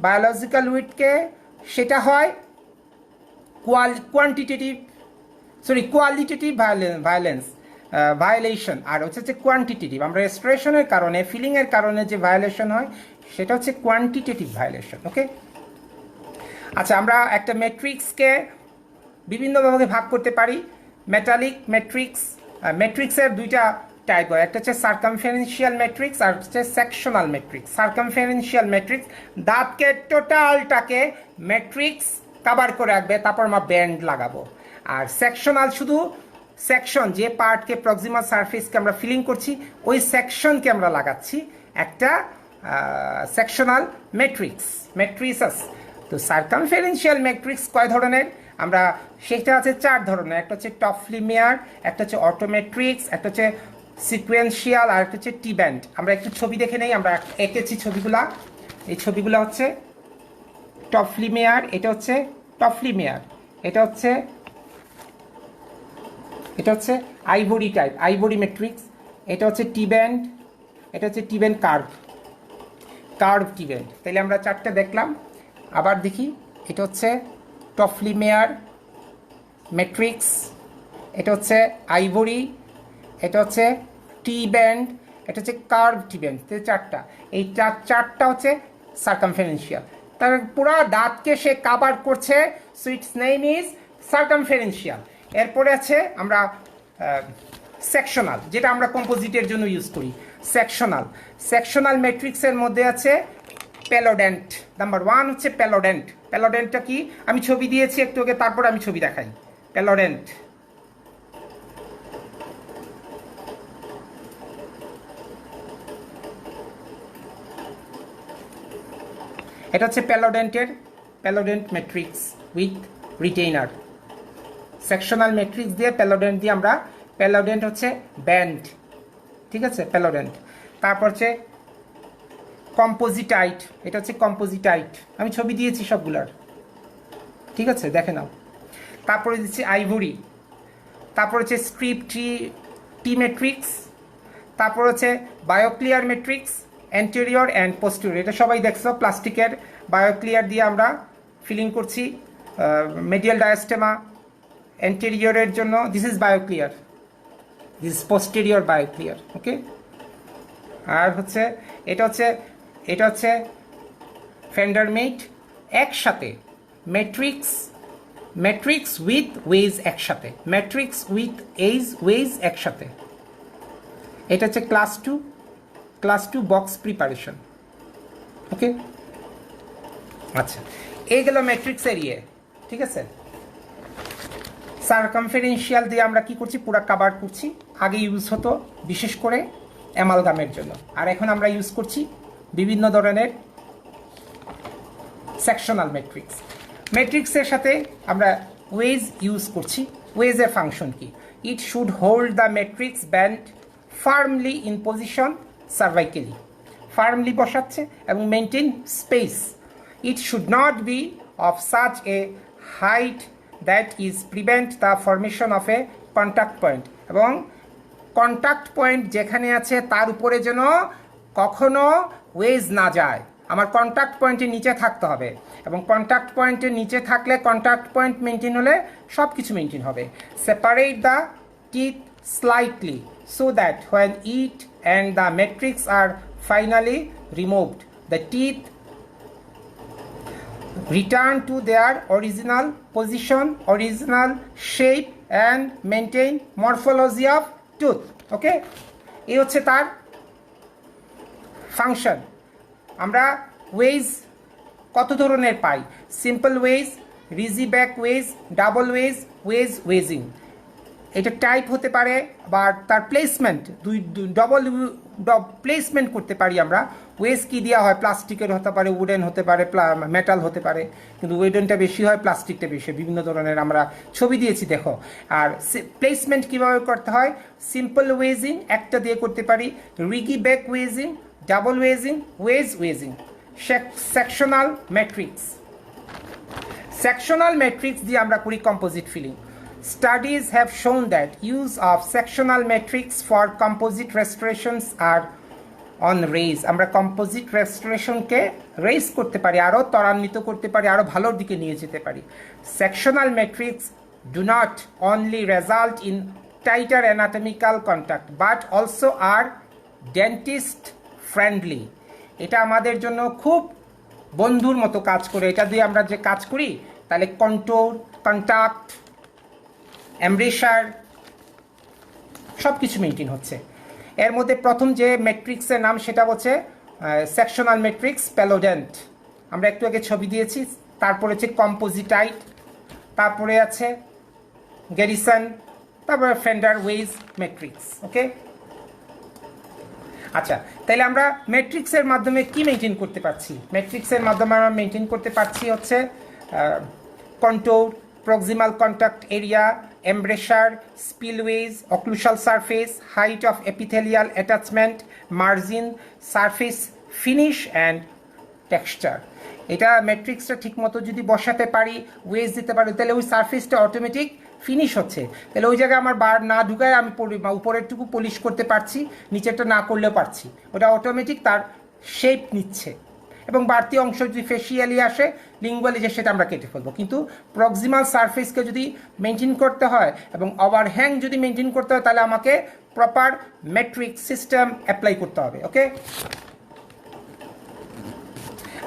বায়োলজিক্যাল উইডকে, সেটা হয় কোয়ালিটেটিভ ভায়োলেশন। আর হচ্ছে কোয়ান্টিটেটিভ, আমরা রেস্টোরেশনের কারণে, ফিলিংয়ের কারণে যে ভায়োলেশন হয়, সেটা হচ্ছে কোয়ান্টিটেটিভ ভায়োলেশন। ওকে, আচ্ছা, আমরা একটা ম্যাট্রিক্সকে বিভিন্নভাবে ভাগ করতে পারি। মেটালিক ম্যাট্রিক্সের দুইটা টাইপ হয়, একটা হচ্ছে সার্কামফারেন্সিয়াল ম্যাট্রিক্স, আর হচ্ছে সেকশনাল ম্যাট্রিক্স। সার্কামফারেন্সিয়াল ম্যাট্রিক্স দাঁতকে টোটালটাকে ম্যাট্রিক্স কভার করে রাখবে, তারপর আমরা ব্যান্ড লাগাবো। আর সেকশনাল শুধু সেকশন, যে পার্টকে প্রক্সিমাল সারফেসকে আমরা ফিলিং করছি, ওই সেকশনকে আমরা লাগাচ্ছি একটা সেকশনাল ম্যাট্রিক্স। তো সার্কামফারেন্সিয়াল ম্যাট্রিক্স কয় ধরনের? আমরা সেটা আছে 4 ধরনের। একটা হচ্ছে টফলি মেয়ার, একটা হচ্ছে অটোমেট্রিক্স, একটা হচ্ছে সিকোয়েন্সিয়াল, আর একটা হচ্ছে টি ব্যান্ড। আমরা একটু ছবি দেখে নেই, আমরা এঁকেছি ছবিগুলা। এই ছবিগুলো হচ্ছে টফলি মেয়ার, এটা হচ্ছে টফলি মেয়ার, এটা হচ্ছে আইভরি ম্যাট্রিক্স, এটা হচ্ছে টি ব্যান্ড, এটা হচ্ছে টি ব্যান্ড কার্ভ টি ব্যান্ড। তাহলে আমরা 4টে দেখলাম, আবার দেখি। এটা হচ্ছে টফলি মেয়ার ম্যাট্রিক্স, এটা হচ্ছে আইভরি, এটা হচ্ছে টি ব্যান্ড, এটা হচ্ছে কার্ভ টি ব্যান্ড। 4টা, এই চারটা হচ্ছে সার্কামফারেন্সিয়াল। তার পুরো দাঁতকে সে কাভার করছে, সো ইটস নেম ইজ সার্কামফারেন্সিয়াল। এরপরে আছে আমরা সেকশনাল, যেটা আমরা কম্পোজিটের জন্য ইউজ করি। সেকশনাল ম্যাট্রিক্সের মধ্যে আছে প্যালোডেন্ট। নাম্বার 1 হচ্ছে প্যালোডেন্ট। প্যালোডেন্টটা কি? আমি ছবি দিয়েছি একটু আগে, তারপর আমি ছবি দেখাই। প্যালোডেন্ট, এটা হচ্ছে Palodent matrix with retainer. Sectional matrix দিয়ে প্যালোডেন্ট দিয়ে আমরা, প্যালোডেন্ট হচ্ছে ব্যান্ড, ঠিক আছে, প্যালোডেন্ট। তারপর হচ্ছে কম্পোজিটাইট, এটা হচ্ছে কম্পোজিটাইট, আমি ছবি দিয়েছি সবগুলার, ঠিক আছে, দেখে নাও। তারপরে দিচ্ছি আইভরি, তারপর হচ্ছে স্ট্রিপ টি ম্যাট্রিক্স, তারপর হচ্ছে বায়োক্লিয়ার ম্যাট্রিক্স, অ্যান্টেরিয়র অ্যান্ড পোস্টেরিয়র, এটা সবাই দেখছো, প্লাস্টিকের বায়োক্লিয়ার দিয়ে আমরা ফিলিং করছি। মেডিয়াল ডায়াস্টেমা অ্যান্টেরিয়রের জন্য this is Bioclear, this is posterior Bioclear, okay. আর হচ্ছে এটা হচ্ছে ফেন্ডারমেট একসাথে, ম্যাট্রিক্স উইথ ওয়েজ একসাথে, ম্যাট্রিক্স উইথ ওয়েজ একসাথে। এটা হচ্ছে class two box preparation, okay. আচ্ছা, এই গেল ম্যাট্রিক্সের ইয়ে, ঠিক আছে। সার্কামফারেন্সিয়াল দিয়ে আমরা কি করছি, পুরো কাভার করছি। আগে ইউজ হতো বিশেষ করে অ্যামালগামের জন্য, আর এখন আমরা ইউজ করছি বিভিন্ন ধরনের সেকশনাল ম্যাট্রিক্সের সাথে আমরা ওয়েজ ইউজ করছি। ওয়েজের ফাংশন কি? It should hold the matrix band firmly in position cervically, firmly বসাচ্ছে এবং maintain space. It should not be of such a height that is prevent the formation of a contact point, এবং contact point যেখানে আছে তার উপরে যেন কখনো wedge না যায়। আমার কন্ট্যাক্ট পয়েন্টের নিচে থাকতে হবে, এবং কন্ট্যাক্ট পয়েন্টের নিচে থাকলে কন্ট্যাক্ট পয়েন্ট মেনটেন হলে সব কিছু মেনটেন হবে। Separate the teeth slightly so that when it and the matrix are finally removed, the teeth return to their original position, original shape and maintain morphology of tooth, okay। এই হচ্ছে তার function. আমরা wedge কত ধরনের পাই? Simple wedge, piggyback wedge, double wedging. এটা type হতে পারে, বা তার প্লেসমেন্ট ডবল প্লেসমেন্ট করতে পারি আমরা। ওয়েজ কি দেওয়া হয়? প্লাস্টিকের হতে পারে, উডেন হতে পারে, মেটাল হতে পারে, কিন্তু উডেনটা বেশি হয়, প্লাস্টিকটা বেশি, বিভিন্ন ধরনের আমরা ছবি দিয়েছি দেখো। আর প্লেসমেন্ট কীভাবে করতে হয়? সিম্পল ওয়েজিং একটা দিয়ে করতে পারি, রিগি back waging, double waging. Sectional matrix দিয়ে আমরা করি composite feeling. Studies have shown that use of sectional matrix for composite restorations are on raise. আমরা কম্পোজিট রেস্টোরেশনকে রেজ করতে পারি, আরও ত্বরান্বিত করতে পারি, আরও ভালোর দিকে নিয়ে যেতে পারি। Sectional matrix do not only result in tighter anatomical contact but also are dentist friendly. এটা আমাদের জন্য খুব বন্ধুর মতো কাজ করে। এটা দিয়ে আমরা যে কাজ করি তাহলে কন্ট্রোল, কন্ট্যাক্ট, এমব্রেশার সব কিছু মেনটেন হচ্ছে। এর মধ্যে প্রথম যে ম্যাট্রিক্সের নাম সেটা হচ্ছে সেকশনাল ম্যাট্রিক্স প্যালোডেন্ট, আমরা একটু আগে ছবি দিয়েছি। তারপরে হচ্ছে কম্পোজিটাইট, তারপরে আছে গ্যারিসন, তারপরে ফেন্ডার ওয়েজ ম্যাট্রিক্স, ওকে। আচ্ছা, তাহলে আমরা ম্যাট্রিক্সের মাধ্যমে কি মেনটেন করতে পারছি? ম্যাট্রিক্সের মাধ্যমে আমরা মেনটেন করতে পারছি হচ্ছে control, proximal contact area, embrasure, spillways, occlusal surface, height of epithelial attachment, margin, surface finish and texture. এটা ম্যাট্রিক্সটা ঠিকমতো যদি বসাতে পারি, ওয়েজ দিতে পারি, তাহলে ওই সারফেসটা অটোমেটিক ফিনিশ হচ্ছে। তাহলে ওই জায়গায় আমার বার না ঢুকায় আমি উপরেরটুকু পলিশ করতে পারছি, নিচেরটা না করলেও পারছি। ওটা অটোমেটিক তার শেপ নিচ্ছে, এবং বাড়তি অংশ যদি ফেসিয়ালি আসে, লিঙ্গুয়ালি যে সেটা আমরা কেটে ফেলবো। কিন্তু প্রক্সিমাল সারফেসকে যদি মেনটেন করতে হয় এবং ওভারহ্যাং যদি মেনটেন করতে হয়, তাহলে আমাকে প্রপার মেট্রিক সিস্টেম অ্যাপ্লাই করতে হবে, ওকে।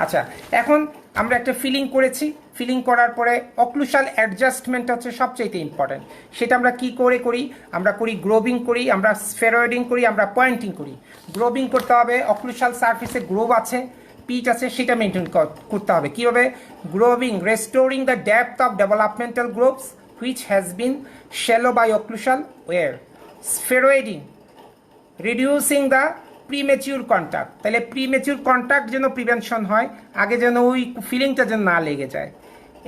আচ্ছা, এখন আমরা একটা ফিলিং করেছি। ফিলিং করার পরে অক্লুশাল অ্যাডজাস্টমেন্ট হচ্ছে সবচেয়ে ইম্পর্টেন্ট। সেটা আমরা কি করে করি? আমরা করি গ্রোভিং করি, আমরা স্ফেরয়েডিং করি, আমরা পয়েন্টিং করি। গ্রোভিং করতে হবে, অক্লুশাল সারফেসে গ্রোভ আছে, পিচ আছে, সেটা মেনটেন করতে হবে। কীভাবে? Grooving, restoring the depth of developmental grooves which has been shallow by occlusal wear. Spheroiding, reducing the premature contact, তাহলে প্রিমেচিউর কন্ট্যাক্ট যেন প্রিভেনশন হয়, আগে যেন ওই ফিলিংটা যেন না লেগে যায়,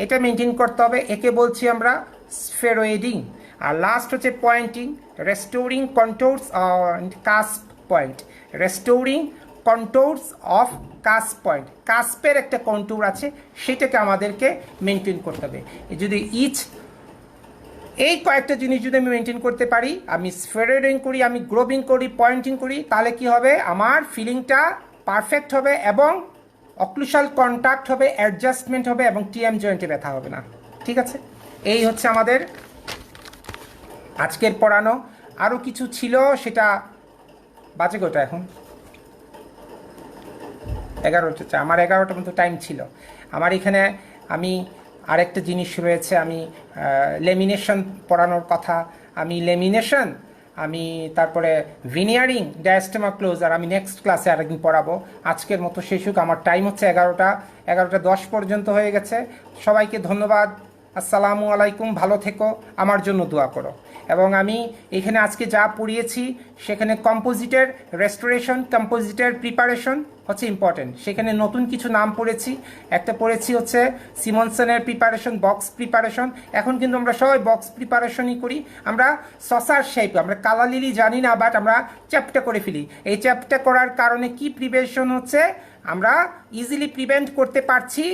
এটা মেনটেন করতে হবে। একে বলছি আমরা স্ফেরয়েডিং। আর লাস্ট হচ্ছে pointing, restoring controls and cusp point, restoring controls of cusp point. কাস্পের একটা কন্ট্রোল আছে, সেটাকে আমাদেরকে মেনটেন করতে হবে। যদি এই কয়েকটা জিনিস যদি আমি মেনটেন করতে পারি, আমি স্ফেরয়েডিং করি, আমি গ্রোভিং করি, পয়েন্টিং করি, তাহলে কি হবে? আমার ফিলিংটা পারফেক্ট হবে এবং অক্লুশাল কন্ট্যাক্ট হবে, অ্যাডজাস্টমেন্ট হবে এবং টিএম জয়েন্টে ব্যথা হবে না। ঠিক আছে, এই হচ্ছে আমাদের আজকের পড়ানো। আরও কিছু ছিল, সেটা বাজে কটা এখন 11টা, আমার 11টার মতো টাইম ছিল। আমার এখানে আমি আরেকটা জিনিস রয়েছে, আমি লেমিনেশন পড়ানোর কথা, আমি লেমিনেশন, আমি তারপরে ভিনিয়ারিং, ডায়াস্টেমা ক্লোজার আমি নেক্সট ক্লাসে আরেকদিন পড়াবো। আজকের মতো শেষ হোক, আমার টাইম হচ্ছে 11টা 10 পর্যন্ত হয়ে গেছে। সবাইকে ধন্যবাদ, আসসালামু আলাইকুম, ভালো থেকো, আমার জন্য দোয়া করো। এবং আমি এখানে আজকে যা পড়িয়েছি সেখানে কম্পোজিটের রেস্টোরেশন, কম্পোজিটের প্রিপারেশন হচ্ছে ইম্পর্টেন্ট। সেখানে নতুন কিছু নাম পড়েছি, একটা পড়েছি হচ্ছে সিমনসনের প্রিপারেশন, বক্স প্রিপারেশন। এখন কিন্তু আমরা সবাই বক্স প্রিপারেশনই করি, আমরা সসার শেপ, আমরা কালা লিলি জানি না, বাট আমরা চ্যাপটা করে ফেলি। এই চ্যাপটা করার কারণে কি প্রিভেনশন হচ্ছে, আমরা ইজিলি প্রিভেন্ট করতে পারছি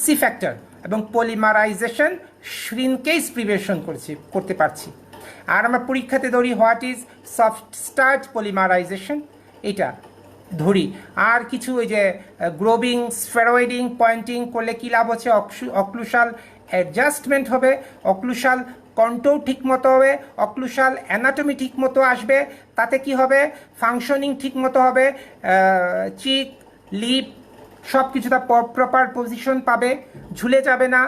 সি ফ্যাক্টর এবং পলিমারাইজেশন, শ্রিনকেজ প্রিভেনশন করতে পারছি। আর আমরা পরীক্ষাতে ধরি what is soft start polymerization, এটা ধরি। আর কিছু ওই যে গ্রোবিং, স্ফেরয়েডিং, পয়েন্টিং করলে কী লাভ হচ্ছে, অক্লুশাল অ্যাডজাস্টমেন্ট হবে, অক্লুশাল কন্ট্রোল ঠিক মতো হবে, অক্লুশাল অ্যানাটমি ঠিক মতো আসবে, তাতে কি হবে, ফাংশনিং ঠিক মতো হবে, চিক, লিপ সব কিছু তার প্রপার পজিশন পাবে, ঝুলে যাবে না,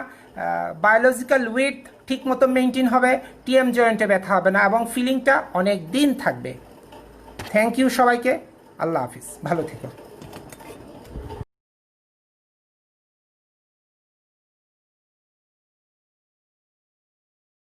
বায়োলজিক্যাল উইথ ঠিক মতো মেনটেন হবে, টিএম জয়েন্টে ব্যথা হবে না এবং ফিলিংটা অনেক দিন থাকবে। থ্যাংক ইউ সবাইকে, আল্লাহ হাফিজ, ভালো থেকো।